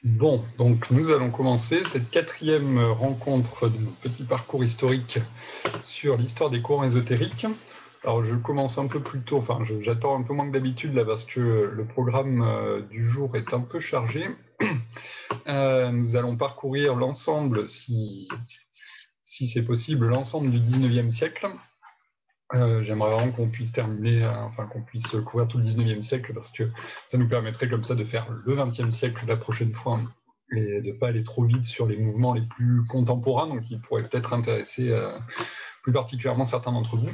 Bon, donc nous allons commencer cette quatrième rencontre de notre petit parcours historique sur l'histoire des courants ésotériques. Alors je commence un peu plus tôt, enfin j'attends un peu moins que d'habitude là parce que le programme du jour est un peu chargé. Nous allons parcourir l'ensemble, si c'est possible, l'ensemble du 19e siècle. J'aimerais vraiment qu'on puisse terminer, qu'on puisse couvrir tout le 19e siècle parce que ça nous permettrait comme ça de faire le 20e siècle la prochaine fois et de ne pas aller trop vite sur les mouvements les plus contemporains, donc qui pourraient peut-être intéresser plus particulièrement certains d'entre vous.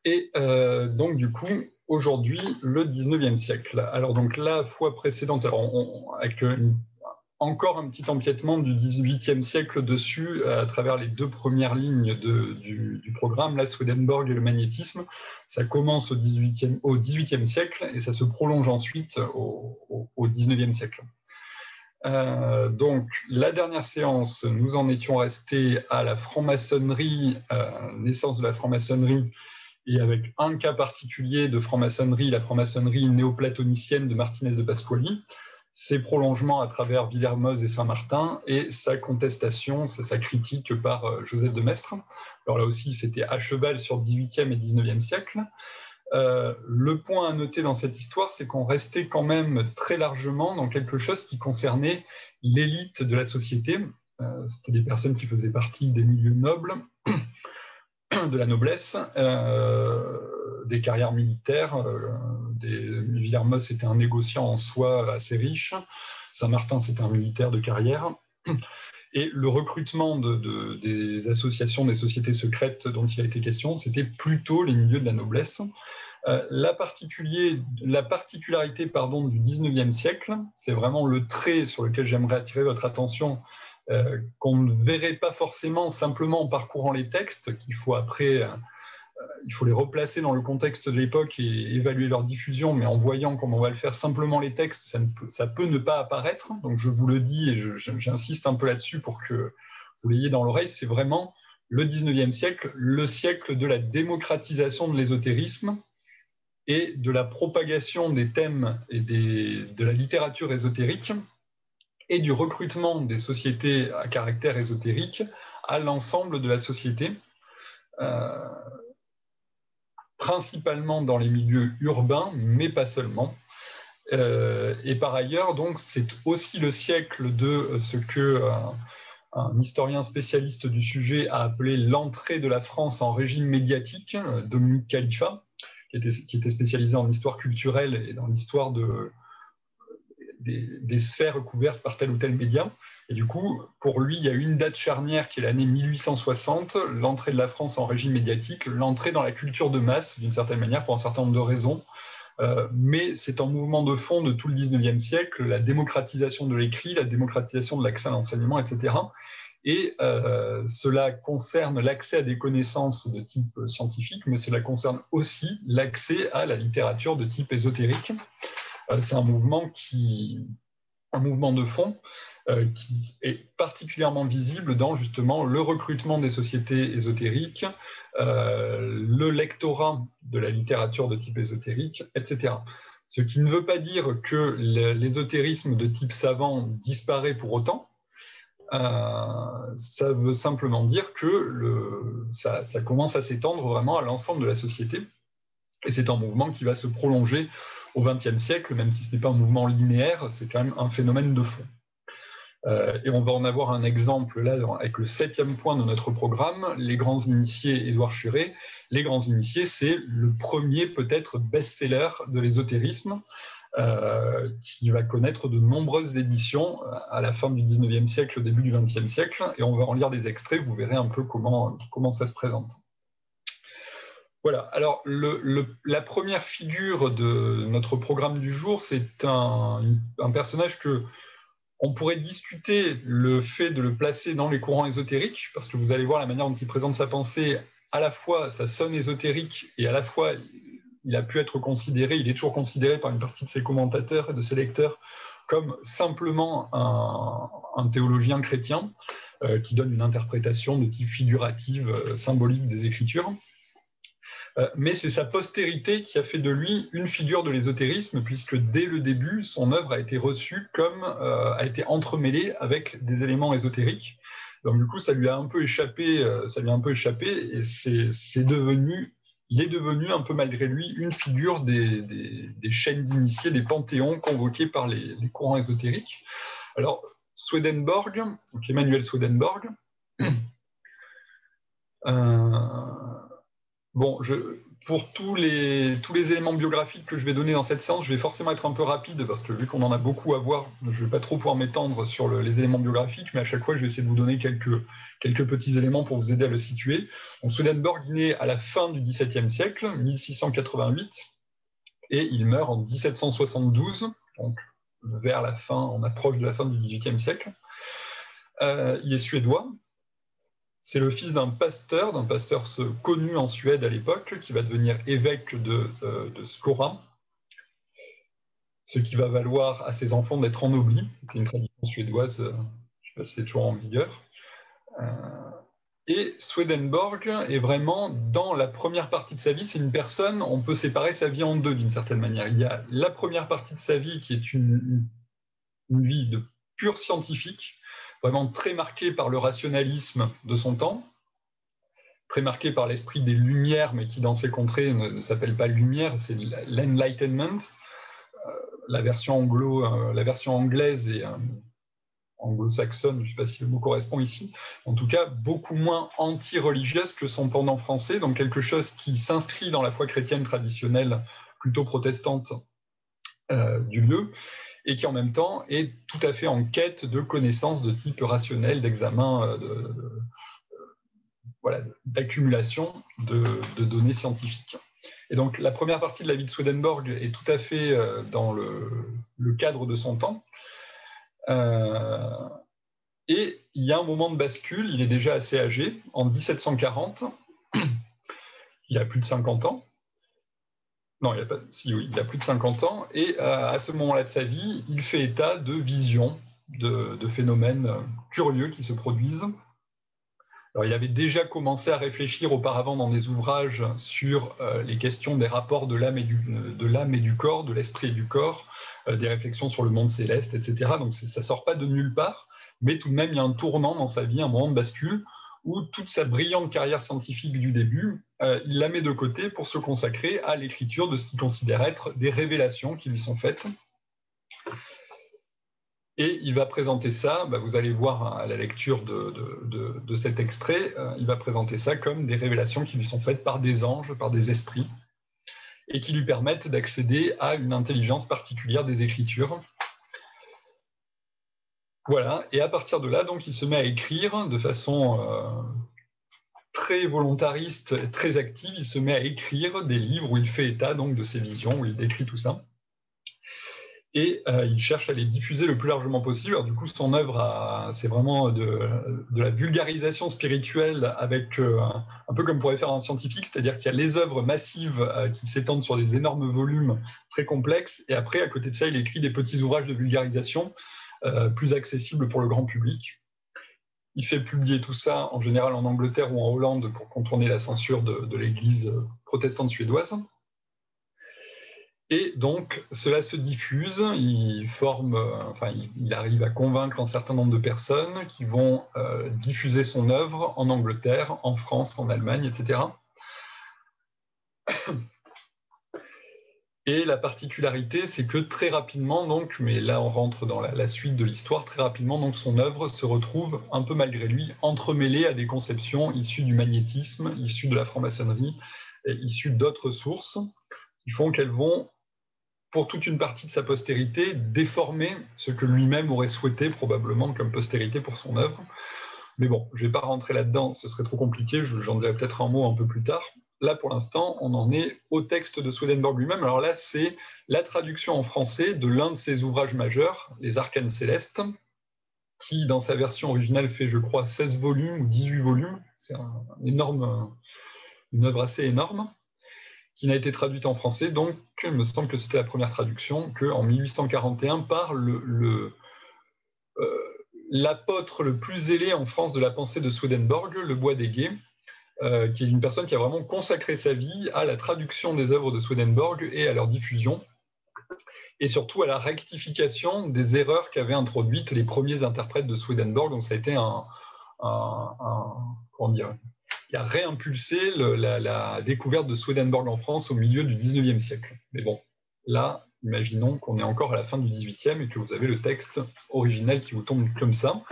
Et donc du coup, aujourd'hui, le 19e siècle. Alors donc la fois précédente, avec encore un petit empiètement du XVIIIe siècle dessus, à travers les deux premières lignes du programme, la Swedenborg et le magnétisme. Ça commence au XVIIIe siècle et ça se prolonge ensuite au XIXe siècle. Donc, la dernière séance, nous en étions restés à la franc-maçonnerie, naissance de la franc-maçonnerie, et avec un cas particulier de franc-maçonnerie, la franc-maçonnerie néoplatonicienne de Martinez de Pasquali, ses prolongements à travers Villermoz et Saint-Martin, et sa contestation, sa critique par Joseph de Maistre. Alors là aussi, c'était à cheval sur 18e et 19e siècle. Le point à noter dans cette histoire, c'est qu'on restait quand même très largement dans quelque chose qui concernait l'élite de la société. C'était des personnes qui faisaient partie des milieux nobles, de la noblesse, des carrières militaires. Villermoz, c'était un négociant en soi assez riche. Saint-Martin, c'était un militaire de carrière. Et le recrutement des associations, des sociétés secrètes dont il a été question, c'était plutôt les milieux de la noblesse. La particularité du 19e siècle, c'est vraiment le trait sur lequel j'aimerais attirer votre attention, qu'on ne verrait pas forcément simplement en parcourant les textes, qu'il faut après, il faut les replacer dans le contexte de l'époque et évaluer leur diffusion, mais en voyant comment on va le faire simplement les textes, ça peut ne pas apparaître. Donc je vous le dis et j'insiste un peu là-dessus pour que vous l'ayez dans l'oreille, c'est vraiment le 19e siècle, le siècle de la démocratisation de l'ésotérisme et de la propagation des thèmes et de la littérature ésotérique et du recrutement des sociétés à caractère ésotérique à l'ensemble de la société, principalement dans les milieux urbains, mais pas seulement. Et par ailleurs, donc, c'est aussi le siècle de ce que un historien spécialiste du sujet a appelé l'entrée de la France en régime médiatique, Dominique Khalifa, qui était spécialisé en histoire culturelle et dans l'histoire des sphères couvertes par tel ou tel média. Et du coup, pour lui, il y a une date charnière qui est l'année 1860, l'entrée de la France en régime médiatique, l'entrée dans la culture de masse, d'une certaine manière, pour un certain nombre de raisons. Mais c'est un mouvement de fond de tout le 19e siècle, la démocratisation de l'écrit, la démocratisation de l'accès à l'enseignement, etc. Et cela concerne l'accès à des connaissances de type scientifique, mais cela concerne aussi l'accès à la littérature de type ésotérique. C'est un mouvement de fond qui est particulièrement visible dans justement le recrutement des sociétés ésotériques, le lectorat de la littérature de type ésotérique, etc. Ce qui ne veut pas dire que l'ésotérisme de type savant disparaît pour autant. Ça veut simplement dire que ça commence à s'étendre vraiment à l'ensemble de la société. Et c'est un mouvement qui va se prolonger au XXe siècle, même si ce n'est pas un mouvement linéaire, c'est quand même un phénomène de fond. Et on va en avoir un exemple là avec le 7e point de notre programme, les grands initiés, Édouard Schuré. Les grands initiés, c'est le premier peut-être best-seller de l'ésotérisme, qui va connaître de nombreuses éditions à la fin du 19e siècle, au début du 20e siècle, et on va en lire des extraits, vous verrez un peu comment ça se présente. Voilà, alors la première figure de notre programme du jour, c'est un personnage que on pourrait discuter le fait de le placer dans les courants ésotériques, parce que vous allez voir la manière dont il présente sa pensée, à la fois ça sonne ésotérique, et à la fois il a pu être considéré, il est toujours considéré par une partie de ses commentateurs et de ses lecteurs comme simplement un théologien chrétien qui donne une interprétation de type figurative, symbolique des Écritures. Mais c'est sa postérité qui a fait de lui une figure de l'ésotérisme, puisque dès le début, son œuvre a été reçue comme a été entremêlée avec des éléments ésotériques. Donc du coup, ça lui a un peu échappé, et il est devenu un peu malgré lui une figure des chaînes d'initiés, des panthéons convoqués par les courants ésotériques. Alors Swedenborg, donc Emanuel Swedenborg. Bon, pour tous les éléments biographiques que je vais donner dans cette séance, je vais forcément être un peu rapide parce que vu qu'on en a beaucoup à voir, je ne vais pas trop pouvoir m'étendre sur les éléments biographiques, mais à chaque fois, je vais essayer de vous donner quelques petits éléments pour vous aider à le situer. Donc, Swedenborg est né à la fin du XVIIe siècle, 1688, et il meurt en 1772, donc vers la fin, on approche de la fin du XVIIIe siècle. Il est suédois. C'est le fils d'un pasteur connu en Suède à l'époque, qui va devenir évêque de Skåra, ce qui va valoir à ses enfants d'être ennoblis. C'était une tradition suédoise, je ne sais pas si c'est toujours en vigueur. Et Swedenborg est vraiment, dans la première partie de sa vie, c'est une personne, on peut séparer sa vie en deux d'une certaine manière. Il y a la première partie de sa vie qui est une vie de pur scientifique, vraiment très marquée par le rationalisme de son temps, très marqué par l'esprit des Lumières, mais qui dans ces contrées ne s'appelle pas Lumière, c'est l'Enlightenment. La version anglaise et anglo-saxonne, je ne sais pas si le mot correspond ici, en tout cas beaucoup moins anti-religieuse que son pendant français, donc quelque chose qui s'inscrit dans la foi chrétienne traditionnelle, plutôt protestante du lieu, et qui en même temps est tout à fait en quête de connaissances de type rationnel, d'examen, d'accumulation de données scientifiques. Et donc la première partie de la vie de Swedenborg est tout à fait dans le cadre de son temps. Et il y a un moment de bascule, il est déjà assez âgé, en 1740, il a plus de 50 ans. Non, il a plus de 50 ans, et à ce moment-là de sa vie, il fait état de visions, de phénomènes curieux qui se produisent. Alors, il avait déjà commencé à réfléchir auparavant dans des ouvrages sur les questions des rapports de l'âme et du corps, de l'esprit et du corps, des réflexions sur le monde céleste, etc. Donc ça ne sort pas de nulle part, mais tout de même, il y a un tournant dans sa vie, un moment de bascule, où toute sa brillante carrière scientifique du début, il la met de côté pour se consacrer à l'écriture de ce qu'il considère être des révélations qui lui sont faites. Et il va présenter ça, vous allez voir à la lecture de cet extrait, il va présenter ça comme des révélations qui lui sont faites par des anges, par des esprits, et qui lui permettent d'accéder à une intelligence particulière des Écritures. Voilà, et à partir de là, donc, il se met à écrire de façon très volontariste, très active, il se met à écrire des livres où il fait état donc, de ses visions, où il décrit tout ça. Et il cherche à les diffuser le plus largement possible. Alors, du coup, son œuvre, c'est vraiment de la vulgarisation spirituelle avec un peu comme pourrait faire un scientifique, c'est-à-dire qu'il y a les œuvres massives qui s'étendent sur des énormes volumes très complexes, et après, à côté de ça, il écrit des petits ouvrages de vulgarisation plus accessibles pour le grand public. Il fait publier tout ça, en général en Angleterre ou en Hollande, pour contourner la censure de l'Église protestante suédoise. Et donc, cela se diffuse, il arrive à convaincre un certain nombre de personnes qui vont diffuser son œuvre en Angleterre, en France, en Allemagne, etc. Et la particularité, c'est que très rapidement, donc, mais là on rentre dans la suite de l'histoire, très rapidement, donc, son œuvre se retrouve, un peu malgré lui, entremêlée à des conceptions issues du magnétisme, issues de la franc-maçonnerie, issues d'autres sources, qui font qu'elles vont, pour toute une partie de sa postérité, déformer ce que lui-même aurait souhaité probablement comme postérité pour son œuvre. Mais bon, je ne vais pas rentrer là-dedans, ce serait trop compliqué, j'en dirai peut-être un mot un peu plus tard. Là, pour l'instant, on en est au texte de Swedenborg lui-même. Alors là, c'est la traduction en français de l'un de ses ouvrages majeurs, Les Arcanes Célestes, qui, dans sa version originale, fait, je crois, 16 volumes ou 18 volumes. C'est une œuvre assez énorme, qui n'a été traduite en français, donc il me semble que c'était la première traduction, qu'en 1841, par l'apôtre le plus zélé en France de la pensée de Swedenborg, Le Boisdéguet, qui est une personne qui a vraiment consacré sa vie à la traduction des œuvres de Swedenborg et à leur diffusion, et surtout à la rectification des erreurs qu'avaient introduites les premiers interprètes de Swedenborg. Donc ça a été comment dire, il a réimpulsé la découverte de Swedenborg en France au milieu du 19e siècle. Mais bon, là, imaginons qu'on est encore à la fin du 18e et que vous avez le texte original qui vous tombe comme ça.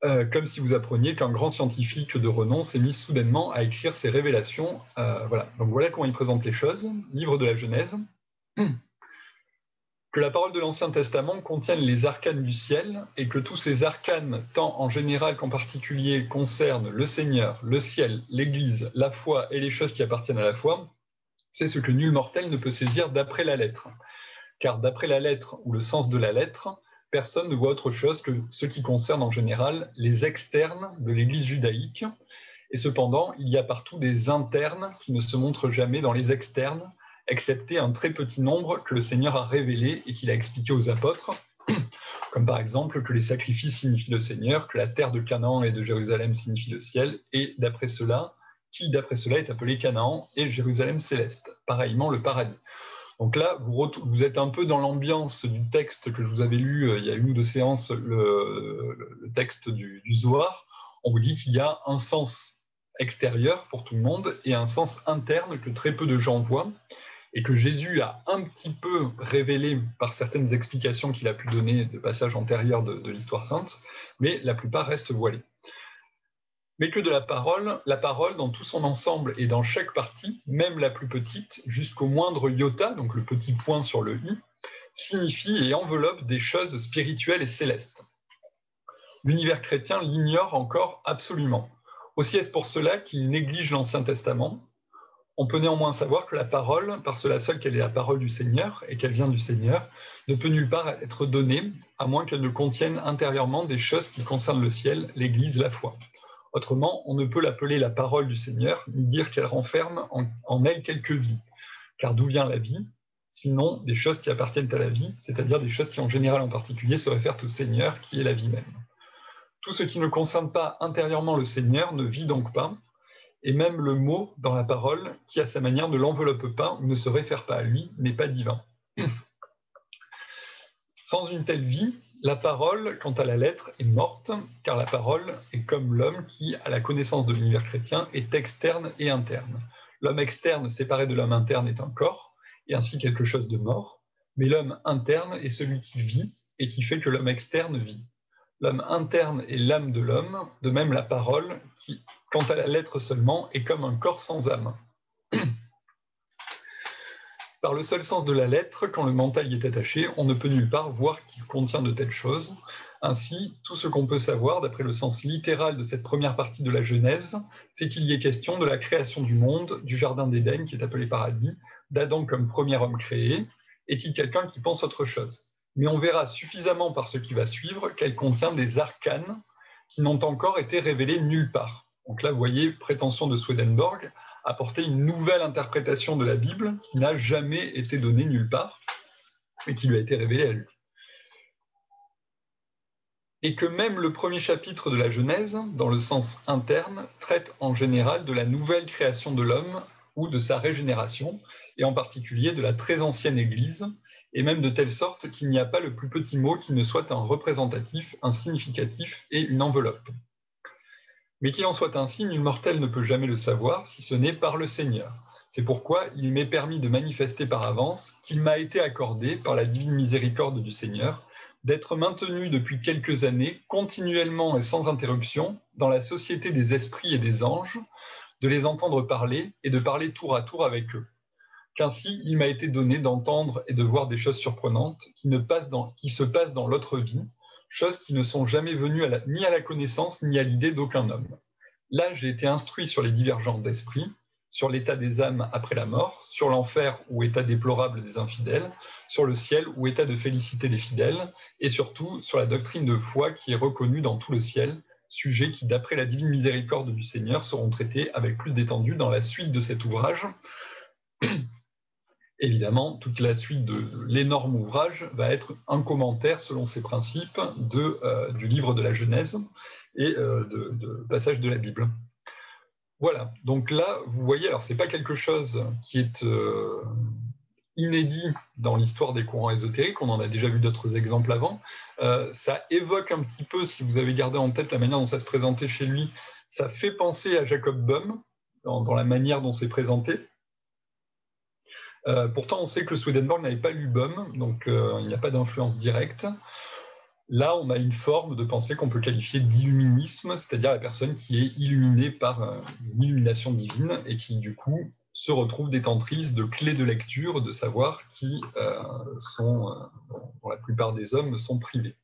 Comme si vous appreniez qu'un grand scientifique de renom s'est mis soudainement à écrire ses révélations. Voilà. Donc voilà comment il présente les choses. Livre de la Genèse. Que la parole de l'Ancien Testament contienne les arcanes du ciel et que tous ces arcanes, tant en général qu'en particulier, concernent le Seigneur, le ciel, l'Église, la foi et les choses qui appartiennent à la foi, c'est ce que nul mortel ne peut saisir d'après la lettre. Car d'après la lettre ou le sens de la lettre, personne ne voit autre chose que ce qui concerne en général les externes de l'Église judaïque. Et cependant, il y a partout des internes qui ne se montrent jamais dans les externes, excepté un très petit nombre que le Seigneur a révélé et qu'il a expliqué aux apôtres, comme par exemple que les sacrifices signifient le Seigneur, que la terre de Canaan et de Jérusalem signifie le ciel, et d'après cela, qui d'après cela est appelé Canaan et Jérusalem céleste, pareillement le paradis. Donc là, vous êtes un peu dans l'ambiance du texte que je vous avais lu il y a une ou deux séances, le texte du Zohar. On vous dit qu'il y a un sens extérieur pour tout le monde et un sens interne que très peu de gens voient, et que Jésus a un petit peu révélé par certaines explications qu'il a pu donner de passages antérieurs de l'histoire sainte, mais la plupart restent voilés. Mais que de la parole dans tout son ensemble et dans chaque partie, même la plus petite, jusqu'au moindre iota, donc le petit point sur le i, signifie et enveloppe des choses spirituelles et célestes. L'univers chrétien l'ignore encore absolument. Aussi est-ce pour cela qu'il néglige l'Ancien Testament. On peut néanmoins savoir que la parole, par cela seul qu'elle est la parole du Seigneur et qu'elle vient du Seigneur, ne peut nulle part être donnée, à moins qu'elle ne contienne intérieurement des choses qui concernent le ciel, l'Église, la foi. Autrement, on ne peut l'appeler la parole du Seigneur, ni dire qu'elle renferme en elle quelque vie. Car d'où vient la vie? Sinon, des choses qui appartiennent à la vie, c'est-à-dire des choses qui en général en particulier se réfèrent au Seigneur, qui est la vie même. Tout ce qui ne concerne pas intérieurement le Seigneur ne vit donc pas, et même le mot dans la parole, qui à sa manière ne l'enveloppe pas ou ne se réfère pas à lui, n'est pas divin. Sans une telle vie, la parole, quant à la lettre, est morte, car la parole est comme l'homme qui, à la connaissance de l'univers chrétien, est externe et interne. L'homme externe séparé de l'homme interne est un corps, et ainsi quelque chose de mort, mais l'homme interne est celui qui vit et qui fait que l'homme externe vit. L'homme interne est l'âme de l'homme, de même la parole, qui, quant à la lettre seulement, est comme un corps sans âme. Par le seul sens de la lettre, quand le mental y est attaché, on ne peut nulle part voir qu'il contient de telles choses. Ainsi, tout ce qu'on peut savoir, d'après le sens littéral de cette première partie de la Genèse, c'est qu'il y est question de la création du monde, du jardin d'Éden, qui est appelé paradis, d'Adam comme premier homme créé. Est-il quelqu'un qui pense autre chose? Mais on verra suffisamment par ce qui va suivre qu'elle contient des arcanes qui n'ont encore été révélés nulle part. Donc là, vous voyez, prétention de Swedenborg, apporter une nouvelle interprétation de la Bible qui n'a jamais été donnée nulle part et qui lui a été révélée à lui. Et que même le premier chapitre de la Genèse, dans le sens interne, traite en général de la nouvelle création de l'homme ou de sa régénération, et en particulier de la très ancienne Église, et même de telle sorte qu'il n'y a pas le plus petit mot qui ne soit un représentatif, un significatif et une enveloppe. Mais qu'il en soit ainsi, nul mortel ne peut jamais le savoir, si ce n'est par le Seigneur. C'est pourquoi il m'est permis de manifester par avance qu'il m'a été accordé, par la divine miséricorde du Seigneur, d'être maintenu depuis quelques années, continuellement et sans interruption, dans la société des esprits et des anges, de les entendre parler et de parler tour à tour avec eux. Qu'ainsi, il m'a été donné d'entendre et de voir des choses surprenantes qui se passent dans l'autre vie, choses qui ne sont jamais venues ni à la connaissance ni à l'idée d'aucun homme. Là, j'ai été instruit sur les divergences d'esprit, sur l'état des âmes après la mort, sur l'enfer ou état déplorable des infidèles, sur le ciel ou état de félicité des fidèles, et surtout sur la doctrine de foi qui est reconnue dans tout le ciel, sujets qui, d'après la divine miséricorde du Seigneur, seront traités avec plus d'étendue dans la suite de cet ouvrage. Évidemment, toute la suite de l'énorme ouvrage va être un commentaire selon ces principes du livre de la Genèse et de passages de la Bible. Voilà, donc là, vous voyez, alors c'est pas quelque chose qui est inédit dans l'histoire des courants ésotériques, on en a déjà vu d'autres exemples avant. Ça évoque un petit peu, si vous avez gardé en tête la manière dont ça se présentait chez lui, ça fait penser à Jacob Boehme dans la manière dont c'est présenté. Pourtant, on sait que Swedenborg n'avait pas lu Boehme, donc il n'y a pas d'influence directe. Là, on a une forme de pensée qu'on peut qualifier d'illuminisme, c'est-à-dire la personne qui est illuminée par une illumination divine et qui, du coup, se retrouve détentrice de clés de lecture, de savoir qui dont la plupart des hommes sont privés.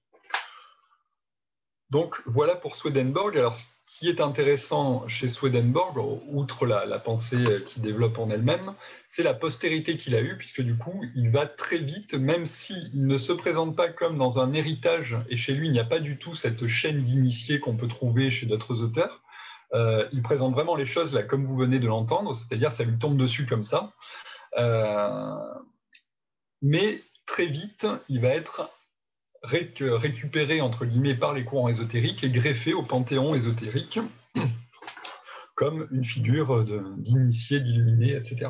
Donc voilà pour Swedenborg. Alors ce qui est intéressant chez Swedenborg, outre la pensée qu'il développe en elle-même, c'est la postérité qu'il a eue, puisque du coup il va très vite, même s'il ne se présente pas comme dans un héritage, et chez lui il n'y a pas du tout cette chaîne d'initiés qu'on peut trouver chez d'autres auteurs, il présente vraiment les choses là comme vous venez de l'entendre, c'est-à-dire ça lui tombe dessus comme ça. Mais très vite, il va être récupéré entre guillemets par les courants ésotériques et greffé au panthéon ésotérique comme une figure d'initié, d'illuminé, etc.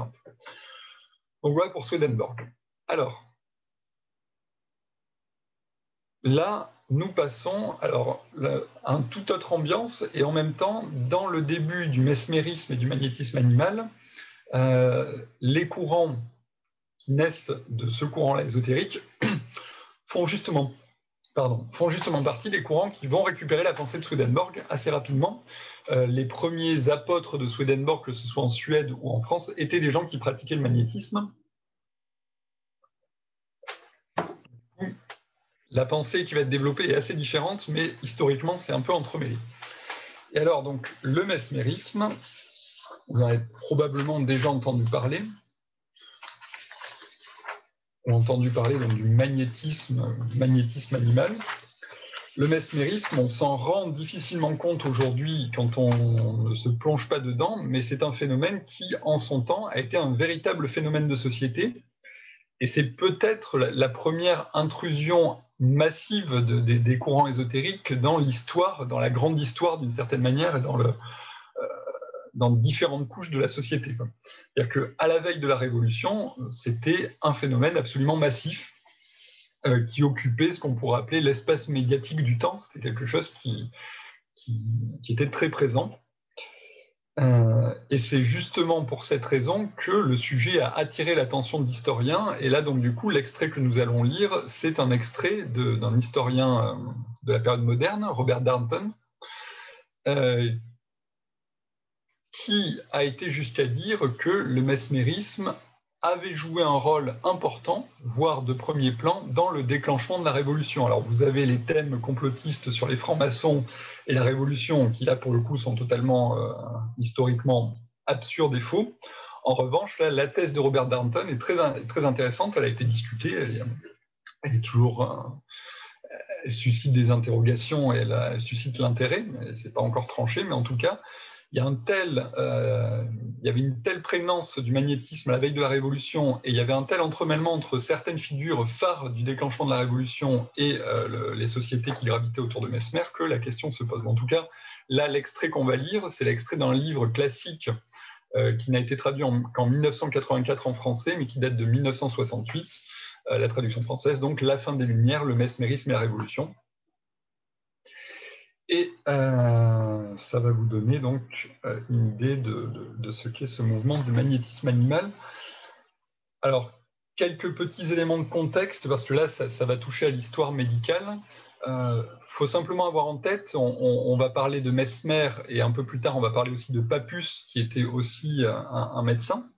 Donc voilà pour Swedenborg. Alors, là, nous passons à une toute autre ambiance et en même temps, dans le début du mesmérisme et du magnétisme animal, les courants qui naissent de ce courant-là ésotérique font justement partie des courants qui vont récupérer la pensée de Swedenborg assez rapidement. Les premiers apôtres de Swedenborg, que ce soit en Suède ou en France, étaient des gens qui pratiquaient le magnétisme. La pensée qui va être développée est assez différente, mais historiquement, c'est un peu entremêlé. Et alors, donc, le mesmérisme, vous en avez probablement déjà entendu parler. On a entendu parler donc, du magnétisme animal. Le mesmérisme, on s'en rend difficilement compte aujourd'hui quand on ne se plonge pas dedans, mais c'est un phénomène qui, en son temps, a été un véritable phénomène de société. Et c'est peut-être la première intrusion massive des courants ésotériques dans l'histoire, dans la grande histoire d'une certaine manière, et dans différentes couches de la société. C'est-à-dire qu'à la veille de la Révolution, c'était un phénomène absolument massif qui occupait ce qu'on pourrait appeler l'espace médiatique du temps. C'était quelque chose qui était très présent. Et c'est justement pour cette raison que le sujet a attiré l'attention d'historiens. Et là, donc, du coup, l'extrait que nous allons lire, c'est un extrait d'un historien de la période moderne, Robert Darnton, qui a été jusqu'à dire que le mesmérisme avait joué un rôle important, voire de premier plan, dans le déclenchement de la Révolution. Alors vous avez les thèmes complotistes sur les francs-maçons et la Révolution, qui là pour le coup sont totalement historiquement absurdes et faux. En revanche, là, la thèse de Robert Darnton est très intéressante, elle a été discutée, elle est toujours... elle suscite des interrogations et elle suscite l'intérêt, mais ce n'est pas encore tranché, mais en tout cas, il y avait une telle prégnance du magnétisme à la veille de la Révolution et il y avait un tel entremêlement entre certaines figures phares du déclenchement de la Révolution et les sociétés qui gravitaient autour de Mesmer que la question se pose. En tout cas, là, l'extrait qu'on va lire, c'est l'extrait d'un livre classique qui n'a été traduit qu'en 1984 en français, mais qui date de 1968, la traduction française, donc « La fin des Lumières, le mesmérisme et la Révolution ». Et ça va vous donner donc une idée de ce qu'est ce mouvement du magnétisme animal. Alors, quelques petits éléments de contexte, parce que là, ça va toucher à l'histoire médicale. Faut simplement avoir en tête, on va parler de Mesmer, et un peu plus tard, on va parler aussi de Papus, qui était aussi un médecin.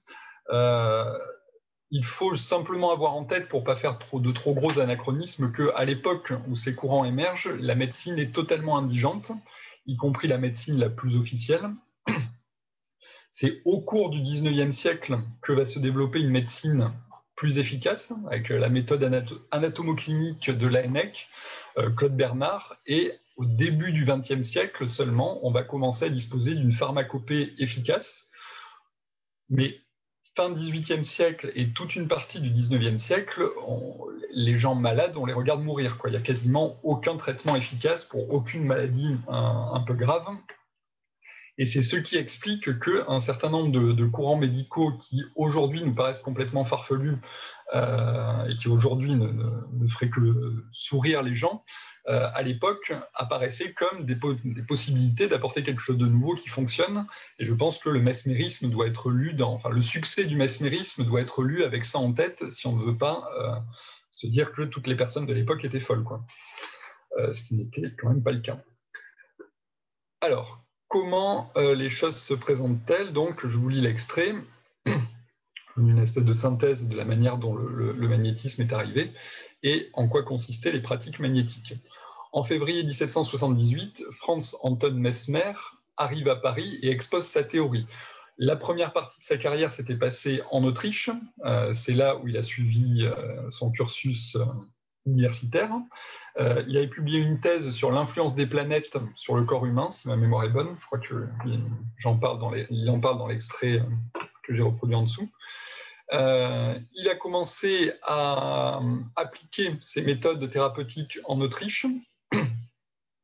Il faut simplement avoir en tête, pour ne pas faire de trop gros anachronismes, qu'à l'époque où ces courants émergent, la médecine est totalement indigente, y compris la médecine la plus officielle. C'est au cours du 19e siècle que va se développer une médecine plus efficace, avec la méthode anatomoclinique de Laennec, Claude Bernard, et au début du 20e siècle seulement, on va commencer à disposer d'une pharmacopée efficace. Mais fin 18e siècle et toute une partie du 19e siècle, les gens malades, on les regarde mourir. Il n'y a quasiment aucun traitement efficace pour aucune maladie un peu grave. Et c'est ce qui explique qu'un certain nombre de courants médicaux qui aujourd'hui nous paraissent complètement farfelus et qui aujourd'hui ne feraient que sourire les gens, à l'époque apparaissaient comme des possibilités d'apporter quelque chose de nouveau qui fonctionne. Et je pense que le mesmérisme doit être lu le succès du mesmérisme doit être lu avec ça en tête si on ne veut pas se dire que toutes les personnes de l'époque étaient folles, quoi. Ce qui n'était quand même pas le cas. Alors, comment les choses se présentent-elles? Donc, je vous lis l'extrait, une espèce de synthèse de la manière dont le magnétisme est arrivé et en quoi consistaient les pratiques magnétiques. En février 1778, Franz Anton Mesmer arrive à Paris et expose sa théorie. La première partie de sa carrière s'était passée en Autriche. C'est là où il a suivi son cursus universitaire. Il avait publié une thèse sur l'influence des planètes sur le corps humain, si ma mémoire est bonne. Je crois qu'il en parle dans l'extrait que j'ai reproduit en dessous. Il a commencé à appliquer ces méthodes thérapeutiques en Autriche.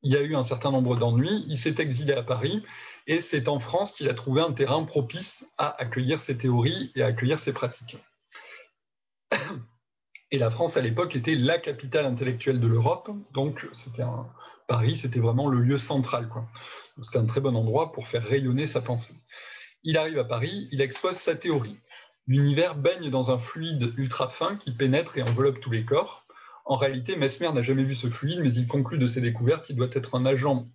Il y a eu un certain nombre d'ennuis. Il s'est exilé à Paris et c'est en France qu'il a trouvé un terrain propice à accueillir ses théories et à accueillir ses pratiques. Et la France, à l'époque, était la capitale intellectuelle de l'Europe, donc Paris, c'était vraiment le lieu central, quoi. C'était un très bon endroit pour faire rayonner sa pensée. Il arrive à Paris, il expose sa théorie. L'univers baigne dans un fluide ultra fin qui pénètre et enveloppe tous les corps. En réalité, Mesmer n'a jamais vu ce fluide, mais il conclut de ses découvertes qu'il doit être un agent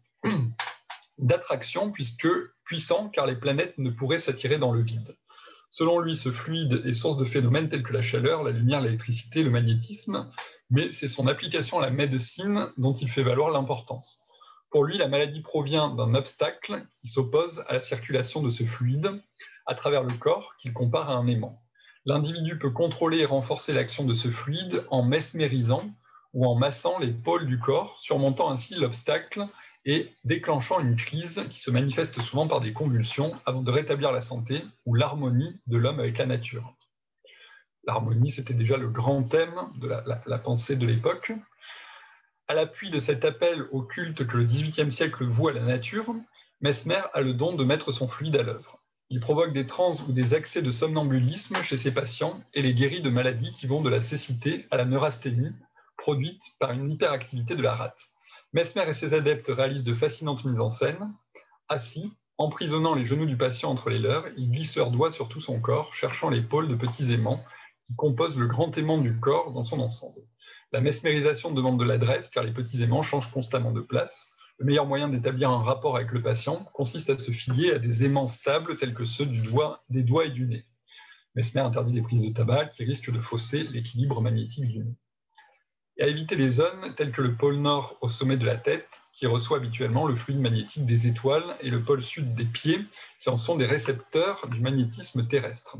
d'attraction, puisque puissant, car les planètes ne pourraient s'attirer dans le vide. Selon lui, ce fluide est source de phénomènes tels que la chaleur, la lumière, l'électricité, le magnétisme, mais c'est son application à la médecine dont il fait valoir l'importance. Pour lui, la maladie provient d'un obstacle qui s'oppose à la circulation de ce fluide à travers le corps qu'il compare à un aimant. L'individu peut contrôler et renforcer l'action de ce fluide en mesmérisant ou en massant les pôles du corps, surmontant ainsi l'obstacle et déclenchant une crise qui se manifeste souvent par des convulsions avant de rétablir la santé ou l'harmonie de l'homme avec la nature. L'harmonie, c'était déjà le grand thème de la pensée de l'époque. À l'appui de cet appel au culte que le XVIIIe siècle voue à la nature, Mesmer a le don de mettre son fluide à l'œuvre. Il provoque des transes ou des accès de somnambulisme chez ses patients et les guérit de maladies qui vont de la cécité à la neurasthénie, produite par une hyperactivité de la rate. Mesmer et ses adeptes réalisent de fascinantes mises en scène. Assis, emprisonnant les genoux du patient entre les leurs, ils glissent leurs doigts sur tout son corps, cherchant les pôles de petits aimants qui composent le grand aimant du corps dans son ensemble. La mesmérisation demande de l'adresse car les petits aimants changent constamment de place. Le meilleur moyen d'établir un rapport avec le patient consiste à se fier à des aimants stables tels que ceux des doigts et du nez. Mesmer interdit les prises de tabac qui risquent de fausser l'équilibre magnétique du nez. Et à éviter les zones telles que le pôle nord au sommet de la tête, qui reçoit habituellement le fluide magnétique des étoiles, et le pôle sud des pieds, qui en sont des récepteurs du magnétisme terrestre.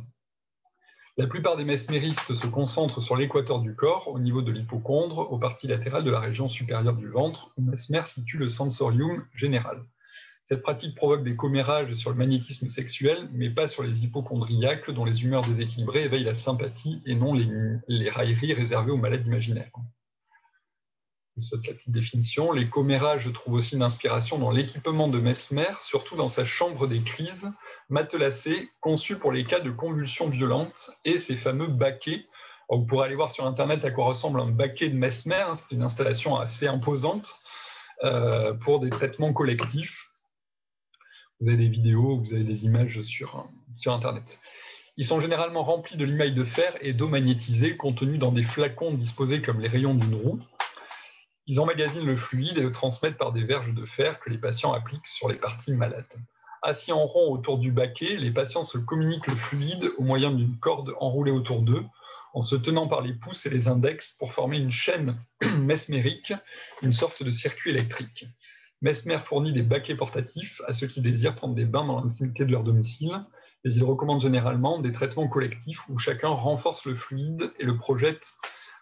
La plupart des mesméristes se concentrent sur l'équateur du corps, au niveau de l'hypocondre, aux parties latérales de la région supérieure du ventre, où Mesmer situe le sensorium général. Cette pratique provoque des commérages sur le magnétisme sexuel, mais pas sur les hypocondriaques, dont les humeurs déséquilibrées éveillent la sympathie et non les railleries réservées aux malades imaginaires. Cette petite définition. Les commérages trouvent aussi une inspiration dans l'équipement de Mesmer, surtout dans sa chambre des crises, matelassée, conçue pour les cas de convulsions violentes, et ses fameux baquets. Alors, vous pourrez aller voir sur Internet à quoi ressemble un baquet de Mesmer. C'est une installation assez imposante pour des traitements collectifs. Vous avez des vidéos, vous avez des images sur Internet. Ils sont généralement remplis de limaille de fer et d'eau magnétisée contenue dans des flacons disposés comme les rayons d'une roue. Ils emmagasinent le fluide et le transmettent par des verges de fer que les patients appliquent sur les parties malades. Assis en rond autour du baquet, les patients se communiquent le fluide au moyen d'une corde enroulée autour d'eux, en se tenant par les pouces et les index pour former une chaîne mesmérique, une sorte de circuit électrique. Mesmer fournit des baquets portatifs à ceux qui désirent prendre des bains dans l'intimité de leur domicile, mais il recommande généralement des traitements collectifs où chacun renforce le fluide et le projette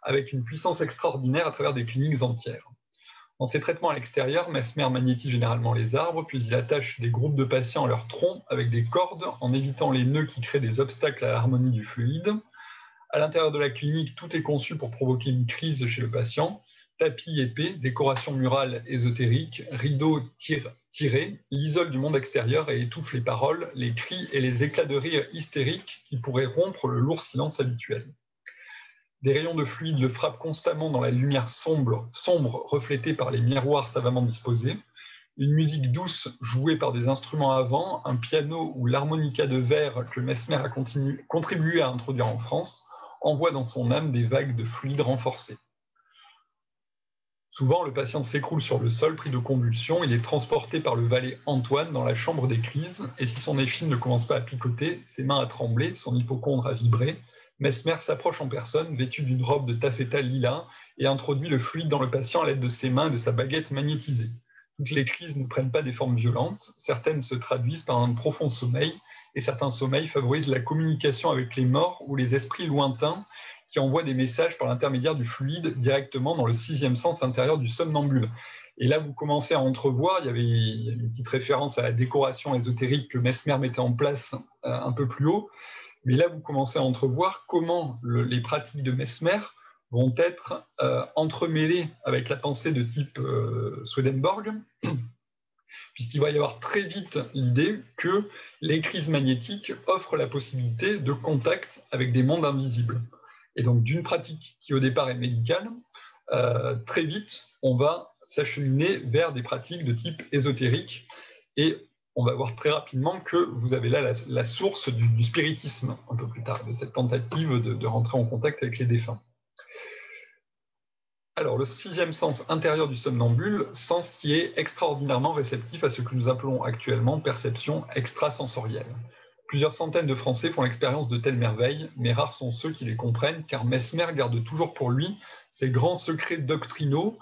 avec une puissance extraordinaire à travers des cliniques entières. Dans ces traitements à l'extérieur, Mesmer magnétise généralement les arbres, puis il attache des groupes de patients à leur tronc avec des cordes en évitant les nœuds qui créent des obstacles à l'harmonie du fluide. À l'intérieur de la clinique, tout est conçu pour provoquer une crise chez le patient. Tapis épais, décoration murale ésotérique, rideaux l'isole du monde extérieur et étouffe les paroles, les cris et les éclats de rire hystériques qui pourraient rompre le lourd silence habituel. Des rayons de fluide le frappent constamment dans la lumière sombre reflétée par les miroirs savamment disposés. Une musique douce jouée par des instruments à vent, un piano ou l'harmonica de verre que Mesmer a contribué à introduire en France, envoie dans son âme des vagues de fluide renforcés. Souvent, le patient s'écroule sur le sol, pris de convulsions. Il est transporté par le valet Antoine dans la chambre des crises, et si son échine ne commence pas à picoter, ses mains à trembler, son hypocondre à vibrer, Mesmer s'approche en personne, vêtu d'une robe de taffetas lilas, et introduit le fluide dans le patient à l'aide de ses mains et de sa baguette magnétisée. Toutes les crises ne prennent pas des formes violentes, certaines se traduisent par un profond sommeil, et certains sommeils favorisent la communication avec les morts ou les esprits lointains, qui envoie des messages par l'intermédiaire du fluide directement dans le sixième sens intérieur du somnambule. Et là, vous commencez à entrevoir, il y avait une petite référence à la décoration ésotérique que Mesmer mettait en place un peu plus haut, mais là, vous commencez à entrevoir comment les pratiques de Mesmer vont être entremêlées avec la pensée de type Swedenborg, puisqu'il va y avoir très vite l'idée que les crises magnétiques offrent la possibilité de contact avec des mondes invisibles. Et donc, d'une pratique qui au départ est médicale, très vite, on va s'acheminer vers des pratiques de type ésotérique. Et on va voir très rapidement que vous avez là la source du spiritisme, un peu plus tard, de cette tentative de rentrer en contact avec les défunts. Alors, le sixième sens intérieur du somnambule, sens qui est extraordinairement réceptif à ce que nous appelons actuellement perception extrasensorielle. Plusieurs centaines de Français font l'expérience de telles merveilles, mais rares sont ceux qui les comprennent, car Mesmer garde toujours pour lui ces grands secrets doctrinaux.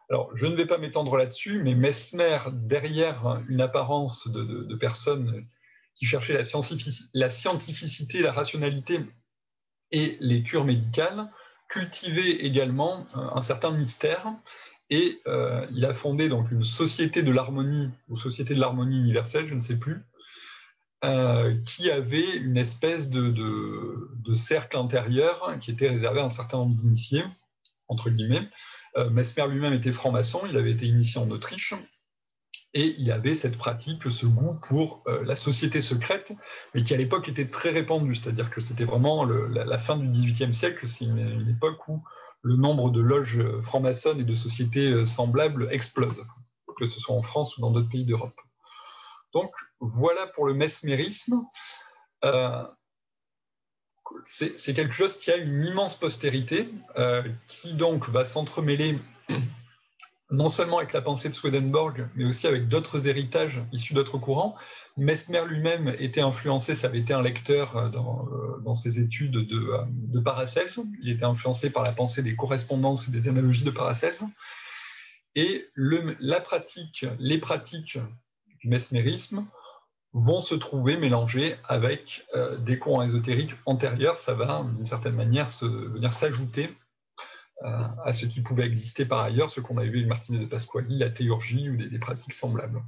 Alors, je ne vais pas m'étendre là-dessus, mais Mesmer, derrière une apparence de personne qui cherchait la scientificité, la rationalité et les cures médicales, cultivait également un certain mystère, et il a fondé donc une société de l'harmonie, ou société de l'harmonie universelle, je ne sais plus, qui avait une espèce de cercle intérieur qui était réservé à un certain nombre d'initiés, entre guillemets. Mesmer lui-même était franc-maçon, il avait été initié en Autriche, et il avait cette pratique, ce goût pour la société secrète, mais qui à l'époque était très répandue, c'est-à-dire que c'était vraiment la fin du XVIIIe siècle, c'est une époque où le nombre de loges franc-maçonnes et de sociétés semblables explose, que ce soit en France ou dans d'autres pays d'Europe. Donc voilà pour le mesmérisme. C'est quelque chose qui a une immense postérité, qui donc va s'entremêler non seulement avec la pensée de Swedenborg, mais aussi avec d'autres héritages issus d'autres courants. Mesmer lui-même était influencé, ça avait été un lecteur dans ses études de Paracels, il était influencé par la pensée des correspondances et des analogies de Paracels, et les pratiques du mesmérisme vont se trouver mélangées avec des courants ésotériques antérieurs. Ça va, d'une certaine manière, venir s'ajouter à ce qui pouvait exister par ailleurs, ce qu'on avait vu avec Martinez de Pasquali, la théurgie ou des pratiques semblables.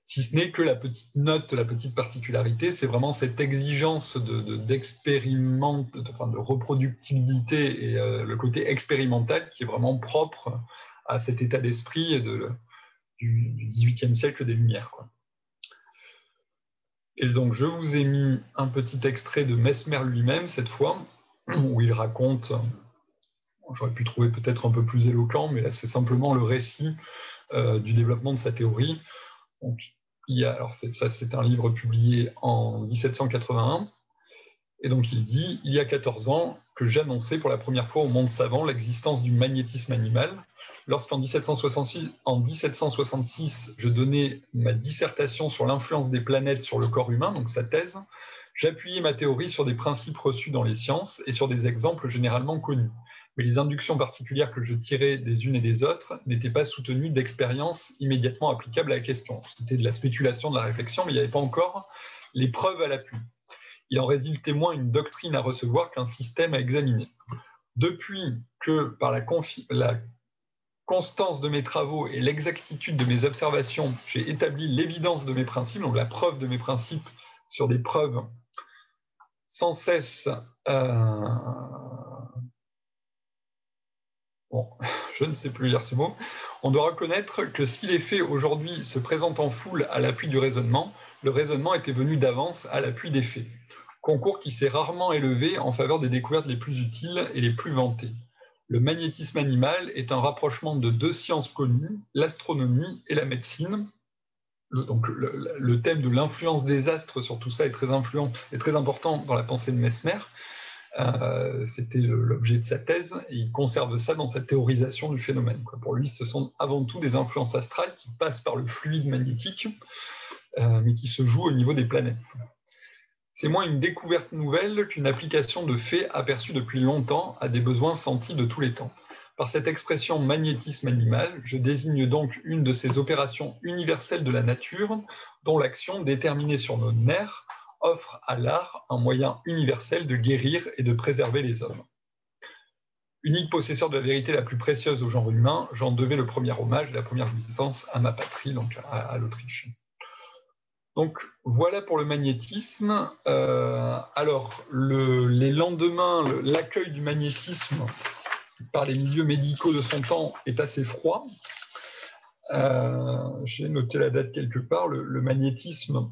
Si ce n'est que la petite note, la petite particularité, c'est vraiment cette exigence d'expériment, de reproductibilité et le côté expérimental qui est vraiment propre à cet état d'esprit du XVIIIe siècle des Lumières, quoi. Et donc, je vous ai mis un petit extrait de Mesmer lui-même, cette fois, où il raconte, j'aurais pu trouver peut-être un peu plus éloquent, mais là, c'est simplement le récit du développement de sa théorie. Donc, alors c'est un livre publié en 1781, et donc il dit « Il y a 14 ans que j'annonçais pour la première fois au monde savant l'existence du magnétisme animal. Lorsqu'en 1766, je donnais ma dissertation sur l'influence des planètes sur le corps humain, donc sa thèse, j'appuyais ma théorie sur des principes reçus dans les sciences et sur des exemples généralement connus. Mais les inductions particulières que je tirais des unes et des autres n'étaient pas soutenues d'expériences immédiatement applicables à la question. C'était de la spéculation, de la réflexion, mais il n'y avait pas encore les preuves à l'appui. Il en résultait moins une doctrine à recevoir qu'un système à examiner. Depuis que, par la constance de mes travaux et l'exactitude de mes observations, j'ai établi l'évidence de mes principes, donc la preuve de mes principes sur des preuves sans cesse... Bon, je ne sais plus lire ce mot, on doit reconnaître que si les faits aujourd'hui se présentent en foule à l'appui du raisonnement, le raisonnement était venu d'avance à l'appui des faits. Concours qui s'est rarement élevé en faveur des découvertes les plus utiles et les plus vantées. Le magnétisme animal est un rapprochement de deux sciences connues, l'astronomie et la médecine. Donc le thème de l'influence des astres sur tout ça est très important dans la pensée de Mesmer. C'était l'objet de sa thèse, et il conserve ça dans sa théorisation du phénomène. Pour lui, ce sont avant tout des influences astrales qui passent par le fluide magnétique, mais qui se jouent au niveau des planètes. C'est moins une découverte nouvelle qu'une application de faits aperçus depuis longtemps à des besoins sentis de tous les temps. Par cette expression magnétisme animal, je désigne donc une de ces opérations universelles de la nature dont l'action déterminée sur nos nerfs offre à l'art un moyen universel de guérir et de préserver les hommes. Unique possesseur de la vérité la plus précieuse au genre humain, j'en devais le premier hommage, la première jouissance à ma patrie, donc à l'Autriche. Donc voilà pour le magnétisme. Alors les lendemains, l'accueil du magnétisme par les milieux médicaux de son temps est assez froid. J'ai noté la date quelque part. Le magnétisme.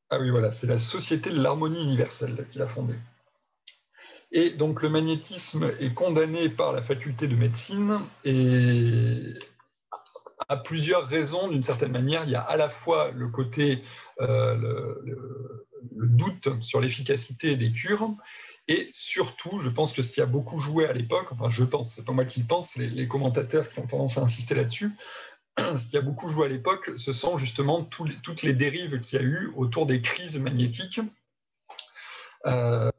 Ah oui, voilà, c'est la Société de l'harmonie universelle qui l'a fondée. Et donc le magnétisme est condamné par la faculté de médecine et à plusieurs raisons, d'une certaine manière. Il y a à la fois le côté, le doute sur l'efficacité des cures, et surtout, je pense que ce qui a beaucoup joué à l'époque, enfin je pense, c'est pas moi qui le pense, les commentateurs qui ont tendance à insister là-dessus, ce qui a beaucoup joué à l'époque, ce sont justement toutes les dérives qu'il y a eu autour des crises magnétiques,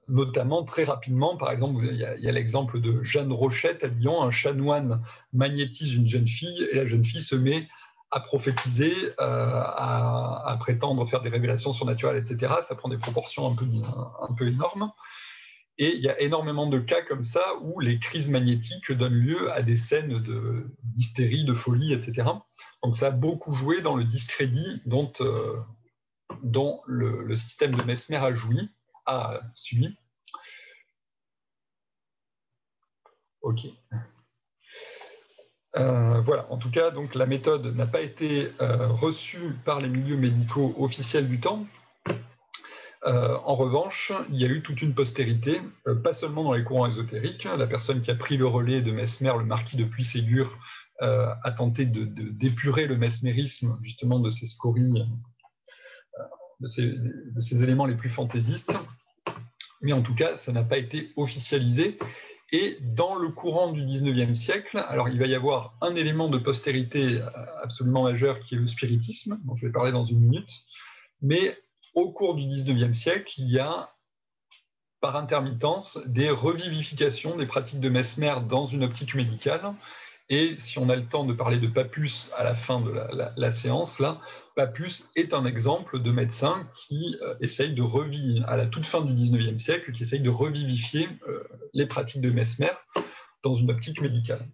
notamment très rapidement, par exemple, il y a l'exemple de Jeanne Rochette à Lyon, un chanoine magnétise une jeune fille et la jeune fille se met à prophétiser, à prétendre faire des révélations surnaturelles, etc. Ça prend des proportions un peu énormes. Et il y a énormément de cas comme ça où les crises magnétiques donnent lieu à des scènes d'hystérie, de folie, etc. Donc ça a beaucoup joué dans le discrédit dont le système de Mesmer a subi. Ok. Voilà, en tout cas, donc, la méthode n'a pas été reçue par les milieux médicaux officiels du temps. En revanche, il y a eu toute une postérité, pas seulement dans les courants ésotériques. La personne qui a pris le relais de Mesmer, le marquis de Puységur, a tenté d'épurer le mesmérisme, justement, de ces scories, de ces éléments les plus fantaisistes. Mais en tout cas, ça n'a pas été officialisé. Et dans le courant du 19e siècle, alors il va y avoir un élément de postérité absolument majeur qui est le spiritisme, dont je vais parler dans une minute, mais au cours du 19e siècle, il y a par intermittence des revivifications des pratiques de Mesmer dans une optique médicale. Et si on a le temps de parler de Papus à la fin de la séance, là, Papus est un exemple de médecin qui essaye de revivre, à la toute fin du 19e siècle, qui essaye de revivifier les pratiques de Mesmer dans une optique médicale.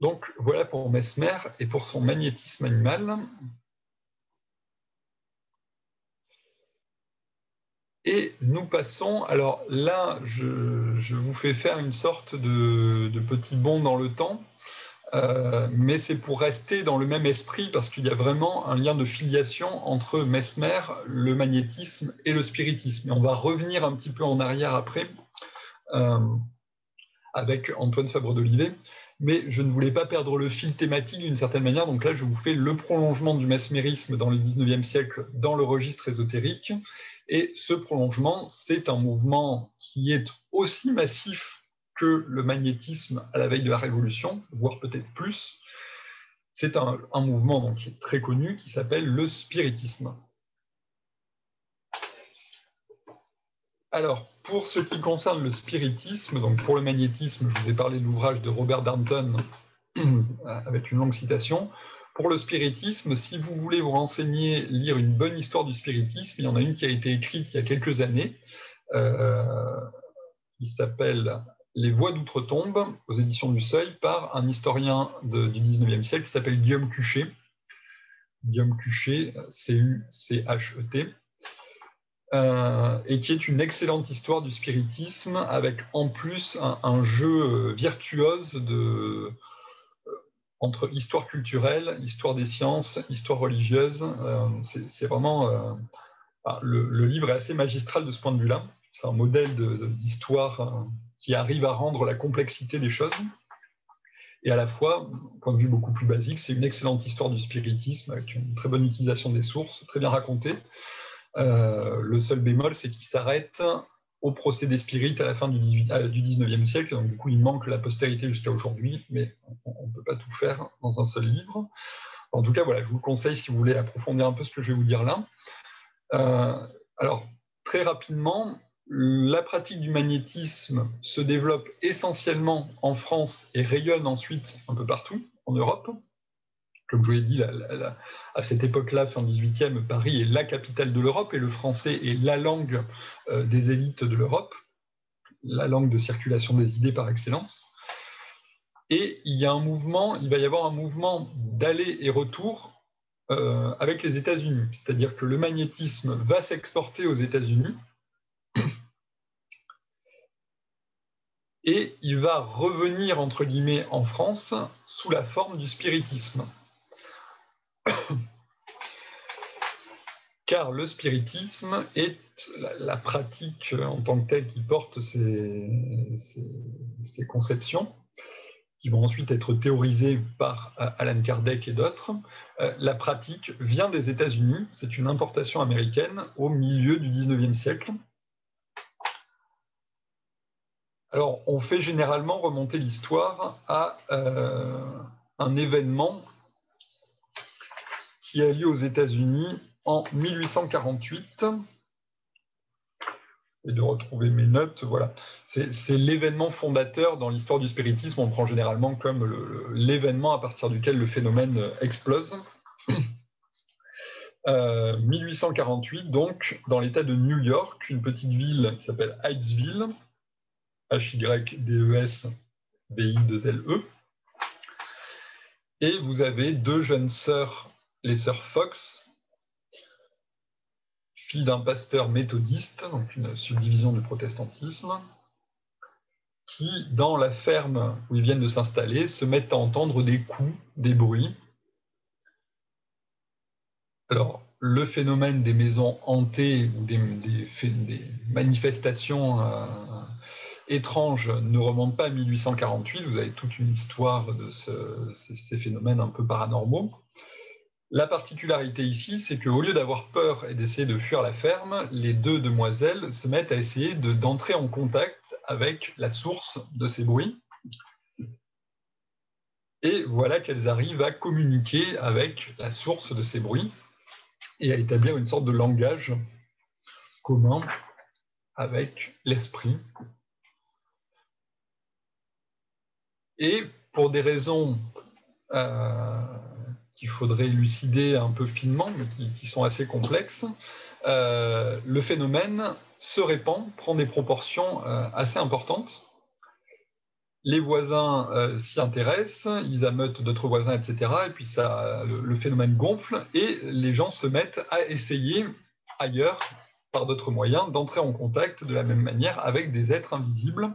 Donc voilà pour Mesmer et pour son magnétisme animal. Et nous passons, alors là, je vous fais faire une sorte de petit bond dans le temps, mais c'est pour rester dans le même esprit, parce qu'il y a vraiment un lien de filiation entre Mesmer, le magnétisme et le spiritisme. Et on va revenir un petit peu en arrière après, avec Antoine Fabre d'Olivet, mais je ne voulais pas perdre le fil thématique d'une certaine manière, donc là je vous fais le prolongement du mesmérisme dans le 19e siècle dans le registre ésotérique. Et ce prolongement, c'est un mouvement qui est aussi massif que le magnétisme à la veille de la Révolution, voire peut-être plus. C'est un mouvement donc, qui est très connu, qui s'appelle le spiritisme. Alors, pour ce qui concerne le spiritisme, donc pour le magnétisme, je vous ai parlé de l'ouvrage de Robert Darnton, avec une longue citation. Pour le spiritisme, si vous voulez vous renseigner, lire une bonne histoire du spiritisme, il y en a une qui a été écrite il y a quelques années, qui s'appelle « Les voix d'outre-tombe » aux éditions du Seuil, par un historien du 19e siècle qui s'appelle Guillaume Cuchet. Guillaume Cuchet, C-U-C-H-E-T. et qui est une excellente histoire du spiritisme, avec en plus un jeu virtuose entre histoire culturelle, histoire des sciences, histoire religieuse. C'est vraiment... le livre est assez magistral de ce point de vue-là. C'est un modèle d'histoire qui arrive à rendre la complexité des choses. Et à la fois, point de vue beaucoup plus basique, c'est une excellente histoire du spiritisme, avec une très bonne utilisation des sources, très bien racontée. Le seul bémol, c'est qu'il s'arrête au procédé spirit à la fin du 19e siècle, donc du coup il manque la postérité jusqu'à aujourd'hui, mais on ne peut pas tout faire dans un seul livre. En tout cas, voilà, je vous le conseille si vous voulez approfondir un peu ce que je vais vous dire là. Alors, très rapidement, la pratique du magnétisme se développe essentiellement en France et rayonne ensuite un peu partout en Europe. Comme je vous l'ai dit, à cette époque-là, fin 18e, Paris est la capitale de l'Europe et le français est la langue des élites de l'Europe, la langue de circulation des idées par excellence. Et il va y avoir un mouvement d'aller et retour avec les États-Unis. C'est-à-dire que le magnétisme va s'exporter aux États-Unis et il va revenir, entre guillemets, en France sous la forme du spiritisme. Car le spiritisme est la pratique en tant que telle qui porte ces conceptions, qui vont ensuite être théorisées par Alan Kardec et d'autres. La pratique vient des États-Unis, c'est une importation américaine au milieu du 19e siècle. Alors, on fait généralement remonter l'histoire à un événement qui a lieu aux États-Unis en 1848. Et de retrouver mes notes, voilà. C'est l'événement fondateur dans l'histoire du spiritisme. On le prend généralement comme l'événement à partir duquel le phénomène explose. 1848, donc, dans l'État de New York, une petite ville qui s'appelle Hydesville, H-Y-D-E-S-V-I-2-L-E. Et vous avez deux jeunes sœurs, les sœurs Fox, filles d'un pasteur méthodiste, donc une subdivision du protestantisme, qui, dans la ferme où ils viennent de s'installer, se mettent à entendre des coups, des bruits. Alors, le phénomène des maisons hantées ou des manifestations étranges ne remonte pas à 1848. Vous avez toute une histoire de ces phénomènes un peu paranormaux. La particularité ici, c'est qu'au lieu d'avoir peur et d'essayer de fuir la ferme, les deux demoiselles se mettent à essayer d'entrer en contact avec la source de ces bruits. Et voilà qu'elles arrivent à communiquer avec la source de ces bruits et à établir une sorte de langage commun avec l'esprit. Et pour des raisons qu'il faudrait élucider un peu finement, mais qui sont assez complexes, le phénomène se répand, prend des proportions assez importantes. Les voisins s'y intéressent, ils ameutent d'autres voisins, etc. Et puis le phénomène gonfle et les gens se mettent à essayer ailleurs, par d'autres moyens, d'entrer en contact de la même manière avec des êtres invisibles.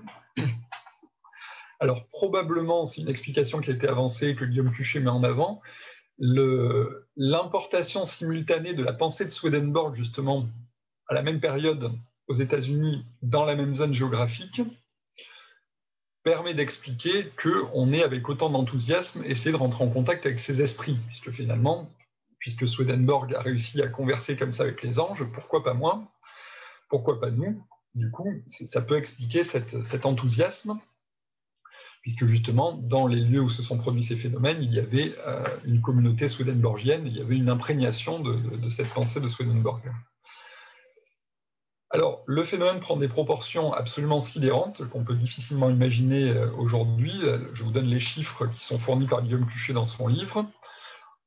Alors probablement, c'est une explication qui a été avancée, que Guillaume Cuchet met en avant, l'importation simultanée de la pensée de Swedenborg, justement, à la même période aux États-Unis, dans la même zone géographique, permet d'expliquer qu'on est avec autant d'enthousiasme essayer de rentrer en contact avec ces esprits, puisque finalement, puisque Swedenborg a réussi à converser comme ça avec les anges, pourquoi pas moi? Pourquoi pas nous? Du coup, ça peut expliquer cet enthousiasme, puisque justement, dans les lieux où se sont produits ces phénomènes, il y avait une communauté swedenborgienne, il y avait une imprégnation de cette pensée de Swedenborg. Alors, le phénomène prend des proportions absolument sidérantes qu'on peut difficilement imaginer aujourd'hui. Je vous donne les chiffres qui sont fournis par Guillaume Cuchet dans son livre.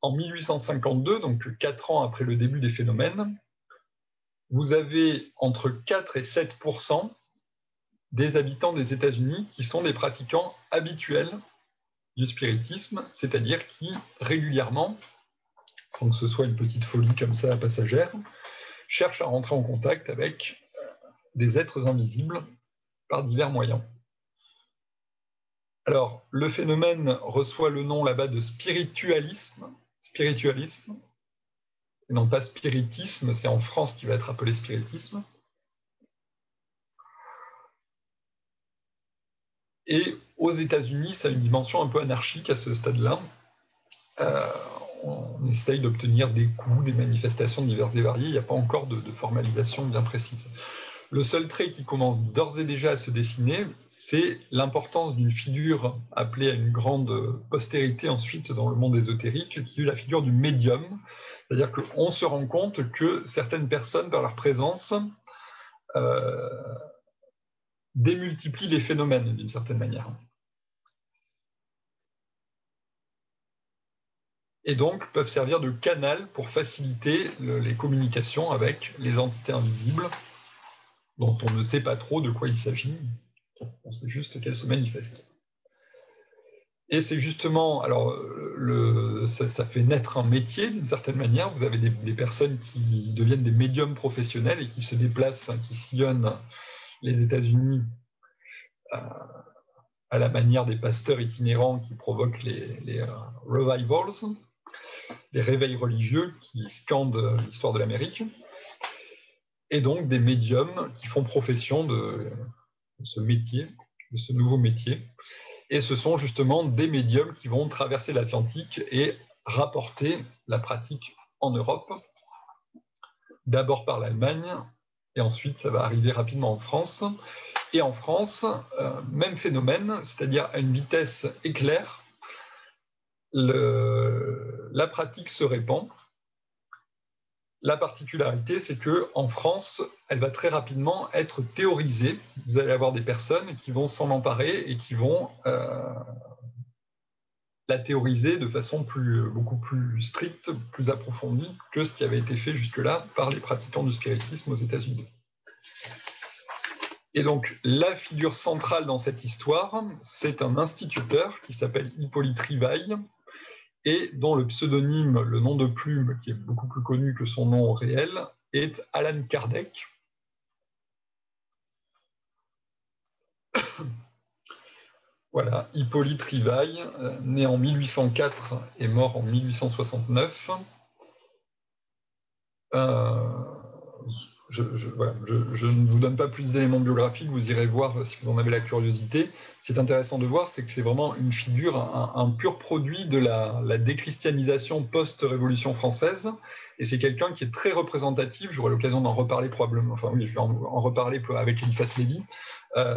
En 1852, donc 4 ans après le début des phénomènes, vous avez entre 4 et 7% des habitants des États-Unis qui sont des pratiquants habituels du spiritisme, c'est-à-dire qui régulièrement, sans que ce soit une petite folie comme ça passagère, cherchent à rentrer en contact avec des êtres invisibles par divers moyens. Alors, le phénomène reçoit le nom là-bas de spiritualisme, et non pas spiritisme, c'est en France qui va être appelé spiritisme. Et aux États-Unis, ça a une dimension un peu anarchique à ce stade-là. On essaye d'obtenir des coups, des manifestations diverses et variées, il n'y a pas encore de formalisation bien précise. Le seul trait qui commence d'ores et déjà à se dessiner, c'est l'importance d'une figure appelée à une grande postérité ensuite dans le monde ésotérique, qui est la figure du médium. C'est-à-dire qu'on se rend compte que certaines personnes, par leur présence, démultiplient les phénomènes d'une certaine manière. Et donc peuvent servir de canal pour faciliter les communications avec les entités invisibles, dont on ne sait pas trop de quoi il s'agit, on sait juste qu'elles se manifestent. Et c'est justement, alors ça fait naître un métier d'une certaine manière. Vous avez des personnes qui deviennent des médiums professionnels et qui se déplacent, qui sillonnent les États-Unis à la manière des pasteurs itinérants qui provoquent les revivals, les réveils religieux qui scandent l'histoire de l'Amérique, et donc des médiums qui font profession de ce métier, de ce nouveau métier. Et ce sont justement des médiums qui vont traverser l'Atlantique et rapporter la pratique en Europe, d'abord par l'Allemagne, et ensuite ça va arriver rapidement en France. Et en France, même phénomène, c'est-à-dire à une vitesse éclair, la pratique se répand. La particularité, c'est qu'en France, elle va très rapidement être théorisée. Vous allez avoir des personnes qui vont s'en emparer et qui vont la théoriser de façon beaucoup plus stricte, plus approfondie que ce qui avait été fait jusque-là par les pratiquants du spiritisme aux États-Unis. Et donc, la figure centrale dans cette histoire, c'est un instituteur qui s'appelle Hippolyte Rivail, et dont le pseudonyme, le nom de plume, qui est beaucoup plus connu que son nom réel, est Allan Kardec. Voilà, Hippolyte Rivail, né en 1804 et mort en 1869. Je ne vous donne pas plus d'éléments biographiques, vous irez voir si vous en avez la curiosité. Ce qui est intéressant de voir, c'est que c'est vraiment une figure, un pur produit de la déchristianisation post-Révolution française, et c'est quelqu'un qui est très représentatif. J'aurai l'occasion d'en reparler probablement, enfin oui, je vais en reparler avec Eliphas Lévy.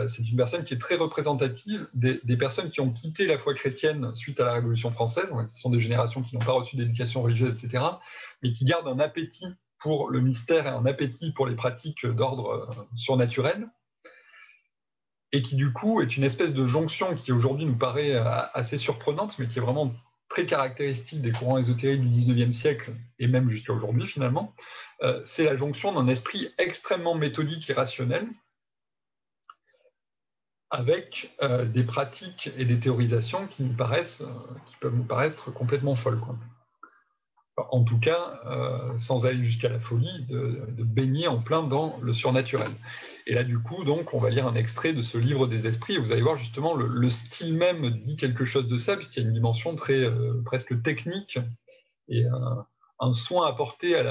C'est une personne qui est très représentative des personnes qui ont quitté la foi chrétienne suite à la Révolution française, qui sont des générations qui n'ont pas reçu d'éducation religieuse, etc., mais qui gardent un appétit pour le mystère et un appétit pour les pratiques d'ordre surnaturel, et qui du coup est une espèce de jonction qui aujourd'hui nous paraît assez surprenante, mais qui est vraiment très caractéristique des courants ésotériques du 19e siècle, et même jusqu'à aujourd'hui finalement. C'est la jonction d'un esprit extrêmement méthodique et rationnel, avec des pratiques et des théorisations qui peuvent nous paraître complètement folles, quoi. En tout cas, sans aller jusqu'à la folie, de baigner en plein dans le surnaturel. Et là, du coup, donc, on va lire un extrait de ce livre des esprits, et vous allez voir justement le style même dit quelque chose de ça, puisqu'il y a une dimension très presque technique, et un soin apporté à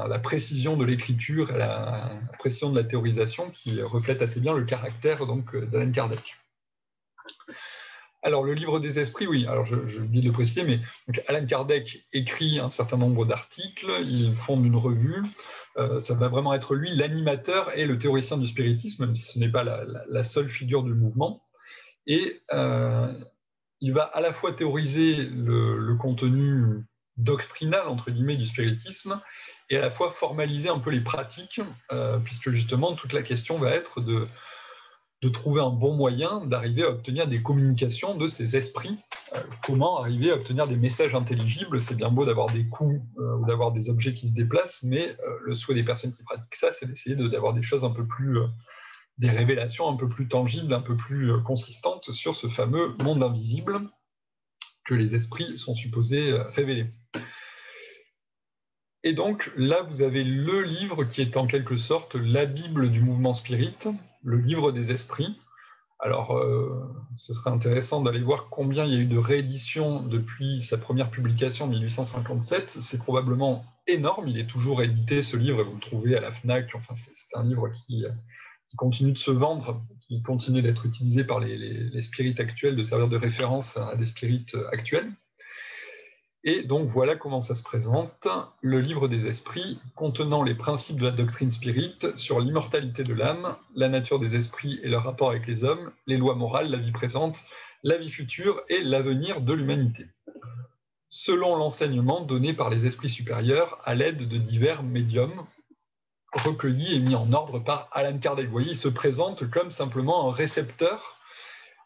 la précision de l'écriture, à la précision de la théorisation, qui reflète assez bien le caractère d'Allan Kardec. Alors, le livre des esprits, oui, alors je oublie de le préciser, mais donc, Allan Kardec écrit un certain nombre d'articles, il fonde une revue, ça va vraiment être lui l'animateur et le théoricien du spiritisme, même si ce n'est pas la seule figure du mouvement, et il va à la fois théoriser le contenu doctrinal, entre guillemets, du spiritisme, et à la fois formaliser un peu les pratiques, puisque justement, toute la question va être de trouver un bon moyen d'arriver à obtenir des communications de ces esprits. Comment arriver à obtenir des messages intelligibles? C'est bien beau d'avoir des coups ou d'avoir des objets qui se déplacent, mais le souhait des personnes qui pratiquent ça, c'est d'essayer d'avoir des choses un peu plus, des révélations un peu plus tangibles, un peu plus consistantes sur ce fameux monde invisible que les esprits sont supposés révéler. Et donc là, vous avez le livre qui est en quelque sorte la Bible du mouvement spirit, le livre des esprits. Alors, ce serait intéressant d'aller voir combien il y a eu de rééditions depuis sa première publication en 1857. C'est probablement énorme, il est toujours édité ce livre, et vous le trouvez à la FNAC. Enfin, c'est un livre qui continue de se vendre, qui continue d'être utilisé par les spirites actuels, de servir de référence à des spirites actuels. Et donc voilà comment ça se présente, le livre des esprits, contenant les principes de la doctrine spirit sur l'immortalité de l'âme, la nature des esprits et leur rapport avec les hommes, les lois morales, la vie présente, la vie future et l'avenir de l'humanité. Selon l'enseignement donné par les esprits supérieurs à l'aide de divers médiums, recueillis et mis en ordre par Allan Kardec. Vous voyez, il se présente comme simplement un récepteur,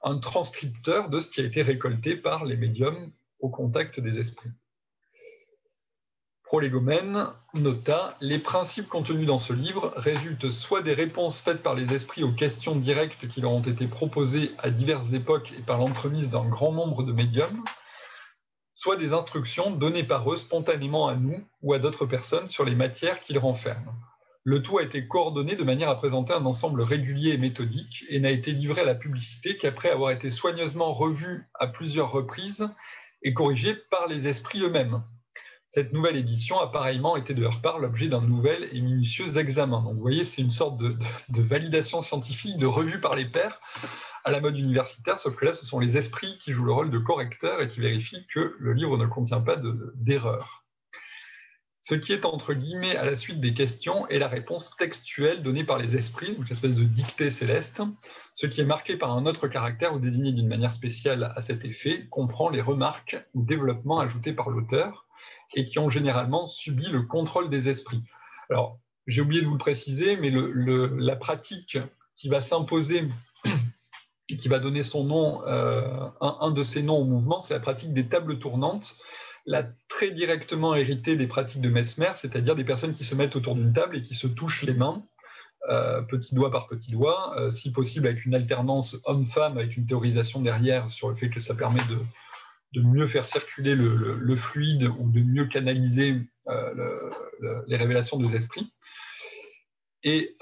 un transcripteur de ce qui a été récolté par les médiums au contact des esprits. Prolégomène nota « Les principes contenus dans ce livre résultent soit des réponses faites par les esprits aux questions directes qui leur ont été proposées à diverses époques et par l'entremise d'un grand nombre de médiums, soit des instructions données par eux spontanément à nous ou à d'autres personnes sur les matières qu'ils renferment. Le tout a été coordonné de manière à présenter un ensemble régulier et méthodique et n'a été livré à la publicité qu'après avoir été soigneusement revu à plusieurs reprises et corrigé par les esprits eux-mêmes. Cette nouvelle édition a pareillement été de leur part l'objet d'un nouvel et minutieux examen. » Donc vous voyez, c'est une sorte de validation scientifique, de revue par les pairs à la mode universitaire, sauf que là, ce sont les esprits qui jouent le rôle de correcteurs et qui vérifient que le livre ne contient pas d'erreur. Ce qui est entre guillemets à la suite des questions est la réponse textuelle donnée par les esprits, donc une espèce de dictée céleste. Ce qui est marqué par un autre caractère ou désigné d'une manière spéciale à cet effet comprend les remarques ou développements ajoutés par l'auteur et qui ont généralement subi le contrôle des esprits. Alors, j'ai oublié de vous le préciser, mais la pratique qui va s'imposer et qui va donner son nom, un de ses noms au mouvement, c'est la pratique des tables tournantes, là très directement héritée des pratiques de Mesmer, c'est-à-dire des personnes qui se mettent autour d'une table et qui se touchent les mains, petit doigt par petit doigt, si possible avec une alternance homme-femme, avec une théorisation derrière sur le fait que ça permet de mieux faire circuler le fluide ou de mieux canaliser les révélations des esprits. Et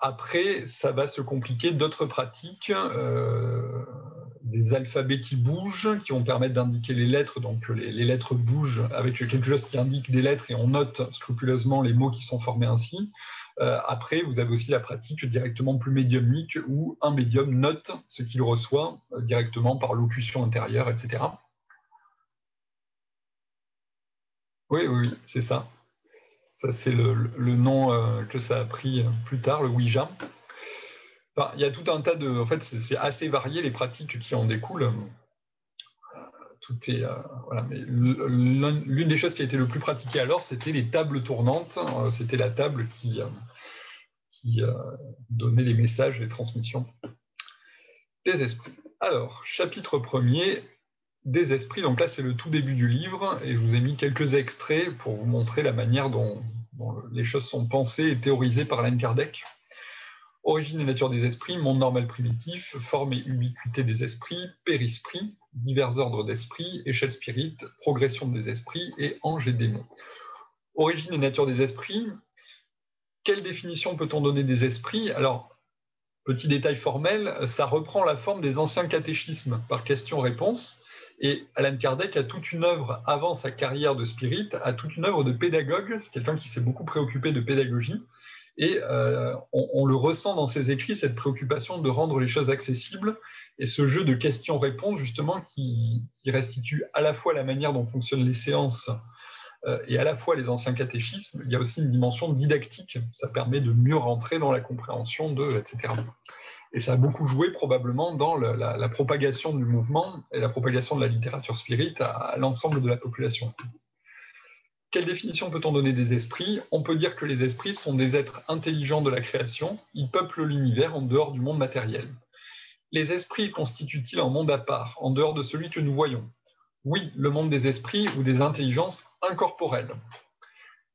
après, ça va se compliquer d'autres pratiques, des alphabets qui bougent, qui vont permettre d'indiquer les lettres. Donc les lettres bougent avec quelque chose qui indique des lettres et on note scrupuleusement les mots qui sont formés ainsi. Après, vous avez aussi la pratique directement plus médiumnique où un médium note ce qu'il reçoit directement par locution intérieure, etc. Oui, c'est ça. Ça, c'est le nom que ça a pris plus tard, le Ouija. Enfin, il y a tout un tas de... En fait, c'est assez varié les pratiques qui en découlent. Tout est... voilà. Mais l'une des choses qui a été le plus pratiquée alors, c'était les tables tournantes. C'était la table qui donnait les messages, les transmissions des esprits. Alors, chapitre 1er, des esprits. Donc là, c'est le tout début du livre, et je vous ai mis quelques extraits pour vous montrer la manière dont les choses sont pensées et théorisées par Allan Kardec. Origine et nature des esprits, monde normal primitif, forme et ubiquité des esprits, périsprit, divers ordres d'esprits, échelle spirit, progression des esprits et anges et démons. Origine et nature des esprits, quelle définition peut-on donner des esprits? Alors, petit détail formel, ça reprend la forme des anciens catéchismes par question-réponse. Et Allan Kardec a toute une œuvre, avant sa carrière de spirit, a toute une œuvre de pédagogue. C'est quelqu'un qui s'est beaucoup préoccupé de pédagogie. Et on le ressent dans ses écrits, cette préoccupation de rendre les choses accessibles. Et ce jeu de questions-réponses, justement, qui restitue à la fois la manière dont fonctionnent les séances et à la fois les anciens catéchismes, il y a aussi une dimension didactique. Ça permet de mieux rentrer dans la compréhension etc. Et ça a beaucoup joué probablement dans la propagation du mouvement et la propagation de la littérature spirit à l'ensemble de la population. Quelle définition peut-on donner des esprits? On peut dire que les esprits sont des êtres intelligents de la création, ils peuplent l'univers en dehors du monde matériel. Les esprits constituent-ils un monde à part, en dehors de celui que nous voyons? Oui, le monde des esprits ou des intelligences incorporelles.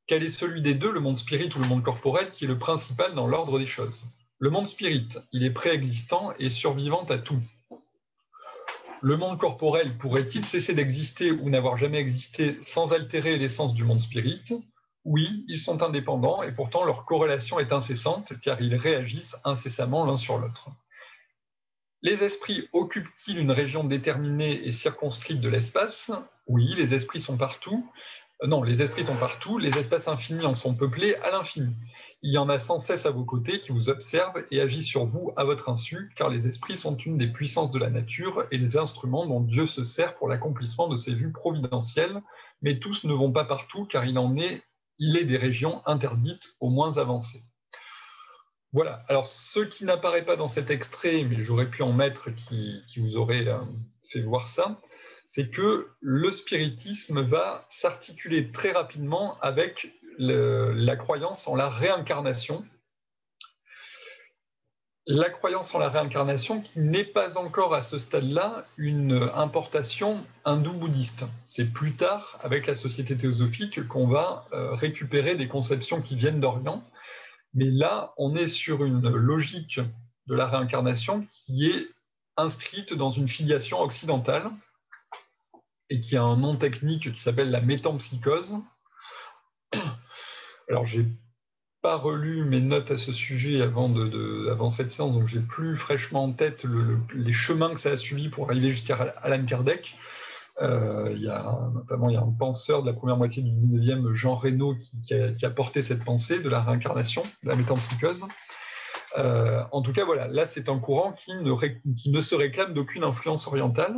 Quel est celui des deux, le monde spirit ou le monde corporel, qui est le principal dans l'ordre des choses? Le monde spirit, il est préexistant et survivant à tout. Le monde corporel pourrait-il cesser d'exister ou n'avoir jamais existé sans altérer l'essence du monde spirit? Oui, ils sont indépendants et pourtant leur corrélation est incessante car ils réagissent incessamment l'un sur l'autre. Les esprits occupent-ils une région déterminée et circonscrite de l'espace? Oui, les esprits sont partout. Non, les esprits sont partout, les espaces infinis en sont peuplés à l'infini. Il y en a sans cesse à vos côtés qui vous observent et agissent sur vous à votre insu, car les esprits sont une des puissances de la nature et les instruments dont Dieu se sert pour l'accomplissement de ses vues providentielles, mais tous ne vont pas partout, car il est des régions interdites aux moins avancées. Voilà, alors ce qui n'apparaît pas dans cet extrait, mais j'aurais pu en mettre qui vous aurait fait voir ça, c'est que le spiritisme va s'articuler très rapidement avec la croyance en la réincarnation. La croyance en la réincarnation qui n'est pas encore à ce stade-là une importation hindou-bouddhiste. C'est plus tard, avec la société théosophique, qu'on va récupérer des conceptions qui viennent d'Orient. Mais là, on est sur une logique de la réincarnation qui est inscrite dans une filiation occidentale et qui a un nom technique qui s'appelle la métempsychose. Alors, j'ai pas relu mes notes à ce sujet avant cette séance, donc j'ai plus fraîchement en tête les chemins que ça a suivi pour arriver jusqu'à Allan Kardec. Notamment, il y a un penseur de la première moitié du 19e, Jean Reynaud, qui a porté cette pensée de la réincarnation, de la métempsychose. En tout cas, voilà, là, c'est un courant qui ne se réclame d'aucune influence orientale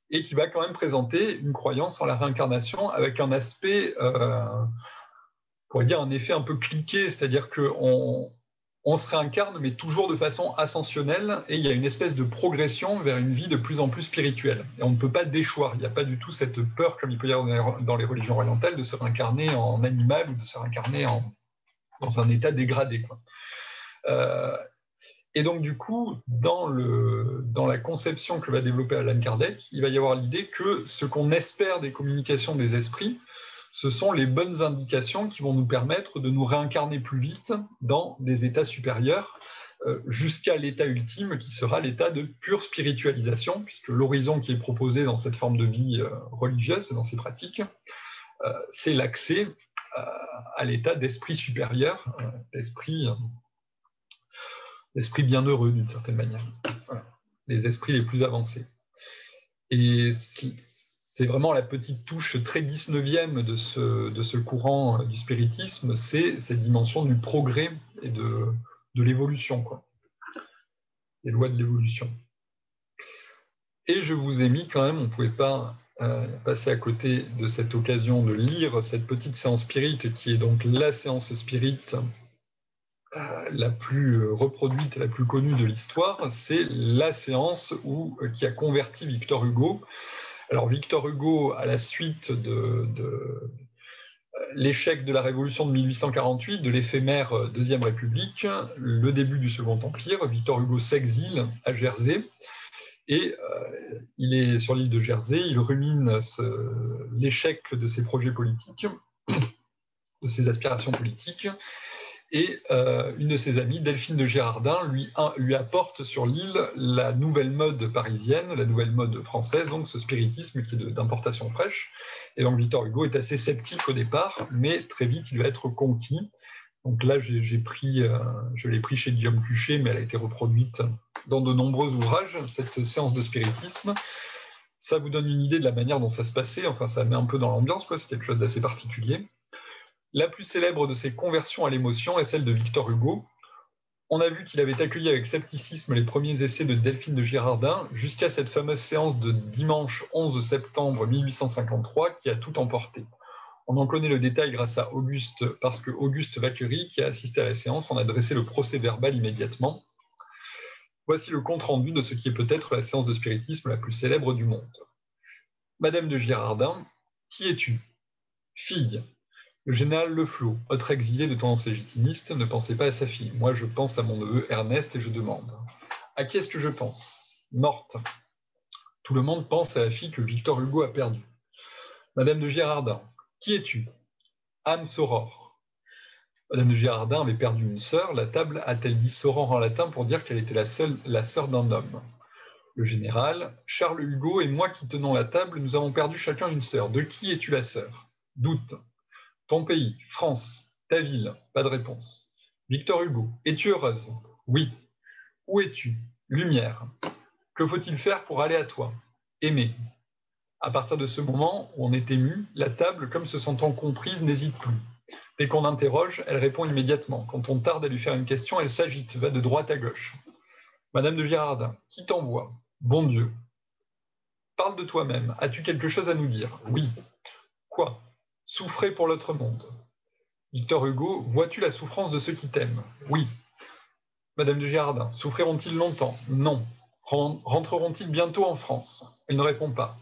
et qui va quand même présenter une croyance en la réincarnation avec un aspect, on pourrait dire un effet un peu cliqué, c'est-à-dire qu'on se réincarne, mais toujours de façon ascensionnelle, et il y a une espèce de progression vers une vie de plus en plus spirituelle. Et on ne peut pas déchoir, il n'y a pas du tout cette peur, comme il peut y avoir dans les religions orientales, de se réincarner en animal ou de se réincarner dans un état dégradé, quoi. Et donc, du coup, dans la conception que va développer Allan Kardec, il va y avoir l'idée que ce qu'on espère des communications des esprits, ce sont les bonnes indications qui vont nous permettre de nous réincarner plus vite dans des états supérieurs, jusqu'à l'état ultime qui sera l'état de pure spiritualisation, puisque l'horizon qui est proposé dans cette forme de vie religieuse et dans ces pratiques, c'est l'accès à l'état d'esprit supérieur, d'esprit bienheureux d'une certaine manière. Voilà. Les esprits les plus avancés. Et c'est vraiment la petite touche très 19e de ce courant du spiritisme, c'est cette dimension du progrès et de l'évolution, quoi. Les lois de l'évolution. Et je vous ai mis quand même, on ne pouvait pas passer à côté de cette occasion de lire cette petite séance spirit, qui est donc la séance spirit la plus reproduite et la plus connue de l'histoire, c'est la séance qui a converti Victor Hugo. Alors Victor Hugo, à la suite de l'échec de la Révolution de 1848, de l'éphémère Deuxième République, le début du Second Empire, Victor Hugo s'exile à Jersey, et il est sur l'île de Jersey, il rumine l'échec de ses projets politiques, de ses aspirations politiques, et une de ses amies, Delphine de Girardin, lui apporte sur l'île la nouvelle mode parisienne, la nouvelle mode française, donc ce spiritisme qui est d'importation fraîche. Et donc Victor Hugo est assez sceptique au départ, mais très vite il va être conquis. Donc là, je l'ai pris chez Guillaume Cuchet, mais elle a été reproduite dans de nombreux ouvrages, cette séance de spiritisme. Ça vous donne une idée de la manière dont ça se passait, enfin ça met un peu dans l'ambiance, quoi, c'est quelque chose d'assez particulier. La plus célèbre de ces conversions à l'émotion est celle de Victor Hugo. On a vu qu'il avait accueilli avec scepticisme les premiers essais de Delphine de Girardin, jusqu'à cette fameuse séance de dimanche 11 septembre 1853 qui a tout emporté. On en connaît le détail grâce à Auguste, parce que Auguste Vacquerie, qui a assisté à la séance, en a dressé le procès-verbal immédiatement. Voici le compte-rendu de ce qui est peut-être la séance de spiritisme la plus célèbre du monde. Madame de Girardin, qui es-tu? Fille. Le général Leflot, autre exilé de tendance légitimiste, ne pensait pas à sa fille. Moi, je pense à mon neveu Ernest et je demande. À qui est-ce que je pense? Morte. Tout le monde pense à la fille que Victor Hugo a perdue. Madame de Girardin, qui es-tu? Anne Saurore. Madame de Girardin avait perdu une sœur. La table a-t-elle dit Saurore en latin pour dire qu'elle était la sœur d'un homme? Le général, Charles Hugo et moi qui tenons la table, nous avons perdu chacun une sœur. De qui es-tu la sœur? Doute. Ton pays, France. Ta ville, pas de réponse. Victor Hugo, es-tu heureuse? Oui. Où es-tu? Lumière. Que faut-il faire pour aller à toi? Aimer. À partir de ce moment où on est ému, la table, comme se sentant comprise, n'hésite plus. Dès qu'on interroge, elle répond immédiatement. Quand on tarde à lui faire une question, elle s'agite, va de droite à gauche. Madame de Girardin, qui t'envoie? Bon Dieu. Parle de toi-même. As-tu quelque chose à nous dire? Oui. Quoi? Souffrer pour l'autre monde. Victor Hugo, vois-tu la souffrance de ceux qui t'aiment? Oui. Madame de Girardin, souffriront-ils longtemps? Non. Rentreront-ils bientôt en France? Elle ne répond pas.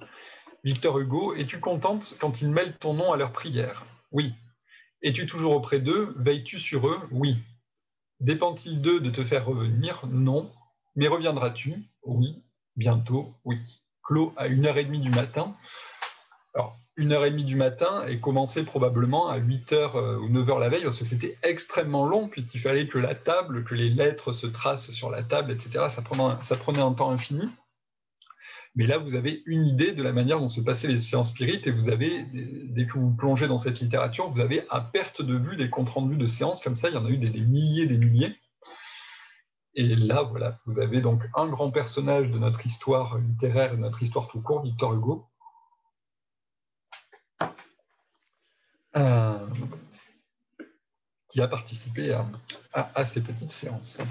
Victor Hugo, es-tu contente quand ils mêlent ton nom à leurs prières? Oui. Es-tu toujours auprès d'eux? Veilles-tu sur eux? Oui. Dépend-il d'eux de te faire revenir? Non. Mais reviendras-tu? Oui. Bientôt? Oui. Clos à 1h30 du matin. Alors, 1h30 du matin et commencer probablement à 8h ou 9h la veille, parce que c'était extrêmement long, puisqu'il fallait que la table, que les lettres se tracent sur la table, etc. Ça prenait un temps infini. Mais là, vous avez une idée de la manière dont se passaient les séances spirites, et vous avez, dès que vous plongez dans cette littérature, vous avez à perte de vue des comptes rendus de séances comme ça, il y en a eu des milliers, des milliers. Et là, voilà, vous avez donc un grand personnage de notre histoire littéraire, de notre histoire tout court, Victor Hugo, qui a participé à ces petites séances.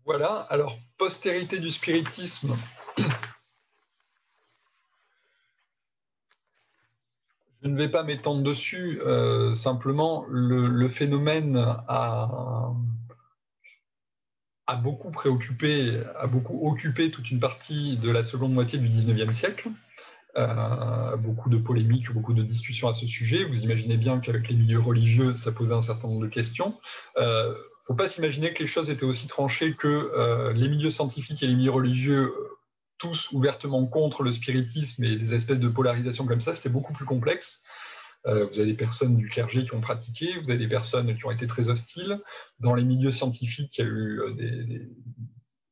Voilà, alors, postérité du spiritisme. Je ne vais pas m'étendre dessus, simplement, le phénomène a beaucoup préoccupé, a beaucoup occupé toute une partie de la seconde moitié du XIXe siècle. Beaucoup de polémiques, beaucoup de discussions à ce sujet. Vous imaginez bien qu'avec les milieux religieux, ça posait un certain nombre de questions. Il ne faut pas s'imaginer que les choses étaient aussi tranchées que les milieux scientifiques et les milieux religieux, tous ouvertement contre le spiritisme et des espèces de polarisation comme ça, c'était beaucoup plus complexe. Vous avez des personnes du clergé qui ont pratiqué, vous avez des personnes qui ont été très hostiles. Dans les milieux scientifiques, il y a eu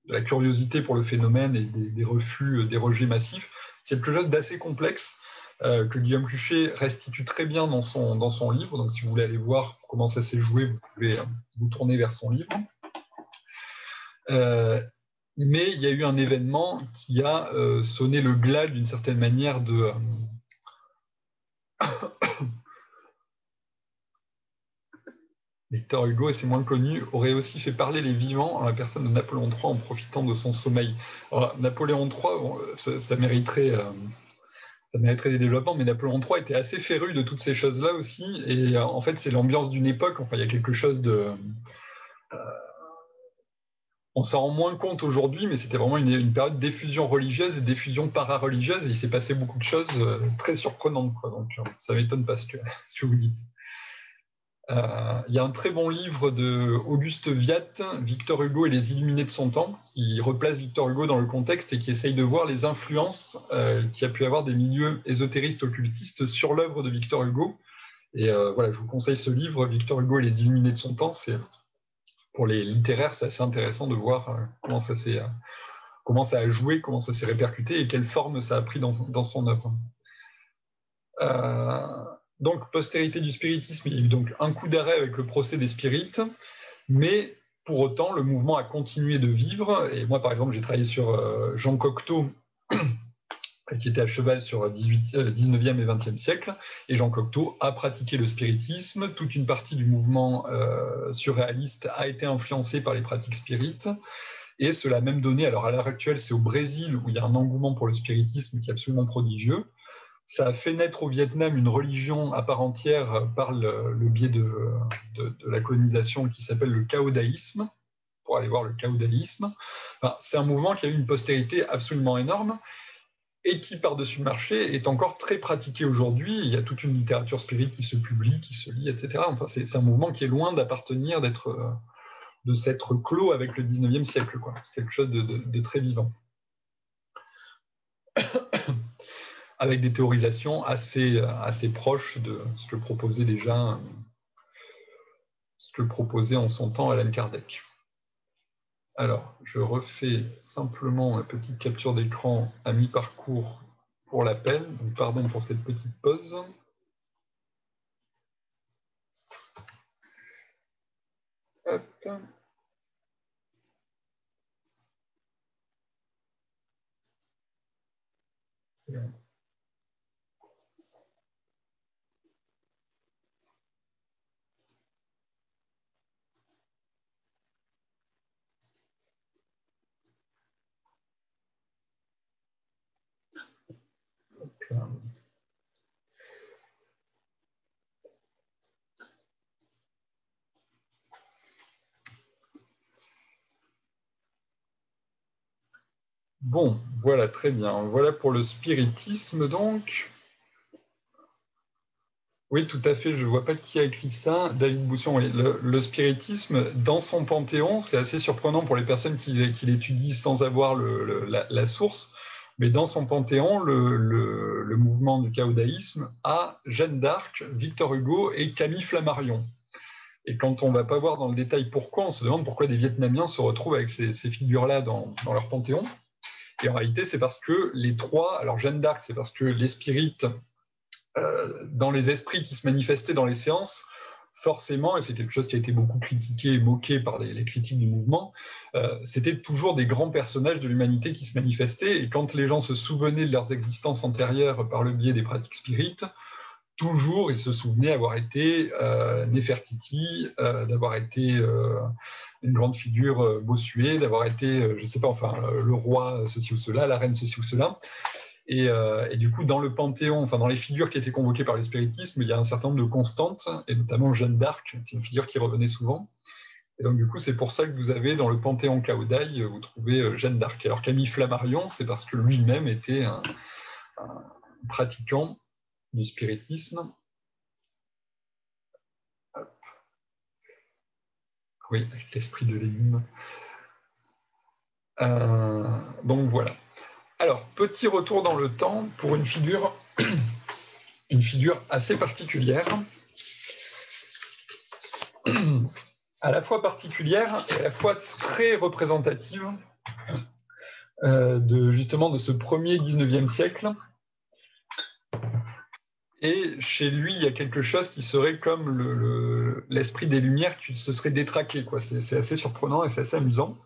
de la curiosité pour le phénomène et des refus, des rejets massifs. C'est quelque chose d'assez complexe que Guillaume Cuchet restitue très bien dans son livre. Donc, si vous voulez aller voir comment ça s'est joué, vous pouvez vous tourner vers son livre. Mais il y a eu un événement qui a sonné le glas d'une certaine manière de... Victor Hugo, et c'est moins connu, aurait aussi fait parler les vivants en la personne de Napoléon III en profitant de son sommeil. Alors, Napoléon III, bon, ça mériterait des développements, mais Napoléon III était assez féru de toutes ces choses-là aussi, et en fait, c'est l'ambiance d'une époque, enfin, il y a quelque chose de... on s'en rend moins compte aujourd'hui, mais c'était vraiment une période d'effusion religieuse et d'effusion para-religieuse, et il s'est passé beaucoup de choses très surprenantes, quoi. Donc ça m'étonne pas ce que vous dites. Il y a un très bon livre de Auguste Viat, Victor Hugo et les illuminés de son temps, qui replace Victor Hugo dans le contexte et qui essaye de voir les influences qu'il y a pu avoir des milieux ésotéristes occultistes sur l'œuvre de Victor Hugo. Et voilà, je vous conseille ce livre, Victor Hugo et les illuminés de son temps. Pour les littéraires, c'est assez intéressant de voir comment ça a joué, comment ça s'est répercuté et quelle forme ça a pris dans son œuvre. Donc, postérité du spiritisme, il y a eu donc un coup d'arrêt avec le procès des spirites, mais pour autant, le mouvement a continué de vivre. Et moi, par exemple, j'ai travaillé sur Jean Cocteau, qui était à cheval sur 19e et 20e siècle, et Jean Cocteau a pratiqué le spiritisme. Toute une partie du mouvement surréaliste a été influencée par les pratiques spirites, et cela a même donné, alors à l'heure actuelle, c'est au Brésil où il y a un engouement pour le spiritisme qui est absolument prodigieux. Ça a fait naître au Vietnam une religion à part entière par le biais de la colonisation qui s'appelle le caodaïsme, pour aller voir le caodaïsme. Enfin, c'est un mouvement qui a eu une postérité absolument énorme et qui, par-dessus le marché, est encore très pratiqué aujourd'hui. Il y a toute une littérature spirite qui se publie, qui se lit, etc. Enfin, c'est un mouvement qui est loin d'appartenir, de s'être clos avec le 19e siècle, quoi. C'est quelque chose de très vivant. Avec des théorisations assez proches de ce que proposait déjà, ce que proposait en son temps Allan Kardec. Alors, je refais simplement une petite capture d'écran à mi-parcours pour l'appel. Donc, pardon pour cette petite pause. Hop. Bon, voilà, très bien. Voilà pour le spiritisme, donc. Oui, tout à fait. Je ne vois pas qui a écrit ça. David Boussion, oui. Le spiritisme, dans son panthéon, c'est assez surprenant pour les personnes qui l'étudient sans avoir la source. Mais dans son panthéon, le mouvement du caoudaïsme a Jeanne d'Arc, Victor Hugo et Camille Flammarion. Et quand on ne va pas voir dans le détail pourquoi, on se demande pourquoi des Vietnamiens se retrouvent avec ces figures-là dans leur panthéon. Et en réalité, c'est parce que les trois, alors Jeanne d'Arc, c'est parce que les spirites, dans les esprits qui se manifestaient dans les séances, forcément, et c'est quelque chose qui a été beaucoup critiqué et moqué par les critiques du mouvement, c'était toujours des grands personnages de l'humanité qui se manifestaient, et quand les gens se souvenaient de leurs existences antérieures par le biais des pratiques spirites, toujours ils se souvenaient avoir été Néfertiti, d'avoir été une grande figure Bossuet, d'avoir été, je ne sais pas, enfin, le roi ceci ou cela, la reine ceci ou cela. Et du coup, dans le panthéon, enfin dans les figures qui étaient convoquées par le spiritisme, il y a un certain nombre de constantes, et notamment Jeanne d'Arc, c'est une figure qui revenait souvent. Et donc du coup, c'est pour ça que vous avez dans le panthéon Caoudaï, vous trouvez Jeanne d'Arc. Alors Camille Flammarion, c'est parce que lui-même était un pratiquant du spiritisme. Oui, avec l'esprit de Lénine. Donc voilà. Alors, petit retour dans le temps pour une figure assez particulière. À la fois particulière et à la fois très représentative justement de ce premier 19e siècle. Et chez lui, il y a quelque chose qui serait comme l'esprit des Lumières qui se serait détraqué, quoi. C'est assez surprenant et c'est assez amusant.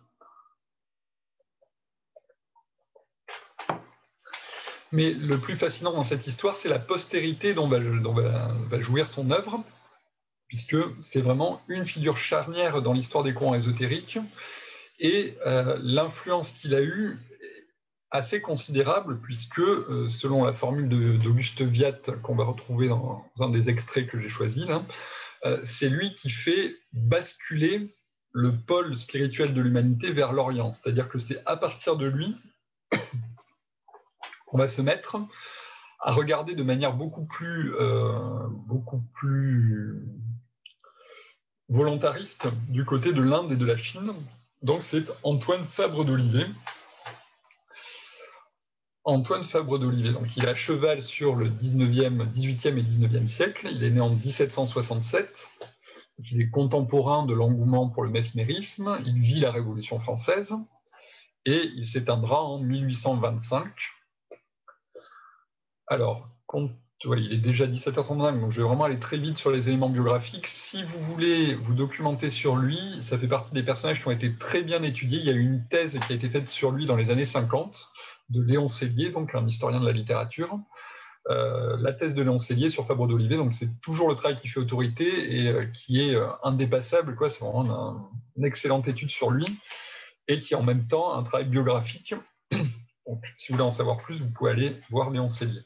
Mais le plus fascinant dans cette histoire, c'est la postérité dont va jouir son œuvre, puisque c'est vraiment une figure charnière dans l'histoire des courants ésotériques, et l'influence qu'il a eue assez considérable, puisque selon la formule d'Auguste Viat qu'on va retrouver dans un des extraits que j'ai choisis, là, c'est lui qui fait basculer le pôle spirituel de l'humanité vers l'Orient. C'est-à-dire que c'est à partir de lui qu'on va se mettre à regarder de manière beaucoup plus volontariste du côté de l'Inde et de la Chine. Donc c'est Antoine Fabre d'Olivet. Antoine Fabre d'Olivet, donc il est à cheval sur le 19e, 18e et 19e siècle. Il est né en 1767. Il est contemporain de l'engouement pour le mesmérisme. Il vit la Révolution française et il s'éteindra en 1825. Alors, il est déjà 17h35, donc je vais vraiment aller très vite sur les éléments biographiques. Si vous voulez vous documenter sur lui, ça fait partie des personnages qui ont été très bien étudiés. Il y a eu une thèse qui a été faite sur lui dans les années 50 de Léon Sellier, donc un historien de la littérature. La thèse de Léon Sellier sur Fabre d'Olivet, donc c'est toujours le travail qui fait autorité et qui est indépassable, quoi. C'est vraiment une excellente étude sur lui et qui est en même temps un travail biographique. Donc, si vous voulez en savoir plus, vous pouvez aller voir Léon Sellier.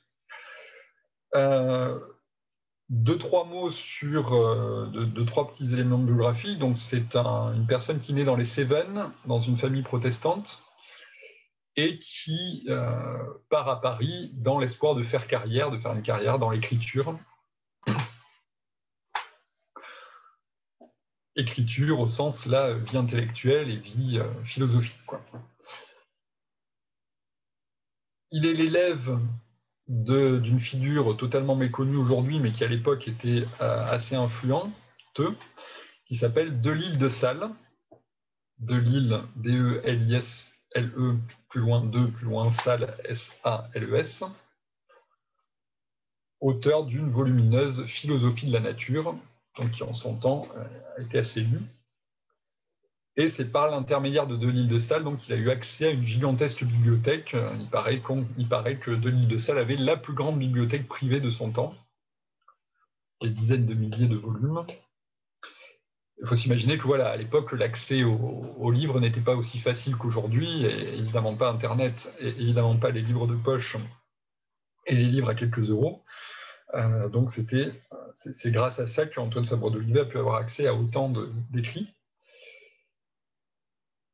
Deux, trois mots sur deux, trois petits éléments de biographie. Donc, c'est une personne qui naît dans les Cévennes, dans une famille protestante, et qui part à Paris dans l'espoir de faire une carrière dans l'écriture. Écriture au sens, là, vie intellectuelle et vie philosophique, quoi. Il est l'élève d'une figure totalement méconnue aujourd'hui, mais qui à l'époque était assez influente, qui s'appelle Delille de Sales. Delille, D-E-L-I-S-L-E, plus loin plus loin Sales, S-A-L-E-S, auteur d'une volumineuse philosophie de la nature, donc qui en son temps a été assez lue. Et c'est par l'intermédiaire de Delisle de Sales donc, qu'il a eu accès à une gigantesque bibliothèque. Il paraît que Delisle de Sales avait la plus grande bibliothèque privée de son temps, des dizaines de milliers de volumes. Il faut s'imaginer que à l'époque, l'accès aux livres n'était pas aussi facile qu'aujourd'hui, et évidemment pas Internet, et évidemment pas les livres de poche et les livres à quelques euros. Donc c'est grâce à ça qu'Antoine Fabre d'Olivet a pu avoir accès à autant d'écrits.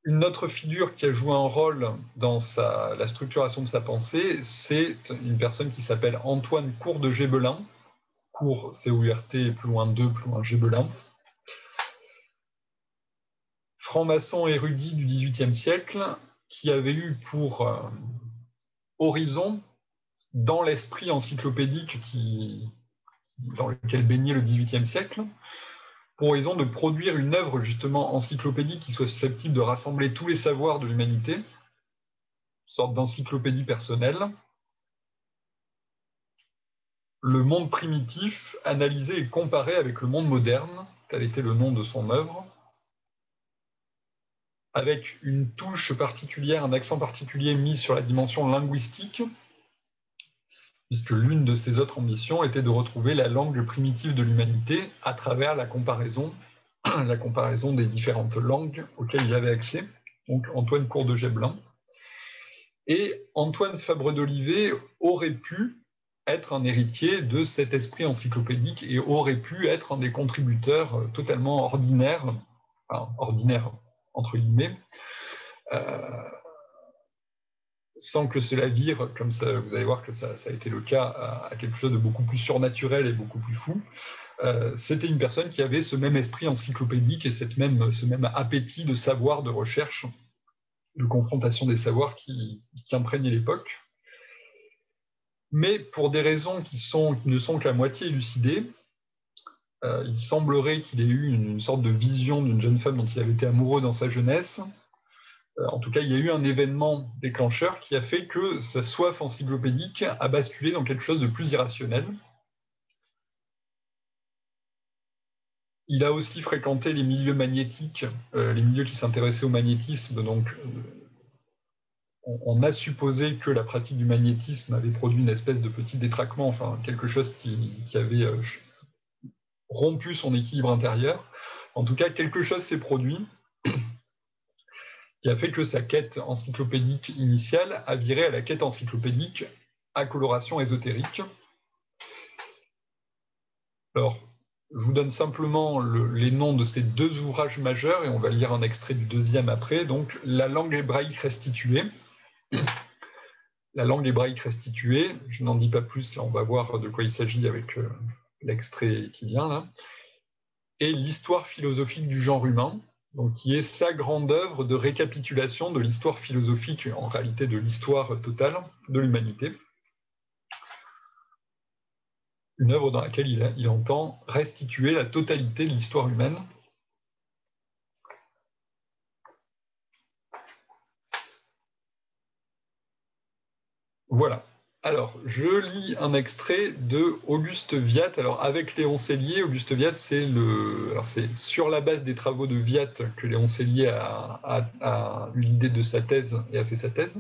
Une autre figure qui a joué un rôle dans la structuration de sa pensée, c'est une personne qui s'appelle Antoine Court de Gébelin. Court, C-O-U-R-T, plus loin 2, plus loin Gébelin. Franc-maçon érudit du XVIIIe siècle, qui avait eu pour horizon, dans l'esprit encyclopédique dans lequel baignait le XVIIIe siècle, pour raison de produire une œuvre justement encyclopédique qui soit susceptible de rassembler tous les savoirs de l'humanité, une sorte d'encyclopédie personnelle. Le monde primitif, analysé et comparé avec le monde moderne, tel était le nom de son œuvre, avec une touche particulière, un accent particulier mis sur la dimension linguistique, puisque l'une de ses autres ambitions était de retrouver la langue primitive de l'humanité à travers la comparaison des différentes langues auxquelles il avait accès, donc Antoine Court de Gébelin. Et Antoine Fabre d'Olivet aurait pu être un héritier de cet esprit encyclopédique et aurait pu être un des contributeurs totalement ordinaires, enfin ordinaires entre guillemets, sans que cela vire, comme ça, vous allez voir que ça a été le cas, à quelque chose de beaucoup plus surnaturel et beaucoup plus fou. C'était une personne qui avait ce même esprit encyclopédique et ce même appétit de savoir, de recherche, de confrontation des savoirs qui imprégnaient l'époque. Mais pour des raisons qui ne sont qu'à moitié élucidées, il semblerait qu'il ait eu une sorte de vision d'une jeune femme dont il avait été amoureux dans sa jeunesse. En tout cas, il y a eu un événement déclencheur qui a fait que sa soif encyclopédique a basculé dans quelque chose de plus irrationnel. Il a aussi fréquenté les milieux magnétiques, les milieux qui s'intéressaient au magnétisme. Donc, on a supposé que la pratique du magnétisme avait produit une espèce de petit détraquement, enfin quelque chose qui avait rompu son équilibre intérieur. En tout cas, quelque chose s'est produit qui a fait que sa quête encyclopédique initiale a viré à la quête encyclopédique à coloration ésotérique. Alors, je vous donne simplement les noms de ces deux ouvrages majeurs et on va lire un extrait du deuxième après. Donc, La langue hébraïque restituée. La langue hébraïque restituée, je n'en dis pas plus, là on va voir de quoi il s'agit avec l'extrait qui vient là. Et L'histoire philosophique du genre humain, donc qui est sa grande œuvre de récapitulation de l'histoire philosophique, en réalité de l'histoire totale de l'humanité. Une œuvre dans laquelle il entend restituer la totalité de l'histoire humaine. Voilà. Alors, je lis un extrait de Auguste Viat. Alors, avec Léon Cellier, Auguste Viat, c'est sur la base des travaux de Viat que Léon Cellier a eu l'idée de sa thèse et a fait sa thèse.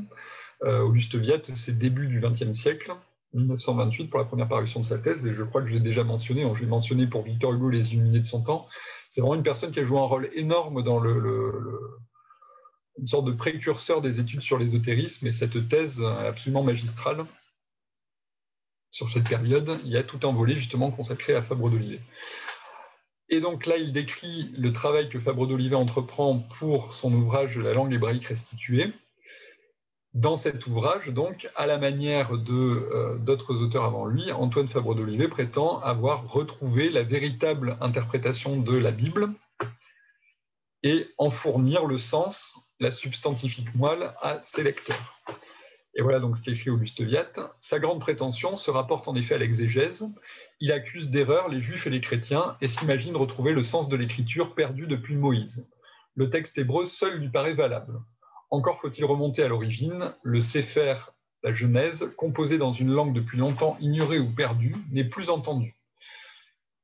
Auguste Viat, c'est début du XXe siècle, 1928 pour la première parution de sa thèse, et je crois que je l'ai déjà mentionné. Je l'ai mentionné pour Victor Hugo, Les Illuminés de son temps. C'est vraiment une personne qui a joué un rôle énorme dans une sorte de précurseur des études sur l'ésotérisme, et cette thèse absolument magistrale sur cette période, il y a tout un volet justement consacré à Fabre d'Olivet. Et donc là, il décrit le travail que Fabre d'Olivet entreprend pour son ouvrage La langue hébraïque restituée. Dans cet ouvrage, donc, à la manière d'autres auteurs avant lui, Antoine Fabre d'Olivet prétend avoir retrouvé la véritable interprétation de la Bible et en fournir le sens, la substantifique moelle, à ses lecteurs. Et voilà donc ce qu'écrit Auguste Viat. Sa grande prétention se rapporte en effet à l'exégèse. Il accuse d'erreur les juifs et les chrétiens et s'imagine retrouver le sens de l'écriture perdu depuis Moïse. Le texte hébreu seul lui paraît valable. Encore faut-il remonter à l'origine. Le Sefer, la Genèse, composé dans une langue depuis longtemps ignorée ou perdue, n'est plus entendu.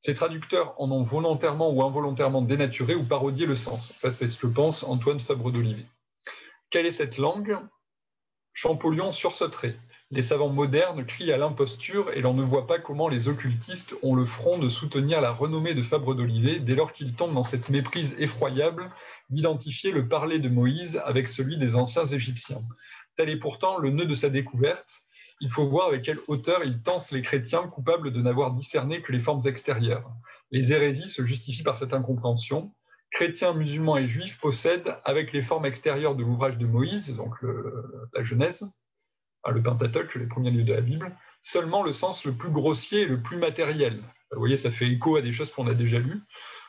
Ces traducteurs en ont volontairement ou involontairement dénaturé ou parodié le sens. Ça, c'est ce que pense Antoine Fabre d'Olivet. Quelle est cette langue? Champollion sursauterait. Les savants modernes crient à l'imposture et l'on ne voit pas comment les occultistes ont le front de soutenir la renommée de Fabre d'Olivet dès lors qu'ils tombent dans cette méprise effroyable d'identifier le parler de Moïse avec celui des anciens Égyptiens. Tel est pourtant le nœud de sa découverte. Il faut voir avec quelle hauteur il tense les chrétiens coupables de n'avoir discerné que les formes extérieures. Les hérésies se justifient par cette incompréhension. Chrétiens, musulmans et juifs possèdent, avec les formes extérieures de l'ouvrage de Moïse, donc la Genèse, le Pentateuque, les premiers livres de la Bible, seulement le sens le plus grossier et le plus matériel. Vous voyez, ça fait écho à des choses qu'on a déjà lues.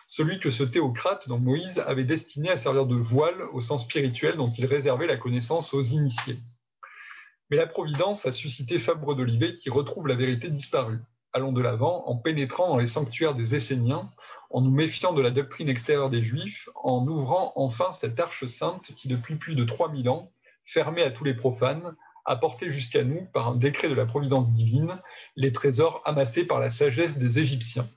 Celui que ce théocrate, donc Moïse, avait destiné à servir de voile au sens spirituel dont il réservait la connaissance aux initiés. Mais la Providence a suscité Fabre d'Olivet qui retrouve la vérité disparue. Allons de l'avant en pénétrant dans les sanctuaires des Esséniens, en nous méfiant de la doctrine extérieure des Juifs, en ouvrant enfin cette arche sainte qui, depuis plus de 3000 ans, fermée à tous les profanes, a porté jusqu'à nous, par un décret de la Providence divine, les trésors amassés par la sagesse des Égyptiens.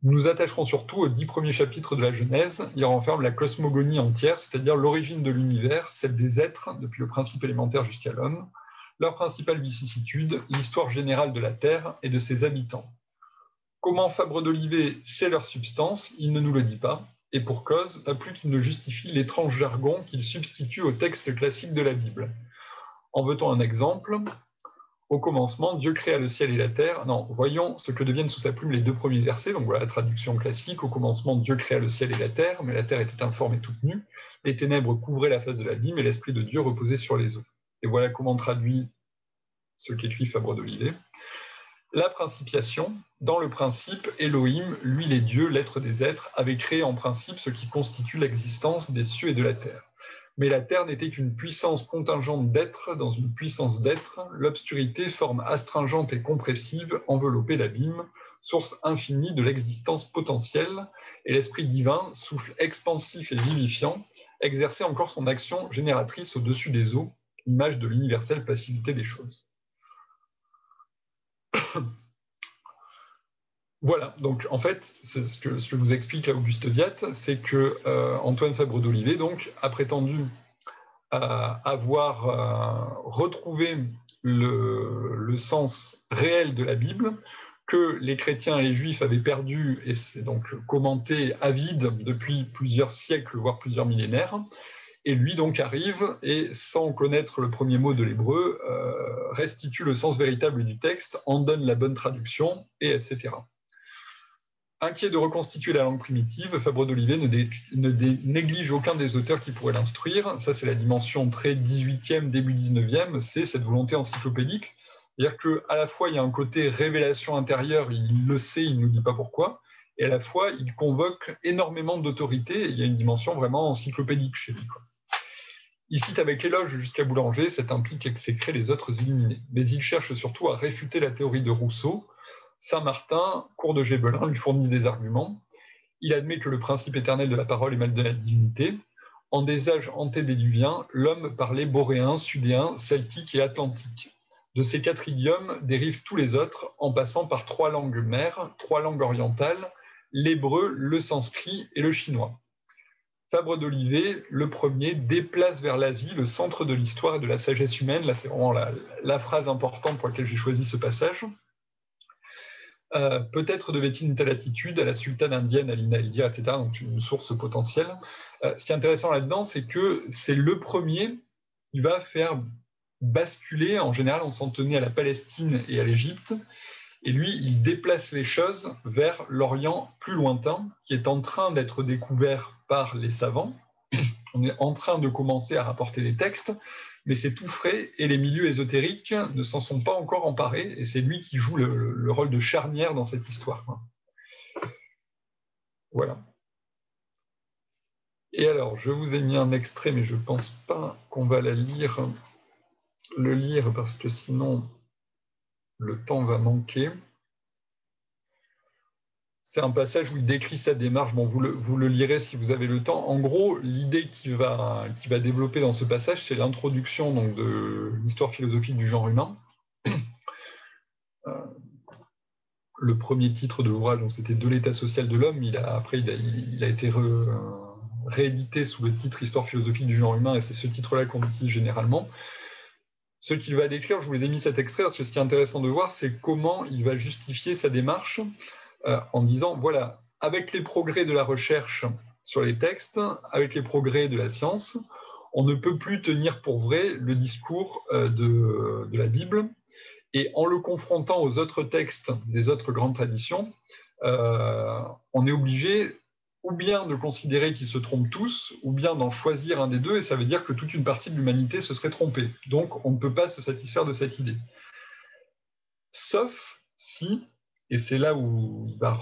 Nous nous attacherons surtout aux 10 premiers chapitres de la Genèse. Ils renferment la cosmogonie entière, c'est-à-dire l'origine de l'univers, celle des êtres, depuis le principe élémentaire jusqu'à l'homme, leur principale vicissitude, l'histoire générale de la Terre et de ses habitants. Comment Fabre d'Olivet sait leur substance, il ne nous le dit pas, et pour cause, pas plus qu'il ne justifie l'étrange jargon qu'il substitue au texte classique de la Bible. En veut-on un exemple? Au commencement, Dieu créa le ciel et la terre. Non, voyons ce que deviennent sous sa plume les 2 premiers versets. Donc voilà la traduction classique. Au commencement, Dieu créa le ciel et la terre, mais la terre était informe et toute nue. Les ténèbres couvraient la face de l'abîme et l'esprit de Dieu reposait sur les eaux. Et voilà comment traduit ce qu'écrit Fabre d'Olivet. La principiation, dans le principe, Elohim, lui les dieux, l'être des êtres, avait créé en principe ce qui constitue l'existence des cieux et de la terre. Mais la Terre n'était qu'une puissance contingente d'être dans une puissance d'être, l'obscurité, forme astringente et compressive, enveloppait l'abîme, source infinie de l'existence potentielle, et l'Esprit divin, souffle expansif et vivifiant, exerçait encore son action génératrice au-dessus des eaux, image de l'universelle passivité des choses. Voilà, donc en fait, c'est ce que vous explique Auguste Viat, c'est que Antoine Fabre d'Olivet donc, a prétendu avoir retrouvé le sens réel de la Bible, que les chrétiens et les juifs avaient perdu, et c'est donc commenté à vide depuis plusieurs siècles, voire plusieurs millénaires, et lui donc arrive, et sans connaître le premier mot de l'hébreu, restitue le sens véritable du texte, en donne la bonne traduction, et etc. Inquiet de reconstituer la langue primitive, Fabre d'Olivet ne néglige aucun des auteurs qui pourraient l'instruire. Ça, c'est la dimension très 18e, début 19e, c'est cette volonté encyclopédique. C'est-à-dire qu'à la fois, il y a un côté révélation intérieure, il le sait, il ne nous dit pas pourquoi, et à la fois, il convoque énormément d'autorités, et il y a une dimension vraiment encyclopédique chez lui, quoi. Il cite avec éloge jusqu'à Boulanger, cet implique exécrer les autres illuminés. Mais il cherche surtout à réfuter la théorie de Rousseau. Saint-Martin, cours de Gébelin, lui fournit des arguments. Il admet que le principe éternel de la parole émane de la divinité. En des âges antédiluviens, l'homme parlait boréen, sudéen, celtique et atlantique. De ces 4 idiomes dérivent tous les autres, en passant par 3 langues mères, 3 langues orientales, l'hébreu, le sanskrit et le chinois. Fabre d'Olivet, le premier, déplace vers l'Asie le centre de l'histoire et de la sagesse humaine. Là, c'est vraiment la phrase importante pour laquelle j'ai choisi ce passage. Peut-être devait-il une telle attitude à la sultane indienne, à l'Inaïdia, etc., donc une source potentielle. Ce qui est intéressant là-dedans, c'est que c'est le premier qui va faire basculer, en général, on s'en tenait à la Palestine et à l'Égypte, et lui, il déplace les choses vers l'Orient plus lointain, qui est en train d'être découvert par les savants. On est en train de commencer à rapporter les textes, mais c'est tout frais et les milieux ésotériques ne s'en sont pas encore emparés, et c'est lui qui joue le rôle de charnière dans cette histoire. Voilà. Et alors, je vous ai mis un extrait, mais je ne pense pas qu'on va le lire, parce que sinon, le temps va manquer. C'est un passage où il décrit sa démarche. Bon, vous le lirez si vous avez le temps. En gros, l'idée qu'il va développer dans ce passage, c'est l'introduction donc, de l'histoire philosophique du genre humain. le premier titre de l'ouvrage, donc c'était De l'état social de l'homme. Après, il a été réédité sous le titre Histoire philosophique du genre humain, et c'est ce titre-là qu'on utilise généralement. Ce qu'il va décrire, je vous ai mis cet extrait, parce que ce qui est intéressant de voir, c'est comment il va justifier sa démarche en disant, voilà, avec les progrès de la recherche sur les textes, avec les progrès de la science, on ne peut plus tenir pour vrai le discours de la Bible, et en le confrontant aux autres textes des autres grandes traditions, on est obligé ou bien de considérer qu'ils se trompent tous, ou bien d'en choisir un des deux, et ça veut dire que toute une partie de l'humanité se serait trompée. Donc on ne peut pas se satisfaire de cette idée. Sauf si, et c'est là où il va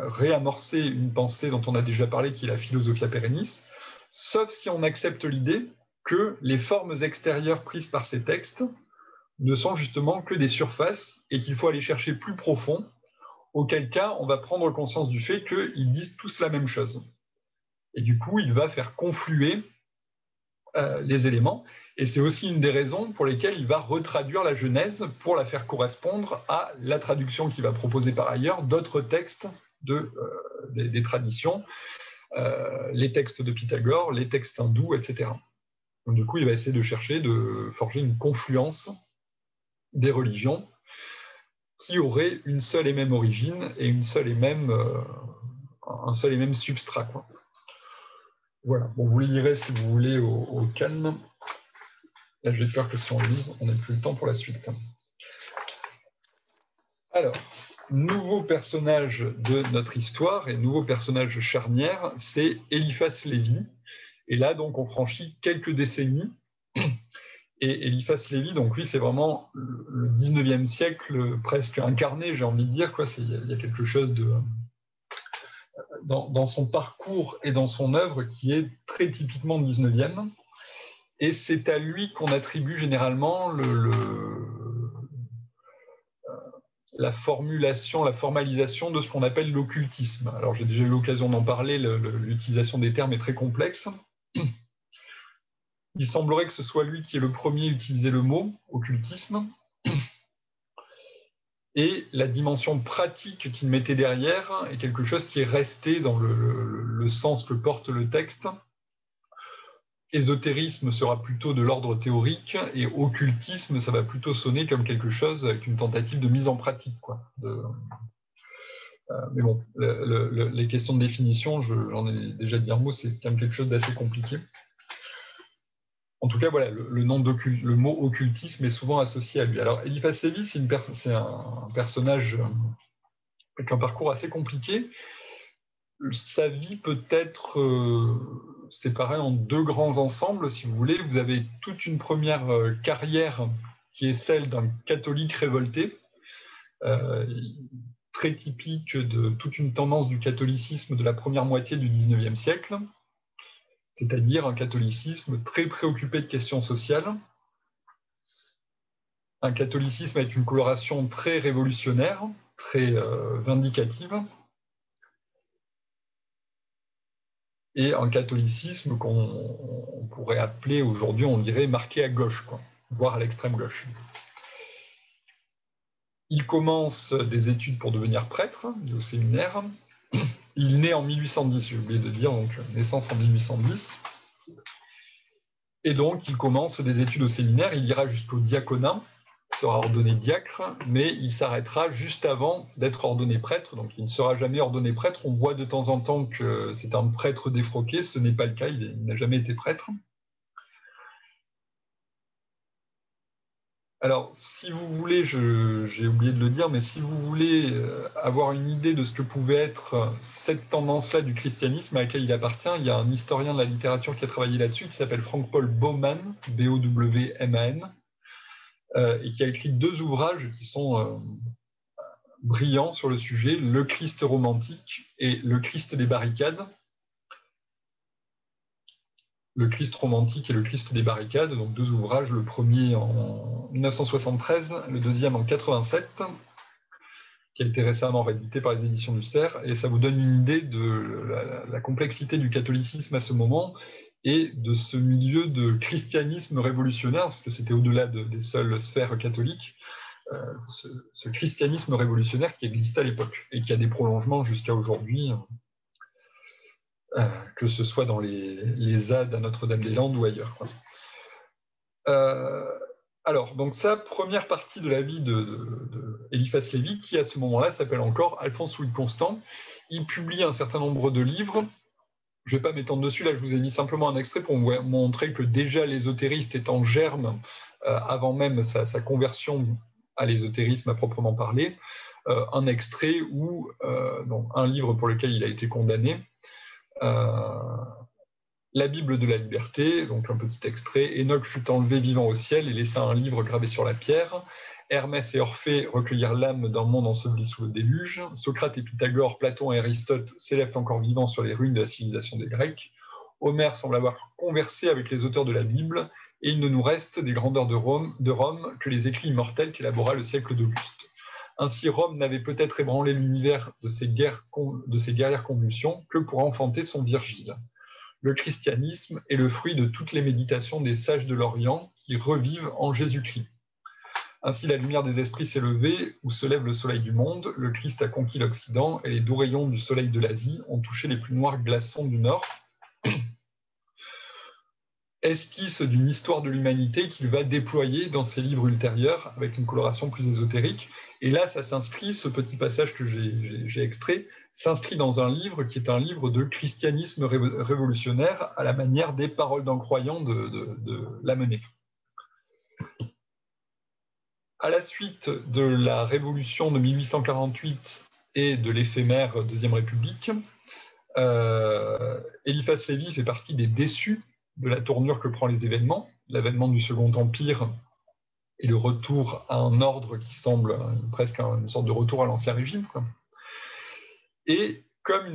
réamorcer une pensée dont on a déjà parlé, qui est la philosophia perennis, sauf si on accepte l'idée que les formes extérieures prises par ces textes ne sont justement que des surfaces, et qu'il faut aller chercher plus profond, auquel cas on va prendre conscience du fait qu'ils disent tous la même chose. Et du coup, il va faire confluer les éléments. Et c'est aussi une des raisons pour lesquelles il va retraduire la Genèse pour la faire correspondre à la traduction qu'il va proposer par ailleurs d'autres textes des traditions, les textes de Pythagore, les textes hindous, etc. Donc, du coup, il va essayer de chercher, de forger une confluence des religions qui auraient une seule et même origine et un seul et même substrat, quoi. Voilà, bon, vous le lirez si vous voulez au calme. Là, j'ai peur que si on lise, on n'ait plus le temps pour la suite. Alors, nouveau personnage de notre histoire et nouveau personnage charnière, c'est Eliphas Lévi. Et là, donc, on franchit quelques décennies. Et Eliphas Lévi, donc oui, c'est vraiment le 19e siècle presque incarné, j'ai envie de dire, quoi. Il y a quelque chose de... Dans son parcours et dans son œuvre qui est très typiquement 19e. Et c'est à lui qu'on attribue généralement la formulation, la formalisation de ce qu'on appelle l'occultisme. Alors j'ai déjà eu l'occasion d'en parler, l'utilisation des termes est très complexe. Il semblerait que ce soit lui qui est le premier à utiliser le mot occultisme. Et la dimension pratique qu'il mettait derrière est quelque chose qui est resté dans le sens que porte le texte. Ésotérisme sera plutôt de l'ordre théorique, et occultisme, ça va plutôt sonner comme quelque chose avec une tentative de mise en pratique, quoi. Mais bon, les questions de définition, j'en ai déjà dit un mot, c'est quand même quelque chose d'assez compliqué. En tout cas, voilà, le mot occultisme est souvent associé à lui. Alors, Eliphas Lévi, c'est un personnage avec un parcours assez compliqué. Sa vie peut être séparée en deux grands ensembles, si vous voulez. Vous avez toute une première carrière qui est celle d'un catholique révolté, très typique de toute une tendance du catholicisme de la première moitié du XIXe siècle, c'est-à-dire un catholicisme très préoccupé de questions sociales, un catholicisme avec une coloration très révolutionnaire, très vindicative, et un catholicisme qu'on pourrait appeler aujourd'hui, on dirait, marqué à gauche, quoi, voire à l'extrême gauche. Il commence des études pour devenir prêtre, au séminaire. Il naît en 1810, j'ai oublié de dire, donc naissance en 1810. Et donc, il commence des études au séminaire, il ira jusqu'au diaconat, sera ordonné diacre, mais il s'arrêtera juste avant d'être ordonné prêtre, donc il ne sera jamais ordonné prêtre. On voit de temps en temps que c'est un prêtre défroqué, ce n'est pas le cas, il n'a jamais été prêtre. Alors, si vous voulez, j'ai oublié de le dire, mais si vous voulez avoir une idée de ce que pouvait être cette tendance-là du christianisme à laquelle il appartient, il y a un historien de la littérature qui a travaillé là-dessus, qui s'appelle Frank-Paul Baumann, B-O-W-M-A-N, et qui a écrit deux ouvrages qui sont brillants sur le sujet, Le Christ romantique et Le Christ des barricades. Le Christ romantique et le Christ des barricades, donc deux ouvrages, le premier en 1973, le deuxième en 1987, qui a été récemment réédité par les éditions du Cerf, et ça vous donne une idée de la complexité du catholicisme à ce moment et de ce milieu de christianisme révolutionnaire, parce que c'était au-delà des seules sphères catholiques, ce christianisme révolutionnaire qui existait à l'époque et qui a des prolongements jusqu'à aujourd'hui, que ce soit dans les ZAD à Notre-Dame-des-Landes ou ailleurs, quoi. Alors, donc ça, première partie de la vie d'Eliphas Lévi, qui à ce moment-là s'appelle encore Alphonse Louis Constant. Il publie un certain nombre de livres. Je ne vais pas m'étendre dessus, là je vous ai mis simplement un extrait pour vous montrer que déjà l'ésotériste est en germe avant même sa conversion à l'ésotérisme à proprement parler. Un extrait où, donc, un livre pour lequel il a été condamné, La Bible de la liberté, donc un petit extrait. Enoch fut enlevé vivant au ciel et laissa un livre gravé sur la pierre. Hermès et Orphée recueillirent l'âme d'un monde enseveli sous le déluge. Socrate et Pythagore, Platon et Aristote s'élèvent encore vivants sur les ruines de la civilisation des Grecs. Homère semble avoir conversé avec les auteurs de la Bible, et il ne nous reste des grandeurs de Rome que les écrits immortels qu'élabora le siècle d'Auguste. Ainsi, Rome n'avait peut-être ébranlé l'univers de ses guerrières convulsions que pour enfanter son Virgile. Le christianisme est le fruit de toutes les méditations des sages de l'Orient qui revivent en Jésus-Christ. Ainsi, la lumière des esprits s'est levée, où se lève le soleil du monde, le Christ a conquis l'Occident, et les doux rayons du soleil de l'Asie ont touché les plus noirs glaçons du Nord. Esquisse d'une histoire de l'humanité qu'il va déployer dans ses livres ultérieurs, avec une coloration plus ésotérique. Et là, ça s'inscrit, ce petit passage que j'ai extrait, s'inscrit dans un livre qui est un livre de christianisme révolutionnaire, à la manière des Paroles d'un croyant de Lamennais. À la suite de la révolution de 1848 et de l'éphémère Deuxième République, Eliphas Lévi fait partie des déçus de la tournure que prend les événements, l'avènement du Second Empire et le retour à un ordre qui semble presque une sorte de retour à l'Ancien Régime, quoi. Et comme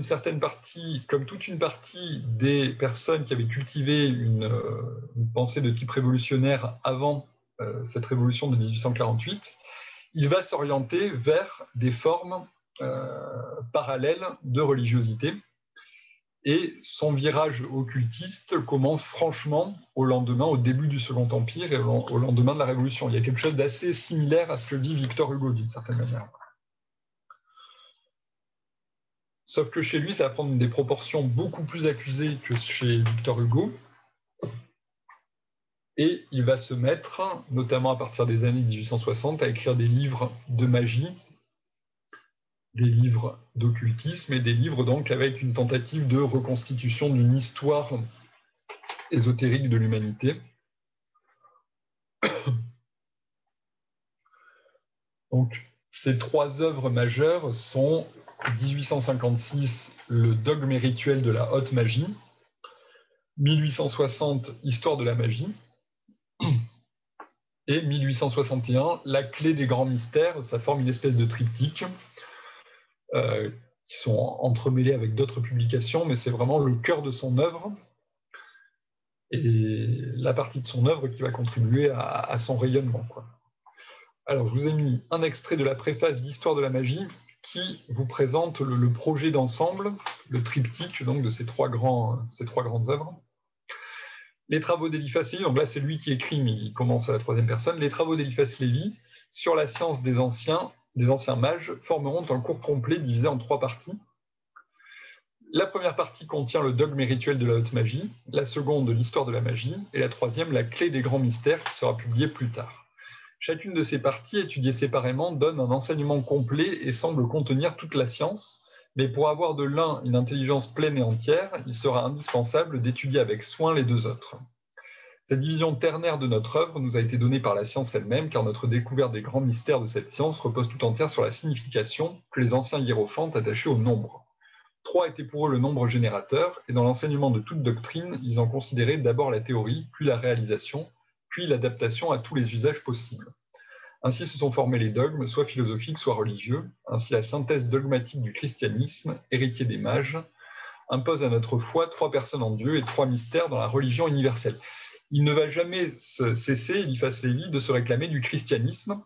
toute une partie des personnes qui avaient cultivé une pensée de type révolutionnaire avant cette révolution de 1848, il va s'orienter vers des formes parallèles de religiosité. Et son virage occultiste commence franchement au début du Second Empire et au lendemain de la Révolution. Il y a quelque chose d'assez similaire à ce que dit Victor Hugo, d'une certaine manière. Sauf que chez lui, ça va prendre des proportions beaucoup plus accusées que chez Victor Hugo. Et il va se mettre, notamment à partir des années 1860, à écrire des livres de magie, des livres d'occultisme et des livres donc avec une tentative de reconstitution d'une histoire ésotérique de l'humanité. Donc, ces trois œuvres majeures sont 1856, le dogme et rituel de la haute magie, 1860, histoire de la magie, et 1861, la clé des grands mystères. Ça forme une espèce de triptyque qui sont entremêlés avec d'autres publications, mais c'est vraiment le cœur de son œuvre et la partie de son œuvre qui va contribuer à son rayonnement, quoi. Alors, je vous ai mis un extrait de la préface d'Histoire de la magie qui vous présente le projet d'ensemble, le triptyque donc, de ces trois grandes œuvres. Les travaux d'Eliphas Lévi, donc là c'est lui qui écrit, mais il commence à la troisième personne. Les travaux d'Eliphas Lévi sur la science des anciens mages formeront un cours complet divisé en trois parties. La première partie contient le dogme et rituel de la haute magie, la seconde l'histoire de la magie, et la troisième la clé des grands mystères qui sera publiée plus tard. Chacune de ces parties, étudiées séparément, donne un enseignement complet et semble contenir toute la science, mais pour avoir de l'un une intelligence pleine et entière, il sera indispensable d'étudier avec soin les deux autres. Cette division ternaire de notre œuvre nous a été donnée par la science elle-même, car notre découverte des grands mystères de cette science repose tout entière sur la signification que les anciens hiérophantes attachaient au nombre. 3 était pour eux le nombre générateur, et dans l'enseignement de toute doctrine, ils en considéraient d'abord la théorie, puis la réalisation, puis l'adaptation à tous les usages possibles. Ainsi se sont formés les dogmes, soit philosophiques, soit religieux. Ainsi la synthèse dogmatique du christianisme, héritier des mages, impose à notre foi 3 personnes en Dieu et 3 mystères dans la religion universelle. Il ne va jamais cesser, Eliphas Lévi, de se réclamer du christianisme,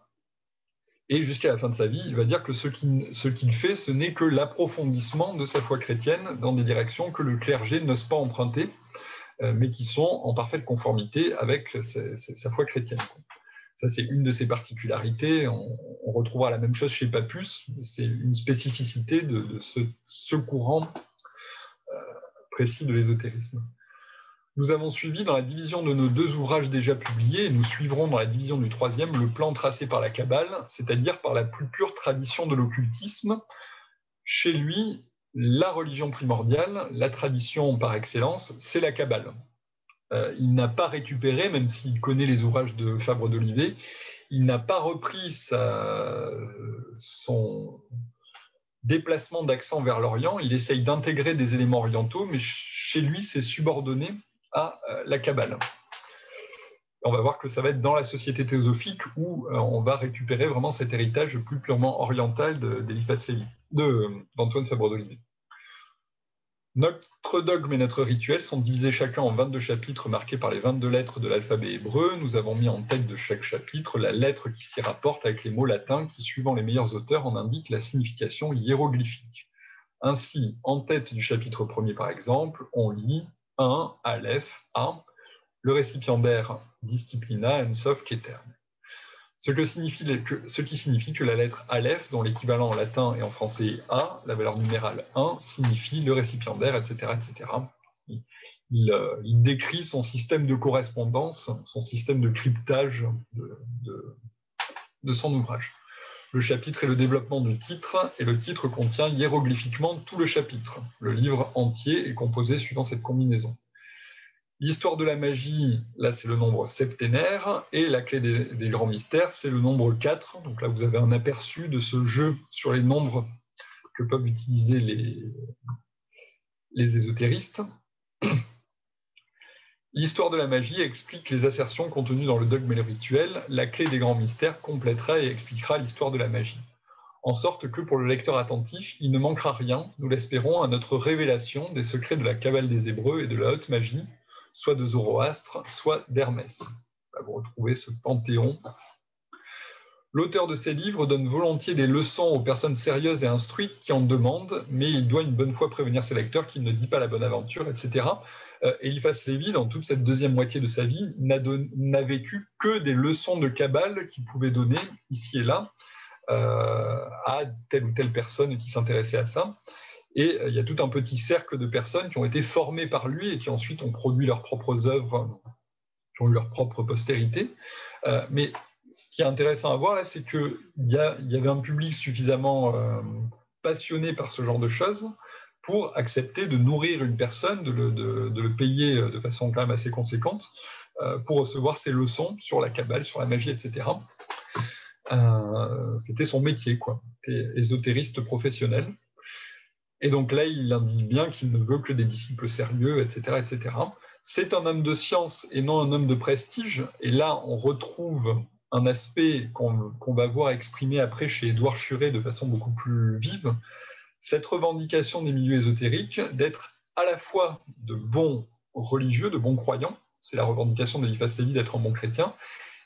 et jusqu'à la fin de sa vie, il va dire que ce qu'il fait, ce n'est que l'approfondissement de sa foi chrétienne dans des directions que le clergé n'ose pas emprunter, mais qui sont en parfaite conformité avec sa foi chrétienne. Ça, c'est une de ses particularités. On retrouvera la même chose chez Pappus. C'est une spécificité de ce courant précis de l'ésotérisme. Nous avons suivi dans la division de nos 2 ouvrages déjà publiés, et nous suivrons dans la division du 3e le plan tracé par la Kabbale, c'est-à-dire par la plus pure tradition de l'occultisme. Chez lui, la religion primordiale, la tradition par excellence, c'est la Kabbale. Il n'a pas récupéré, même s'il connaît les ouvrages de Fabre d'Olivet, il n'a pas repris son déplacement d'accent vers l'Orient. Il essaye d'intégrer des éléments orientaux, mais chez lui, c'est subordonné à la Kabbale. On va voir que ça va être dans la société théosophique où on va récupérer vraiment cet héritage plus purement oriental d'Eliphas Lévi, d'Antoine Fabre d'Olivet. Notre dogme et notre rituel sont divisés chacun en 22 chapitres marqués par les 22 lettres de l'alphabet hébreu. Nous avons mis en tête de chaque chapitre la lettre qui s'y rapporte avec les mots latins qui, suivant les meilleurs auteurs, en indiquent la signification hiéroglyphique. Ainsi, en tête du chapitre 1er par exemple, on lit 1, Aleph, A, le récipiendaire Disciplina, Ensof, Keter. Ce qui signifie que la lettre Aleph, dont l'équivalent en latin et en français est A, la valeur numérale 1, signifie le récipiendaire, etc. etc. Il décrit son système de correspondance, son système de cryptage de son ouvrage. Le chapitre est le développement du titre, et le titre contient hiéroglyphiquement tout le chapitre. Le livre entier est composé suivant cette combinaison. L'histoire de la magie, là, c'est le nombre septénaire, et la clé des grands mystères, c'est le nombre 4. Donc là, vous avez un aperçu de ce jeu sur les nombres que peuvent utiliser les ésotéristes. L'histoire de la magie explique les assertions contenues dans le dogme et le rituel. La clé des grands mystères complétera et expliquera l'histoire de la magie. En sorte que pour le lecteur attentif, il ne manquera rien, nous l'espérons, à notre révélation des secrets de la Kabbale des Hébreux et de la haute magie, soit de Zoroastre, soit d'Hermès. Vous retrouvez ce panthéon. L'auteur de ces livres donne volontiers des leçons aux personnes sérieuses et instruites qui en demandent, mais il doit une bonne fois prévenir ses lecteurs qu'il ne dit pas la bonne aventure, etc. Eliphas Lévi, dans toute cette deuxième moitié de sa vie, n'a vécu que des leçons de Kabbale qu'il pouvait donner ici et là à telle ou telle personne qui s'intéressait à ça. Et il y a tout un petit cercle de personnes qui ont été formées par lui et qui ensuite ont produit leurs propres œuvres, qui ont eu leur propre postérité. Mais ce qui est intéressant à voir, là, c'est qu'il y avait un public suffisamment passionné par ce genre de choses pour accepter de nourrir une personne, de le payer de façon quand même assez conséquente, pour recevoir ses leçons sur la Kabbale, sur la magie, etc. C'était son métier, quoi. C'était ésotériste professionnel. Et donc là, il indique bien qu'il ne veut que des disciples sérieux, etc., etc. C'est un homme de science et non un homme de prestige. Et là, on retrouve un aspect qu'on va voir exprimé après chez Édouard Churet de façon beaucoup plus vive. Cette revendication des milieux ésotériques d'être à la fois de bons religieux, de bons croyants, c'est la revendication d'Eliphas Lévi d'être un bon chrétien,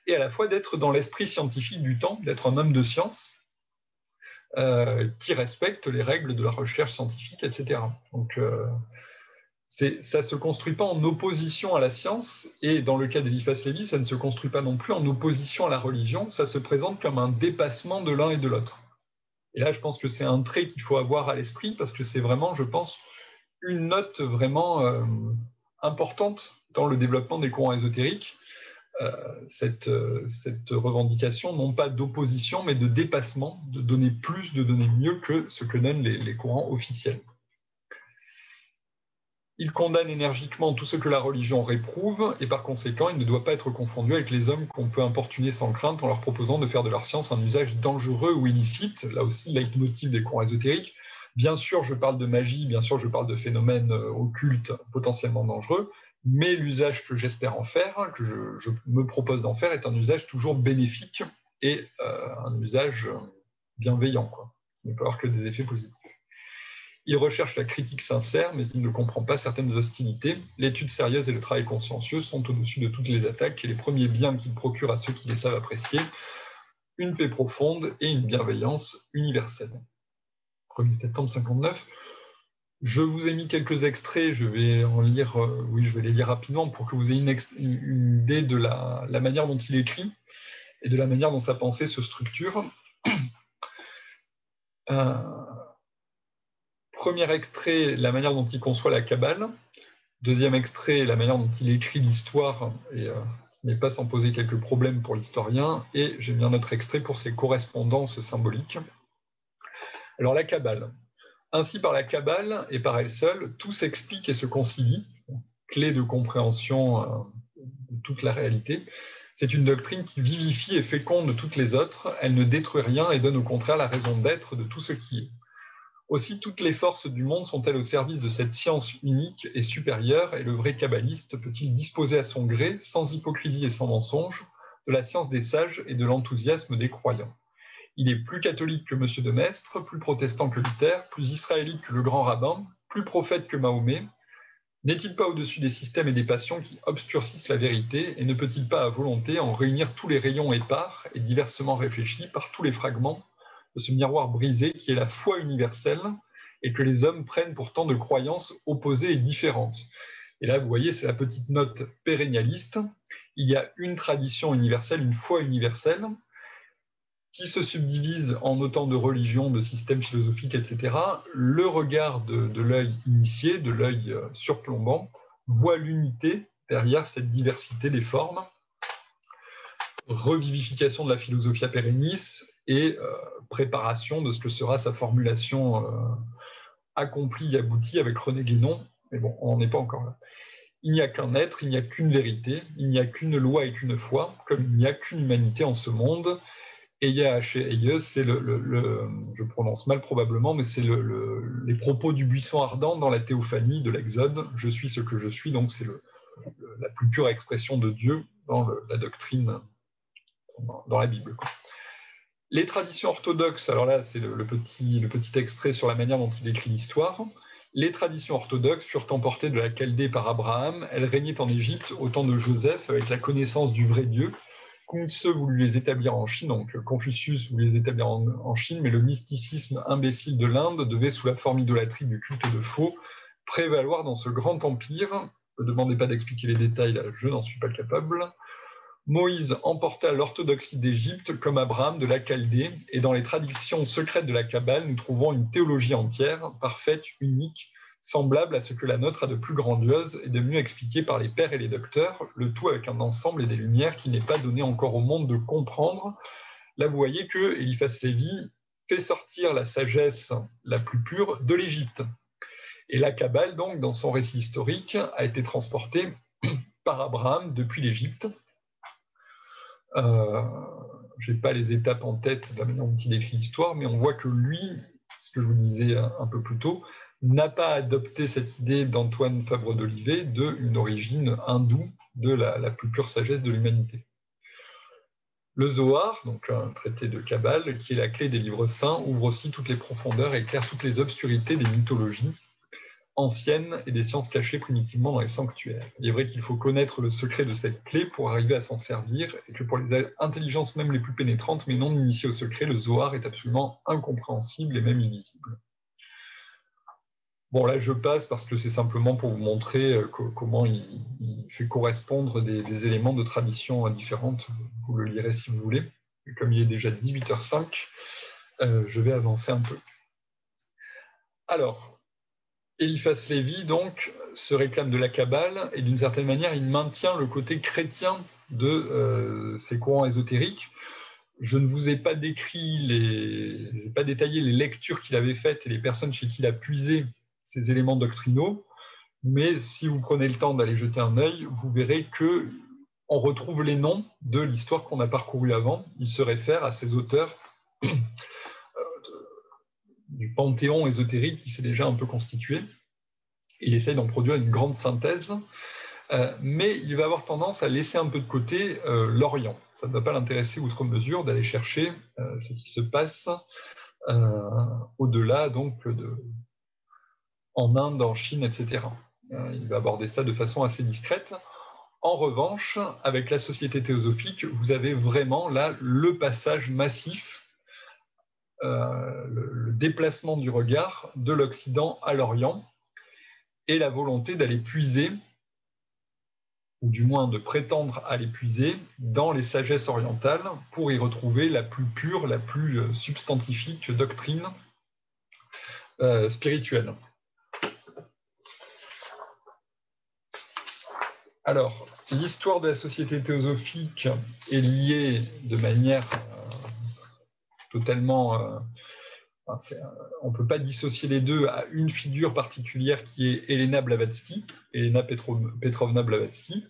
et à la fois d'être dans l'esprit scientifique du temps, d'être un homme de science, qui respecte les règles de la recherche scientifique, etc. Donc, ça ne se construit pas en opposition à la science, et dans le cas d'Eliphas Lévi, ça ne se construit pas non plus en opposition à la religion, ça se présente comme un dépassement de l'un et de l'autre. Et là, je pense que c'est un trait qu'il faut avoir à l'esprit, parce que c'est vraiment, je pense, une note vraiment importante dans le développement des courants ésotériques, cette revendication, non pas d'opposition, mais de dépassement, de donner plus, de donner mieux que ce que donnent les courants officiels. Il condamne énergiquement tout ce que la religion réprouve, et par conséquent, il ne doit pas être confondu avec les hommes qu'on peut importuner sans crainte en leur proposant de faire de leur science un usage dangereux ou illicite. Là aussi, leitmotiv des courants ésotériques. Bien sûr, je parle de magie, bien sûr, je parle de phénomènes occultes potentiellement dangereux, mais l'usage que j'espère en faire, que je me propose d'en faire, est un usage toujours bénéfique et un usage bienveillant, quoi. Il ne peut avoir que des effets positifs. Il recherche la critique sincère, mais il ne comprend pas certaines hostilités. L'étude sérieuse et le travail consciencieux sont au-dessus de toutes les attaques et les premiers biens qu'il procure à ceux qui les savent apprécier, une paix profonde et une bienveillance universelle. 1er septembre 59. Je vous ai mis quelques extraits, je vais en lire, je vais les lire rapidement pour que vous ayez une idée de la manière dont il écrit. et de la manière dont sa pensée se structure. Premier extrait, la manière dont il conçoit la Kabbale. Deuxième extrait, la manière dont il écrit l'histoire, et n'est pas sans poser quelques problèmes pour l'historien. Et j'ai mis un autre extrait pour ses correspondances symboliques. Alors la Kabbale. Ainsi, par la Kabbale et par elle seule, tout s'explique et se concilie, clé de compréhension de toute la réalité. C'est une doctrine qui vivifie et féconde toutes les autres. Elle ne détruit rien et donne au contraire la raison d'être de tout ce qui est. Aussi, toutes les forces du monde sont-elles au service de cette science unique et supérieure, et le vrai kabbaliste peut-il disposer à son gré, sans hypocrisie et sans mensonge, de la science des sages et de l'enthousiasme des croyants. Il est plus catholique que M. de Maistre, plus protestant que Luther, plus israélite que le grand rabbin, plus prophète que Mahomet. N'est-il pas au-dessus des systèmes et des passions qui obscurcissent la vérité, et ne peut-il pas à volonté en réunir tous les rayons épars et diversement réfléchis par tous les fragments de ce miroir brisé qui est la foi universelle et que les hommes prennent pourtant de croyances opposées et différentes. Et là, vous voyez, c'est la petite note pérennialiste. Il y a une tradition universelle, une foi universelle, qui se subdivise en autant de religions, de systèmes philosophiques, etc. Le regard de l'œil initié, de l'œil surplombant, voit l'unité derrière cette diversité des formes. Revivification de la philosophia perennis et préparation de ce que sera sa formulation accomplie et aboutie avec René Guénon. Mais bon, on n'en est pas encore là. Il n'y a qu'un être, il n'y a qu'une vérité, il n'y a qu'une loi et qu'une foi, comme il n'y a qu'une humanité en ce monde. Et Eye, c'est je prononce mal probablement, mais c'est les propos du buisson ardent dans la théophanie de l'Exode. Je suis ce que je suis, donc c'est la plus pure expression de Dieu dans la doctrine, dans la Bible. Les traditions orthodoxes, alors là c'est le petit extrait sur la manière dont il écrit l'histoire. Les traditions orthodoxes furent emportées de la Chaldée par Abraham. Elles régnaient en Égypte au temps de Joseph avec la connaissance du vrai Dieu. Kung-Tse voulut les établir en Chine, donc Confucius voulut les établir en Chine, mais le mysticisme imbécile de l'Inde devait, sous la forme idolâtrique du culte de faux, prévaloir dans ce grand empire. Ne me demandez pas d'expliquer les détails, là, je n'en suis pas capable. Moïse emporta l'orthodoxie d'Égypte comme Abraham de la Chaldée, et dans les traditions secrètes de la Kabbale, nous trouvons une théologie entière, parfaite, unique, semblable à ce que la nôtre a de plus grandiose et de mieux expliqué par les pères et les docteurs, le tout avec un ensemble et des lumières qui n'est pas donné encore au monde de comprendre. Là, vous voyez que Eliphas Lévi fait sortir la sagesse la plus pure de l'Égypte. Et la Kabbale, donc, dans son récit historique, a été transportée par Abraham depuis l'Égypte. Je n'ai pas les étapes en tête de la manière dont il écrit l'histoire, mais on voit que lui, ce que je vous disais un peu plus tôt, n'a pas adopté cette idée d'Antoine Fabre d'Olivet d'une origine hindoue de la plus pure sagesse de l'humanité. Le Zohar, donc un traité de Kabbale, qui est la clé des livres saints, ouvre aussi toutes les profondeurs et éclaire toutes les obscurités des mythologies anciennes et des sciences cachées primitivement dans les sanctuaires. Il est vrai qu'il faut connaître le secret de cette clé pour arriver à s'en servir, et que pour les intelligences même les plus pénétrantes, mais non initiées au secret, le Zohar est absolument incompréhensible et même illisible. Bon, là, je passe parce que c'est simplement pour vous montrer comment il fait correspondre des éléments de tradition différentes. Vous le lirez si vous voulez. Et comme il est déjà 18h05, je vais avancer un peu. Alors, Eliphas Lévi, donc, se réclame de la Kabbale et d'une certaine manière, il maintient le côté chrétien de ces courants ésotériques. Je ne vous ai pas décrit, pas détaillé les lectures qu'il avait faites et les personnes chez qui il a puisé ces éléments doctrinaux, mais si vous prenez le temps d'aller jeter un œil, vous verrez qu'on retrouve les noms de l'histoire qu'on a parcourue avant. Il se réfère à ces auteurs du panthéon ésotérique qui s'est déjà un peu constitué. Il essaye d'en produire une grande synthèse, mais il va avoir tendance à laisser un peu de côté l'Orient. Ça ne va pas l'intéresser outre mesure d'aller chercher ce qui se passe au-delà, donc, en Inde, en Chine, etc. Il va aborder ça de façon assez discrète. En revanche, avec la société théosophique, vous avez vraiment là le passage massif, le déplacement du regard de l'Occident à l'Orient et la volonté d'aller puiser ou du moins de prétendre à les puiser, dans les sagesses orientales pour y retrouver la plus pure, la plus substantifique doctrine spirituelle. Alors, l'histoire de la société théosophique est liée de manière totalement... on ne peut pas dissocier les deux à une figure particulière qui est Elena Blavatsky, Elena Petrovna Blavatsky.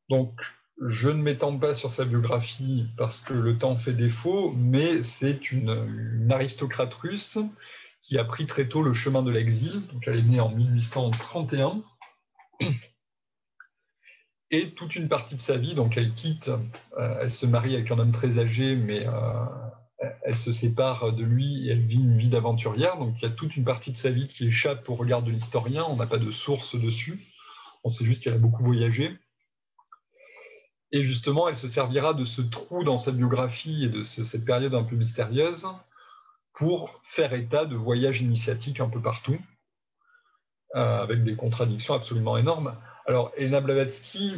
Donc, je ne m'étends pas sur sa biographie parce que le temps fait défaut, mais c'est une aristocrate russe qui a pris très tôt le chemin de l'exil. Donc, elle est née en 1831. Et toute une partie de sa vie, donc elle quitte, elle se marie avec un homme très âgé, mais elle se sépare de lui et elle vit une vie d'aventurière. Donc il y a toute une partie de sa vie qui échappe au regard de l'historien, on n'a pas de source dessus, on sait juste qu'elle a beaucoup voyagé. Et justement, elle se servira de ce trou dans sa biographie et de cette période un peu mystérieuse pour faire état de voyages initiatiques un peu partout, avec des contradictions absolument énormes. Alors, Elena Blavatsky,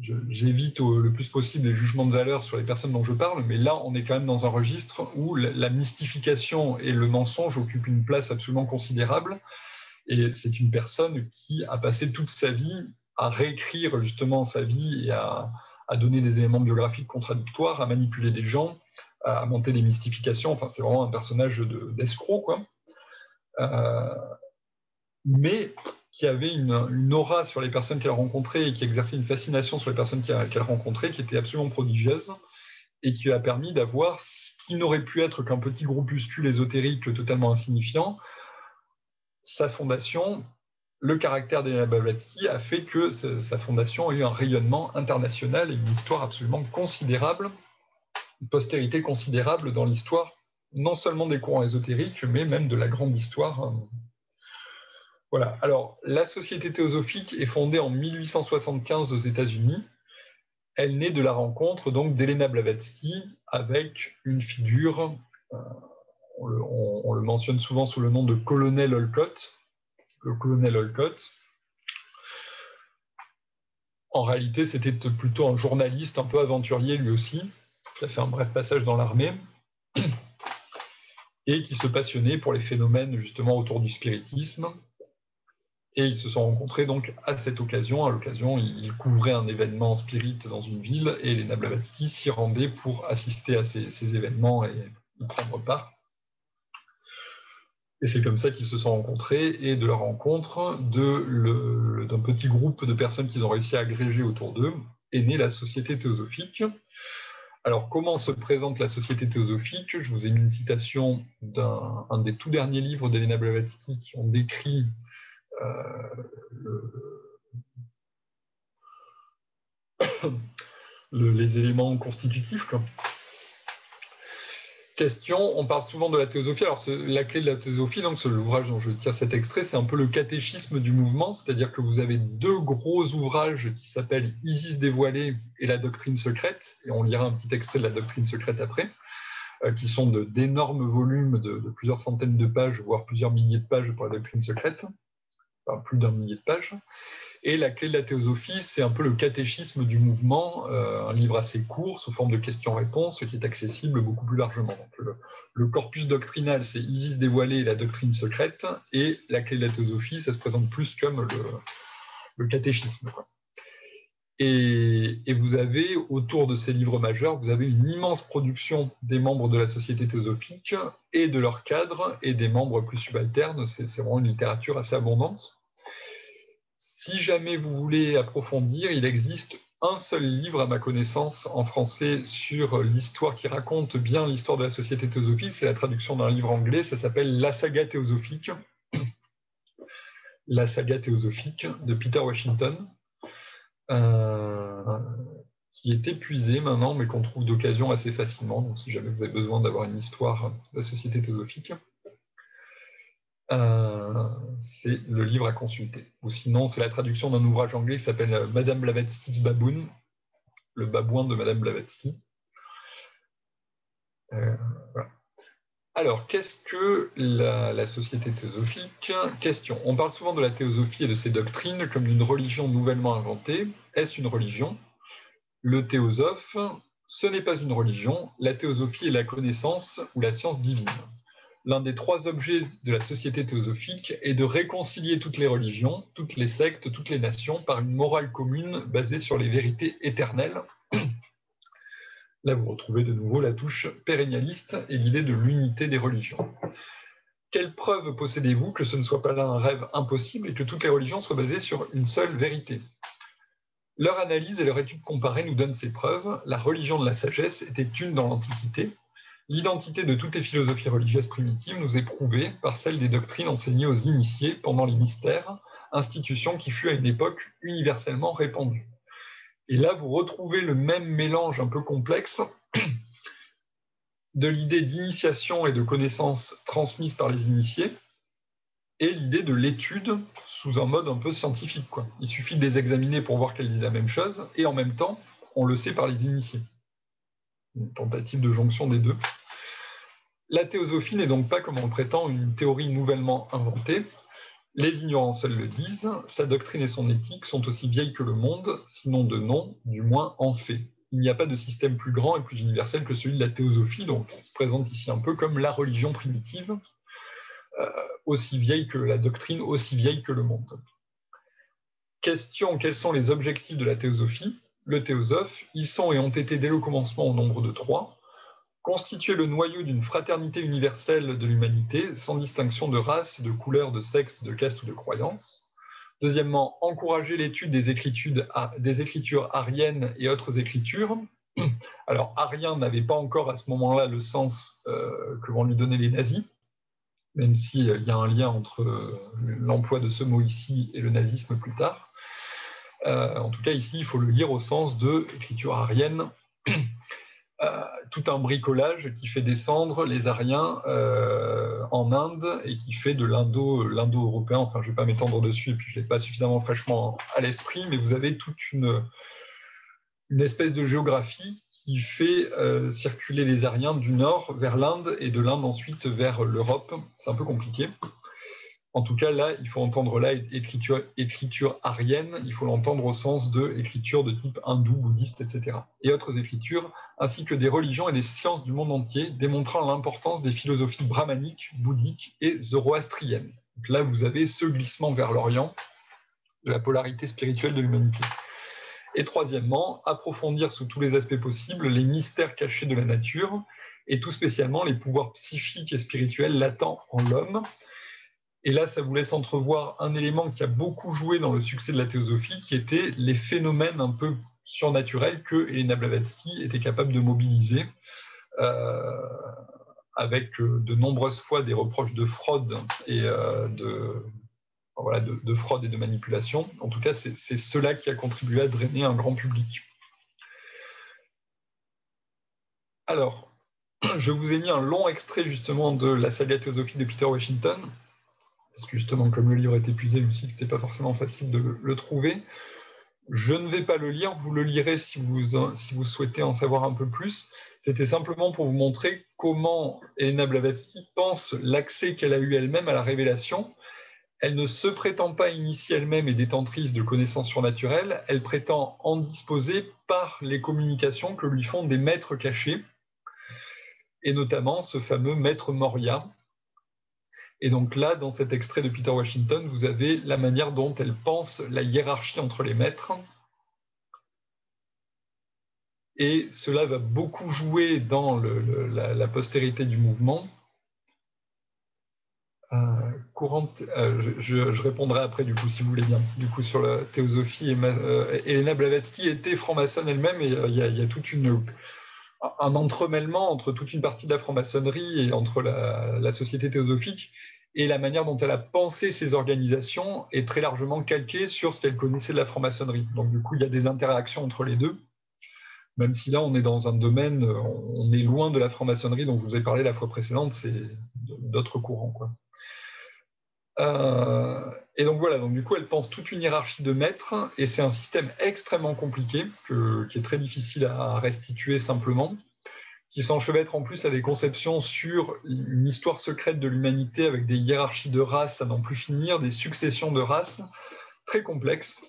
j'évite le plus possible les jugements de valeur sur les personnes dont je parle, mais là, on est quand même dans un registre où la mystification et le mensonge occupent une place absolument considérable. Et c'est une personne qui a passé toute sa vie à réécrire justement sa vie et à donner des éléments biographiques contradictoires, à manipuler des gens, à monter des mystifications. Enfin, c'est vraiment un personnage d'escroc, quoi. Mais qui avait une aura sur les personnes qu'elle rencontrait et qui exerçait une fascination sur les personnes qu'elle rencontrait, qui était absolument prodigieuse et qui lui a permis d'avoir ce qui n'aurait pu être qu'un petit groupuscule ésotérique totalement insignifiant. Sa fondation, le caractère d'Elena Blavatsky a fait que sa fondation a eu un rayonnement international et une histoire absolument considérable, une postérité considérable dans l'histoire, non seulement des courants ésotériques, mais même de la grande histoire. Voilà. Alors, la Société théosophique est fondée en 1875 aux États-Unis. Elle naît de la rencontre donc d'Elena Blavatsky avec une figure, on le mentionne souvent sous le nom de colonel Olcott. Le colonel Olcott. En réalité, c'était plutôt un journaliste un peu aventurier lui aussi, qui a fait un bref passage dans l'armée et qui se passionnait pour les phénomènes justement autour du spiritisme. Et ils se sont rencontrés donc à cette occasion. À l'occasion, ils couvraient un événement spirit dans une ville et Elena Blavatsky s'y rendait pour assister à ces événements et y prendre part. Et c'est comme ça qu'ils se sont rencontrés et de leur rencontre, d'un petit groupe de personnes qu'ils ont réussi à agréger autour d'eux, est née la Société théosophique. Alors, comment se présente la Société théosophique? Je vous ai mis une citation d'un des tout derniers livres d'Elena Blavatsky qui ont décrit les éléments constitutifs. Question, on parle souvent de la théosophie. Alors, la clé de la théosophie, donc c'est l'ouvrage dont je tire cet extrait, c'est un peu le catéchisme du mouvement, c'est-à-dire que vous avez deux gros ouvrages qui s'appellent Isis dévoilée et la doctrine secrète, et on lira un petit extrait de la doctrine secrète après, qui sont d'énormes volumes de plusieurs centaines de pages, voire plusieurs milliers de pages pour la doctrine secrète, enfin, plus d'un millier de pages. Et la clé de la théosophie, c'est un peu le catéchisme du mouvement, un livre assez court, sous forme de questions-réponses, qui est accessible beaucoup plus largement. Donc, le corpus doctrinal, c'est Isis dévoilée et la doctrine secrète, et la clé de la théosophie, ça se présente plus comme le catéchisme, quoi. Et vous avez, autour de ces livres majeurs, vous avez une immense production des membres de la Société théosophique, et de leurs cadres, et des membres plus subalternes. C'est vraiment une littérature assez abondante. Si jamais vous voulez approfondir, il existe un seul livre, à ma connaissance, en français, sur l'histoire qui raconte bien l'histoire de la Société théosophique. C'est la traduction d'un livre anglais, ça s'appelle La saga théosophique. La saga théosophique de Peter Washington, qui est épuisé maintenant, mais qu'on trouve d'occasion assez facilement. Donc, si jamais vous avez besoin d'avoir une histoire de la Société théosophique, c'est le livre à consulter. Ou sinon, c'est la traduction d'un ouvrage anglais qui s'appelle Madame Blavatsky's Baboon, le babouin de Madame Blavatsky. Voilà. Alors, qu'est-ce que la société théosophique? Question. On parle souvent de la théosophie et de ses doctrines comme d'une religion nouvellement inventée. Est-ce une religion? Le théosophe, ce n'est pas une religion. La théosophie est la connaissance ou la science divine. L'un des trois objets de la société théosophique est de réconcilier toutes les religions, toutes les sectes, toutes les nations par une morale commune basée sur les vérités éternelles. Là, vous retrouvez de nouveau la touche pérennialiste et l'idée de l'unité des religions. Quelle preuve possédez-vous que ce ne soit pas là un rêve impossible et que toutes les religions soient basées sur une seule vérité? Leur analyse et leur étude comparée nous donnent ces preuves. La religion de la sagesse était une dans l'Antiquité. L'identité de toutes les philosophies religieuses primitives nous est prouvée par celle des doctrines enseignées aux initiés pendant les mystères, institution qui fut à une époque universellement répandue. Et là, vous retrouvez le même mélange un peu complexe de l'idée d'initiation et de connaissances transmises par les initiés et l'idée de l'étude sous un mode un peu scientifique, quoi. Il suffit de les examiner pour voir qu'elles disent la même chose, et en même temps, on le sait par les initiés. Une tentative de jonction des deux. La théosophie n'est donc pas, comme on le prétend, une théorie nouvellement inventée. Les ignorants seuls le disent, sa doctrine et son éthique sont aussi vieilles que le monde, sinon de nom, du moins en fait. Il n'y a pas de système plus grand et plus universel que celui de la théosophie, donc il se présente ici un peu comme la religion primitive, aussi vieille que la doctrine, aussi vieille que le monde. Question, quels sont les objectifs de la théosophie? Le théosophe, ils sont et ont été dès le commencement au nombre de 3, constituer le noyau d'une fraternité universelle de l'humanité, sans distinction de race, de couleur, de sexe, de caste ou de croyance. Deuxièmement, encourager l'étude des écritures ariennes et autres écritures. Alors, arien n'avait pas encore à ce moment-là le sens que vont lui donner les nazis, même s'il y a un lien entre l'emploi de ce mot ici et le nazisme plus tard. En tout cas, ici, il faut le lire au sens de écriture arienne, tout un bricolage qui fait descendre les Ariens en Inde et qui fait de l'indo-européen, enfin je ne vais pas m'étendre dessus, et puis je ne l'ai pas suffisamment fraîchement à l'esprit, mais vous avez toute une espèce de géographie qui fait circuler les Ariens du nord vers l'Inde et de l'Inde ensuite vers l'Europe. C'est un peu compliqué. En tout cas, là, il faut entendre là écriture arienne, il faut l'entendre au sens de écriture de type hindou, bouddhiste, etc. Et autres écritures, ainsi que des religions et des sciences du monde entier, démontrant l'importance des philosophies brahmaniques, bouddhiques et zoroastriennes. Donc là, vous avez ce glissement vers l'Orient de la polarité spirituelle de l'humanité. Et troisièmement, approfondir sous tous les aspects possibles les mystères cachés de la nature, et tout spécialement les pouvoirs psychiques et spirituels latents en l'homme. Et là, ça vous laisse entrevoir un élément qui a beaucoup joué dans le succès de la théosophie, qui était les phénomènes un peu surnaturels que Elena Blavatsky était capable de mobiliser, avec de nombreuses fois des reproches de fraude et de fraude et de manipulation. En tout cas, c'est cela qui a contribué à drainer un grand public. Alors, je vous ai mis un long extrait justement de la saga théosophie de Peter Washington, parce que justement, comme le livre est épuisé, je me suis dit que ce n'était pas forcément facile de le trouver. Je ne vais pas le lire, vous le lirez si vous souhaitez en savoir un peu plus. C'était simplement pour vous montrer comment Elena Blavatsky pense l'accès qu'elle a eu elle-même à la révélation. Elle ne se prétend pas initiée elle-même et détentrice de connaissances surnaturelles, elle prétend en disposer par les communications que lui font des maîtres cachés, et notamment ce fameux maître Moria. Et donc là, dans cet extrait de Peter Washington, vous avez la manière dont elle pense la hiérarchie entre les maîtres. Et cela va beaucoup jouer dans la postérité du mouvement. Je répondrai après, du coup, si vous voulez bien. Du coup, sur la théosophie, Elena Blavatsky était franc-maçonne elle-même, et il y a tout un entremêlement entre toute une partie de la franc-maçonnerie et entre la société théosophique, et la manière dont elle a pensé ces organisations est très largement calquée sur ce qu'elle connaissait de la franc-maçonnerie. Donc du coup, il y a des interactions entre les deux, même si là, on est dans un domaine, on est loin de la franc-maçonnerie dont je vous ai parlé la fois précédente, c'est d'autres courants, quoi. Et donc voilà, donc du coup, elle pense toute une hiérarchie de maîtres, et c'est un système extrêmement compliqué, qui est très difficile à restituer simplement, qui s'enchevêtre en plus à des conceptions sur une histoire secrète de l'humanité avec des hiérarchies de races à n'en plus finir, des successions de races très complexes.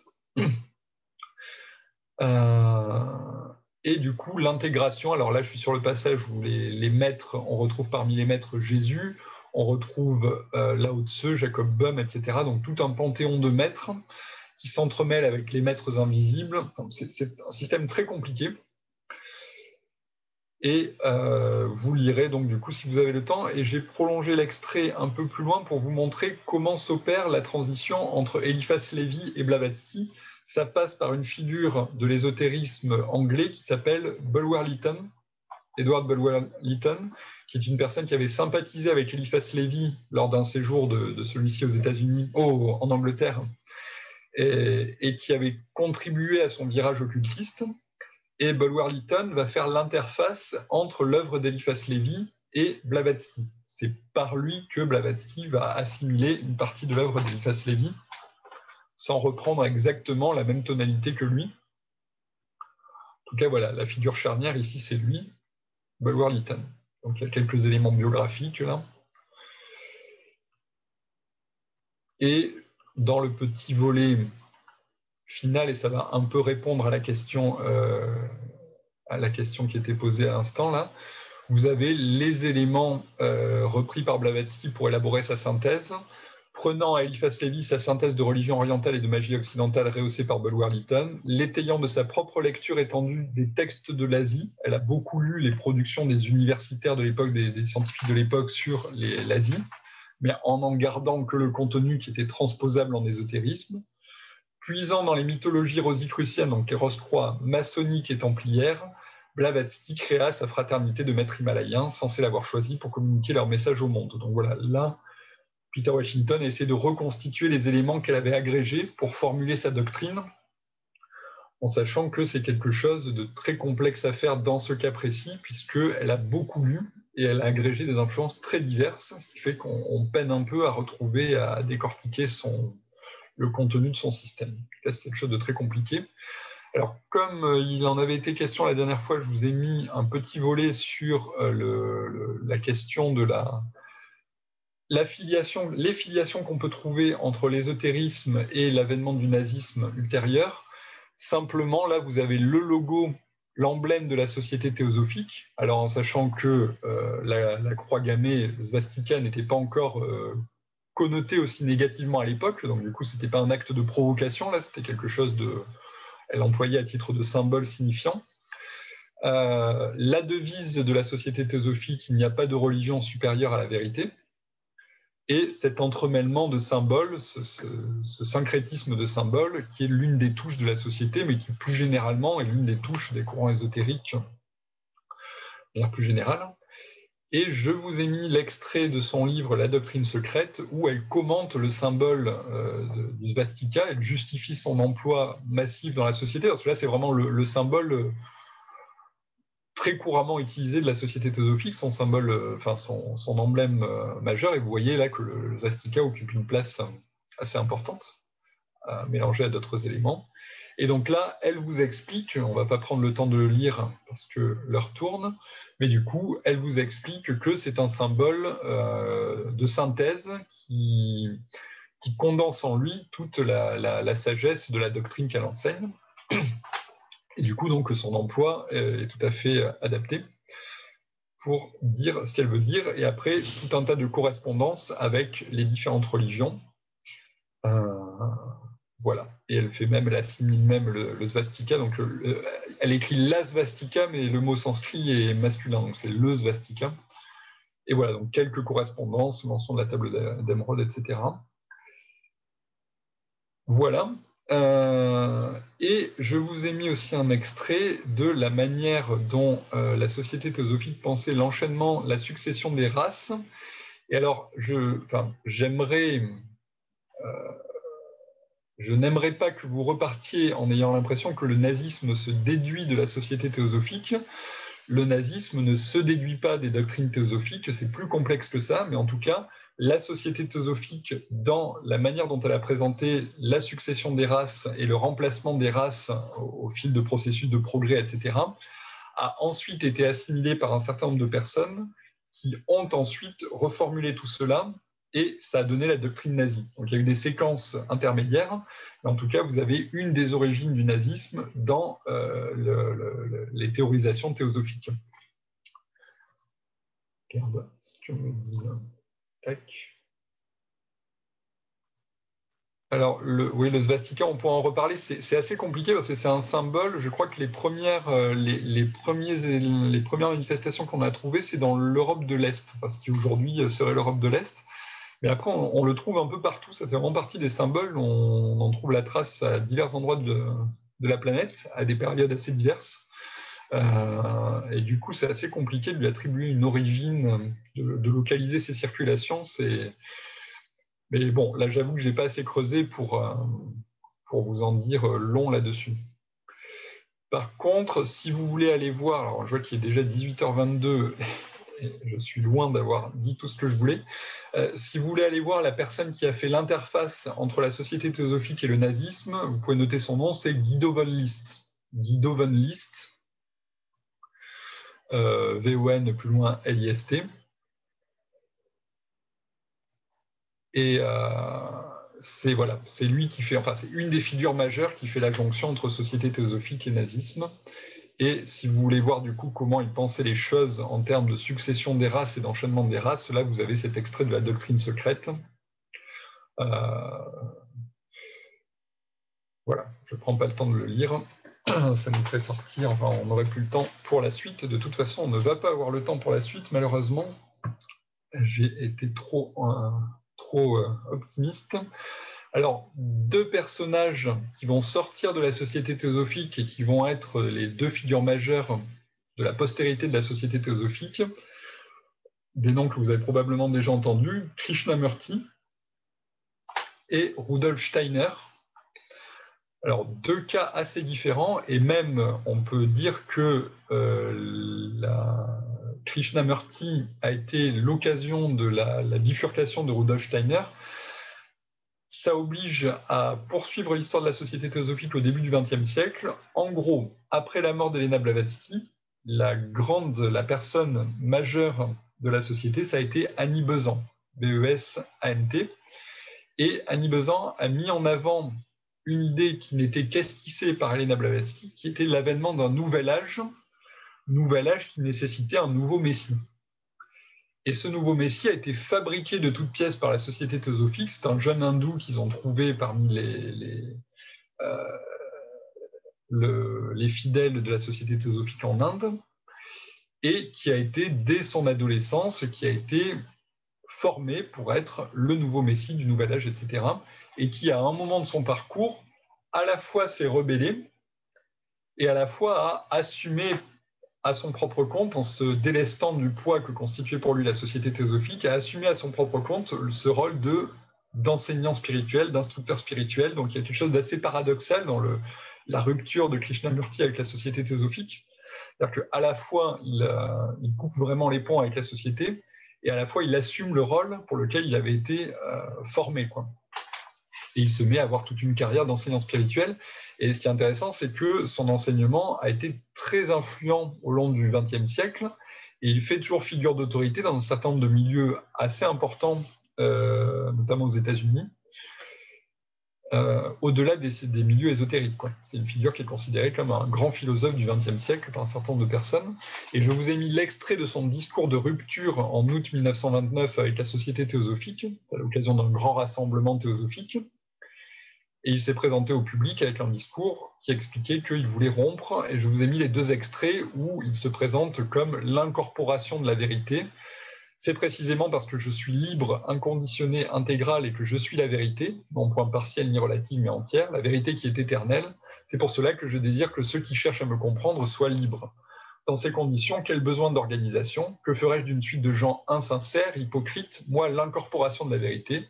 Et du coup, l'intégration, alors là je suis sur le passage où les maîtres, on retrouve parmi les maîtres Jésus, on retrouve Lao Tse, Jacob Böhm, etc. Donc tout un panthéon de maîtres qui s'entremêlent avec les maîtres invisibles. C'est un système très compliqué. Et vous lirez donc du coup si vous avez le temps. Et j'ai prolongé l'extrait un peu plus loin pour vous montrer comment s'opère la transition entre Eliphas Lévi et Blavatsky. Ça passe par une figure de l'ésotérisme anglais qui s'appelle Bulwer-Lytton, Edward Bulwer-Lytton, qui est une personne qui avait sympathisé avec Eliphas Lévi lors d'un séjour de celui-ci aux États-Unis, en Angleterre, et qui avait contribué à son virage occultiste. Et Bulwer-Lytton va faire l'interface entre l'œuvre d'Eliphas Lévi et Blavatsky. C'est par lui que Blavatsky va assimiler une partie de l'œuvre d'Eliphas Lévi, sans reprendre exactement la même tonalité que lui. En tout cas, voilà, la figure charnière ici, c'est lui, Bulwer-Lytton. Donc il y a quelques éléments biographiques là. Et dans le petit volet final, et ça va un peu répondre à la question qui était posée à l'instant là, vous avez les éléments repris par Blavatsky pour élaborer sa synthèse, prenant à Eliphas Lévi sa synthèse de religion orientale et de magie occidentale rehaussée par Bulwer-Lytton, l'étayant de sa propre lecture étendue des textes de l'Asie. Elle a beaucoup lu les productions des universitaires de l'époque, des scientifiques de l'époque sur l'Asie, mais en gardant que le contenu qui était transposable en ésotérisme, puisant dans les mythologies rosicruciennes, donc les Rose-Croix, maçonniques et templières. Blavatsky créa sa fraternité de maîtres himalayens, censés l'avoir choisi pour communiquer leur message au monde. Donc voilà, là, Peter Washington essaie de reconstituer les éléments qu'elle avait agrégés pour formuler sa doctrine, en sachant que c'est quelque chose de très complexe à faire dans ce cas précis, puisqu'elle a beaucoup lu et elle a agrégé des influences très diverses, ce qui fait qu'on peine un peu à retrouver, à décortiquer le contenu de son système. C'est quelque chose de très compliqué. Alors, comme il en avait été question la dernière fois, je vous ai mis un petit volet sur la question de les filiations qu'on peut trouver entre l'ésotérisme et l'avènement du nazisme ultérieur. Simplement, là, vous avez le logo, l'emblème de la société théosophique. Alors, en sachant que la croix gammée, le svastika, n'était pas encore connotée aussi négativement à l'époque, donc du coup, ce n'était pas un acte de provocation, là, c'était quelque chose elle employait à titre de symbole signifiant. La devise de la société théosophique, il n'y a pas de religion supérieure à la vérité. Et cet entremêlement de symboles, ce syncrétisme de symboles, qui est l'une des touches de la société, mais qui plus généralement est l'une des touches des courants ésotériques, de manière plus générale. Et je vous ai mis l'extrait de son livre La doctrine secrète, où elle commente le symbole du svastika, elle justifie son emploi massif dans la société, parce que là c'est vraiment le symbole très couramment utilisé de la société théosophique, son symbole, son emblème majeur, et vous voyez là que le svastika occupe une place assez importante, mélangée à d'autres éléments. Et donc là, elle vous explique, on ne va pas prendre le temps de le lire parce que l'heure tourne, mais du coup, elle vous explique que c'est un symbole de synthèse qui condense en lui toute la sagesse de la doctrine qu'elle enseigne. Et du coup, donc, son emploi est tout à fait adapté pour dire ce qu'elle veut dire. Et après, tout un tas de correspondances avec les différentes religions. Voilà. Et elle assimile même le svastika. Donc, elle écrit la svastika, mais le mot sanskrit est masculin, donc c'est le svastika. Et voilà, donc quelques correspondances, mention de la table d'émeraude, etc. Voilà. Et je vous ai mis aussi un extrait de la manière dont la société théosophique pensait l'enchaînement, la succession des races. Et alors, je n'aimerais pas que vous repartiez en ayant l'impression que le nazisme se déduit de la société théosophique. Le nazisme ne se déduit pas des doctrines théosophiques, c'est plus complexe que ça, mais en tout cas, la société théosophique, dans la manière dont elle a présenté la succession des races et le remplacement des races au fil de processus de progrès, etc., a ensuite été assimilé par un certain nombre de personnes qui ont ensuite reformulé tout cela et ça a donné la doctrine nazie. Donc il y a eu des séquences intermédiaires, mais en tout cas vous avez une des origines du nazisme dans les théorisations théosophiques. Regarde ce que me dit là. Tac. Alors, oui, le svastika, on pourra en reparler, c'est assez compliqué parce que c'est un symbole. Je crois que les premières manifestations qu'on a trouvées, c'est dans l'Europe de l'Est, enfin, ce qui aujourd'hui serait l'Europe de l'Est. Mais après, on le trouve un peu partout, ça fait vraiment partie des symboles. On en trouve la trace à divers endroits de la planète, à des périodes assez diverses. Et du coup, c'est assez compliqué de lui attribuer une origine, de localiser ses circulations. Mais bon, là, j'avoue que je n'ai pas assez creusé pour vous en dire long là-dessus. Par contre, si vous voulez aller voir, alors je vois qu'il est déjà 18h22, et je suis loin d'avoir dit tout ce que je voulais. Si vous voulez aller voir la personne qui a fait l'interface entre la société théosophique et le nazisme, vous pouvez noter son nom, c'est Guido von List. Guido von List, V-O-N plus loin L-I-S-T. Et c'est lui qui fait, enfin c'est une des figures majeures qui fait la jonction entre société théosophique et nazisme. Et si vous voulez voir du coup comment il pensait les choses en termes de succession des races et d'enchaînement des races, là vous avez cet extrait de la doctrine secrète. Voilà, je ne prends pas le temps de le lire. Ça nous ferait sortir, enfin on n'aurait plus le temps pour la suite. De toute façon, on ne va pas avoir le temps pour la suite, malheureusement. J'ai été trop optimiste. Alors, deux personnages qui vont sortir de la société théosophique et qui vont être les deux figures majeures de la postérité de la société théosophique, des noms que vous avez probablement déjà entendus, Krishnamurti et Rudolf Steiner. Alors, deux cas assez différents, et même on peut dire que Krishnamurti a été l'occasion de la bifurcation de Rudolf Steiner. Ça oblige à poursuivre l'histoire de la société théosophique au début du XXe siècle. En gros, après la mort d'Helena Blavatsky, la personne majeure de la société, ça a été Annie Besant, B-E-S-A-N-T. Et Annie Besant a mis en avant une idée qui n'était qu'esquissée par Helena Blavatsky, qui était l'avènement d'un nouvel âge qui nécessitait un nouveau messie. Et ce nouveau messie a été fabriqué de toutes pièces par la société théosophique. C'est un jeune hindou qu'ils ont trouvé parmi les fidèles de la société théosophique en Inde, et qui a été, dès son adolescence, qui a été formé pour être le nouveau messie du nouvel âge, etc. Et qui, à un moment de son parcours, à la fois s'est rebellé et à la fois a assumé à son propre compte, en se délestant du poids que constituait pour lui la société théosophique, a assumé à son propre compte ce rôle d'enseignant spirituel, d'instructeur spirituel. Donc il y a quelque chose d'assez paradoxal dans la rupture de Krishnamurti avec la société théosophique. C'est-à-dire qu'à la fois, il coupe vraiment les ponts avec la société, et à la fois, il assume le rôle pour lequel il avait été formé, quoi. Et il se met à avoir toute une carrière d'enseignant spirituel. Et ce qui est intéressant, c'est que son enseignement a été très influent au long du XXe siècle, et il fait toujours figure d'autorité dans un certain nombre de milieux assez importants, notamment aux États-Unis, au-delà des milieux ésotériques, quoi. C'est une figure qui est considérée comme un grand philosophe du XXe siècle par un certain nombre de personnes. Et je vous ai mis l'extrait de son discours de rupture en août 1929 avec la Société théosophique, à l'occasion d'un grand rassemblement théosophique. Et il s'est présenté au public avec un discours qui expliquait qu'il voulait rompre, et je vous ai mis les deux extraits où il se présente comme l'incorporation de la vérité. C'est précisément parce que je suis libre, inconditionné, intégral, et que je suis la vérité, non point partiel ni relative mais entière, la vérité qui est éternelle. C'est pour cela que je désire que ceux qui cherchent à me comprendre soient libres. Dans ces conditions, quel besoin d'organisation? Que ferais-je d'une suite de gens insincères, hypocrites? Moi, l'incorporation de la vérité.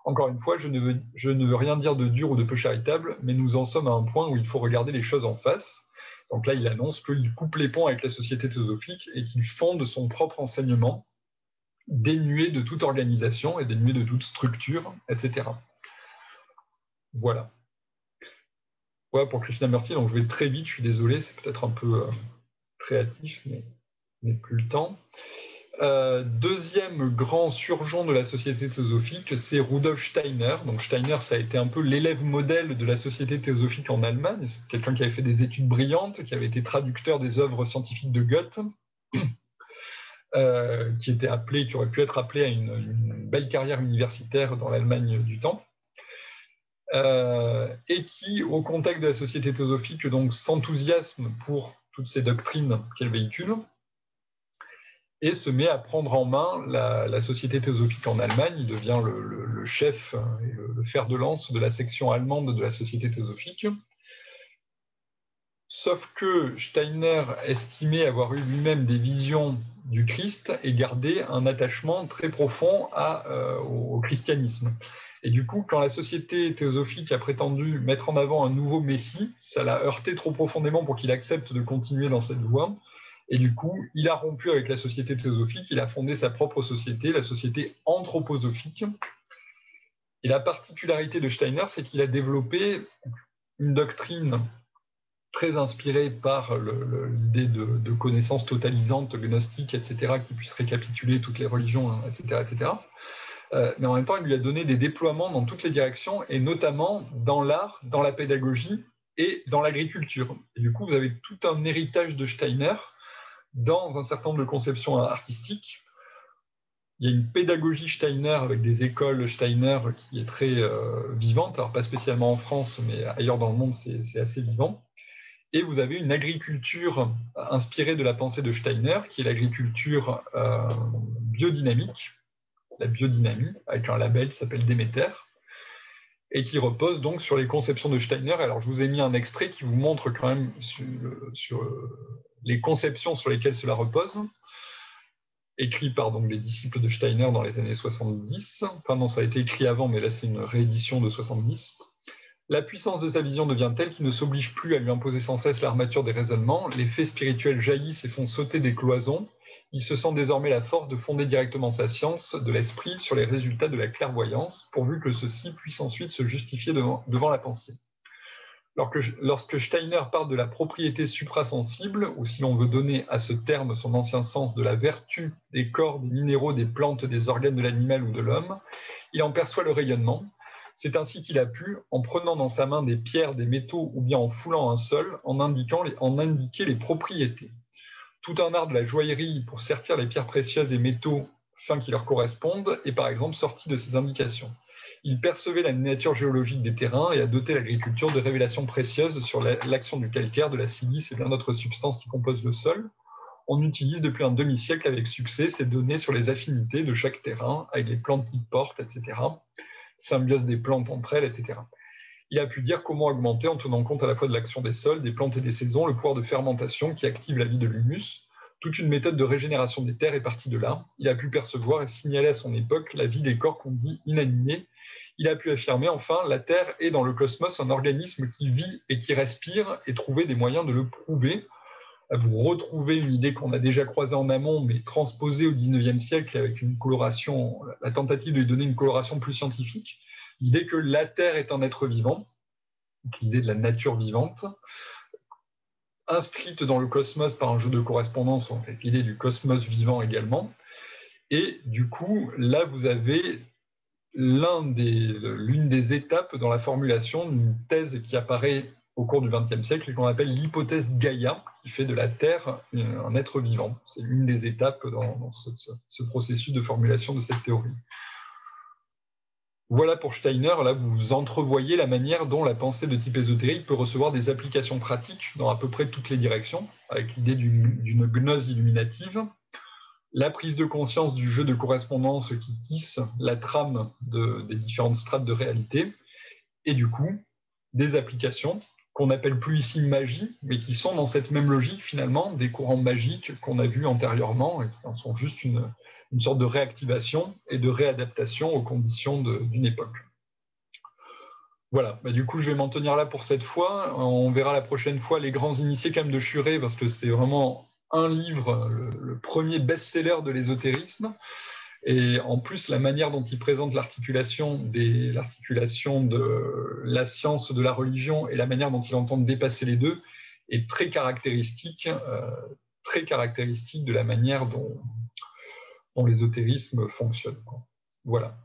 Encore une fois, je ne veux rien dire de dur ou de peu charitable, mais nous en sommes à un point où il faut regarder les choses en face. Donc là, il annonce qu'il coupe les ponts avec la société théosophique et qu'il fonde son propre enseignement, dénué de toute organisation et dénué de toute structure, etc. Voilà. Voilà pour Krishnamurti, donc je vais très vite, je suis désolé, c'est peut-être un peu créatif, mais je n'ai plus le temps. Deuxième grand surgeon de la société théosophique, c'est Rudolf Steiner. Donc Steiner, ça a été un peu l'élève modèle de la société théosophique en Allemagne. C'est quelqu'un qui avait fait des études brillantes, qui avait été traducteur des œuvres scientifiques de Goethe, qui aurait pu être appelé à une belle carrière universitaire dans l'Allemagne du temps. Et qui, au contexte de la société théosophique, donc s'enthousiasme pour toutes ces doctrines qu'elle véhicule, et se met à prendre en main la société théosophique en Allemagne. Il devient le chef et le fer de lance de la section allemande de la société théosophique. Sauf que Steiner estimait avoir eu lui-même des visions du Christ et gardait un attachement très profond au christianisme. Et du coup, quand la société théosophique a prétendu mettre en avant un nouveau Messie, ça l'a heurté trop profondément pour qu'il accepte de continuer dans cette voie. Et du coup, il a rompu avec la société théosophique, il a fondé sa propre société, la société anthroposophique. Et la particularité de Steiner, c'est qu'il a développé une doctrine très inspirée par l'idée de connaissances totalisantes, gnostiques, etc., qui puisse récapituler toutes les religions, etc., etc. Mais en même temps, il lui a donné des déploiements dans toutes les directions, et notamment dans l'art, dans la pédagogie et dans l'agriculture. Et du coup, vous avez tout un héritage de Steiner dans un certain nombre de conceptions artistiques. Il y a une pédagogie Steiner avec des écoles Steiner qui est très vivante, alors pas spécialement en France, mais ailleurs dans le monde, c'est assez vivant. Et vous avez une agriculture inspirée de la pensée de Steiner, qui est l'agriculture biodynamique, la biodynamie, avec un label qui s'appelle Déméter, et qui repose donc sur les conceptions de Steiner. Alors je vous ai mis un extrait qui vous montre quand même sur les conceptions sur lesquelles cela repose, écrit par donc les disciples de Steiner dans les années 70. Enfin non, ça a été écrit avant, mais là c'est une réédition de 70. La puissance de sa vision devient telle qu'il ne s'oblige plus à lui imposer sans cesse l'armature des raisonnements. Les faits spirituels jaillissent et font sauter des cloisons. Il se sent désormais la force de fonder directement sa science de l'esprit sur les résultats de la clairvoyance, pourvu que ceci puisse ensuite se justifier devant la pensée. Lorsque Steiner parle de la propriété suprasensible, ou si l'on veut donner à ce terme son ancien sens de la vertu des corps, des minéraux, des plantes, des organes de l'animal ou de l'homme, il en perçoit le rayonnement. C'est ainsi qu'il a pu, en prenant dans sa main des pierres, des métaux ou bien en foulant un sol, en indiquer les propriétés. Tout un art de la joaillerie pour sertir les pierres précieuses et métaux fins qui leur correspondent est par exemple sorti de ces indications. Il percevait la nature géologique des terrains et a doté l'agriculture de révélations précieuses sur l'action du calcaire, de la silice et bien d'autres substances qui composent le sol. On utilise depuis un demi-siècle avec succès ces données sur les affinités de chaque terrain, avec les plantes qui portent, etc., symbiose des plantes entre elles, etc. Il a pu dire comment augmenter, en tenant compte à la fois de l'action des sols, des plantes et des saisons, le pouvoir de fermentation qui active la vie de l'humus. Toute une méthode de régénération des terres est partie de là. Il a pu percevoir et signaler à son époque la vie des corps qu'on dit inanimés. Il a pu affirmer, enfin, la Terre est dans le cosmos un organisme qui vit et qui respire, et trouver des moyens de le prouver. Vous retrouvez une idée qu'on a déjà croisée en amont, mais transposée au XIXe siècle avec une coloration, la tentative de lui donner une coloration plus scientifique. L'idée que la Terre est un être vivant, l'idée de la nature vivante, inscrite dans le cosmos par un jeu de correspondance, avec l'idée du cosmos vivant également. Et du coup, là, vous avez l'une des étapes dans la formulation d'une thèse qui apparaît au cours du XXe siècle et qu'on appelle l'hypothèse Gaïa, qui fait de la Terre un être vivant. C'est l'une des étapes dans ce processus de formulation de cette théorie. Voilà pour Steiner, là vous entrevoyez la manière dont la pensée de type ésotérique peut recevoir des applications pratiques dans à peu près toutes les directions, avec l'idée d'une gnose illuminative, la prise de conscience du jeu de correspondance qui tisse la trame des différentes strates de réalité, et du coup, des applications qu'on n'appelle plus ici magie, mais qui sont dans cette même logique finalement des courants magiques qu'on a vus antérieurement et qui en sont juste une sorte de réactivation et de réadaptation aux conditions d'une époque. Voilà, du coup je vais m'en tenir là pour cette fois. On verra la prochaine fois les grands initiés quand même de Schuré, parce que c'est vraiment un livre, le premier best-seller de l'ésotérisme. Et en plus, la manière dont il présente l'articulation de la science de la religion et la manière dont il entend dépasser les deux est très caractéristique très caractéristique de la manière dont l'ésotérisme fonctionne. Voilà.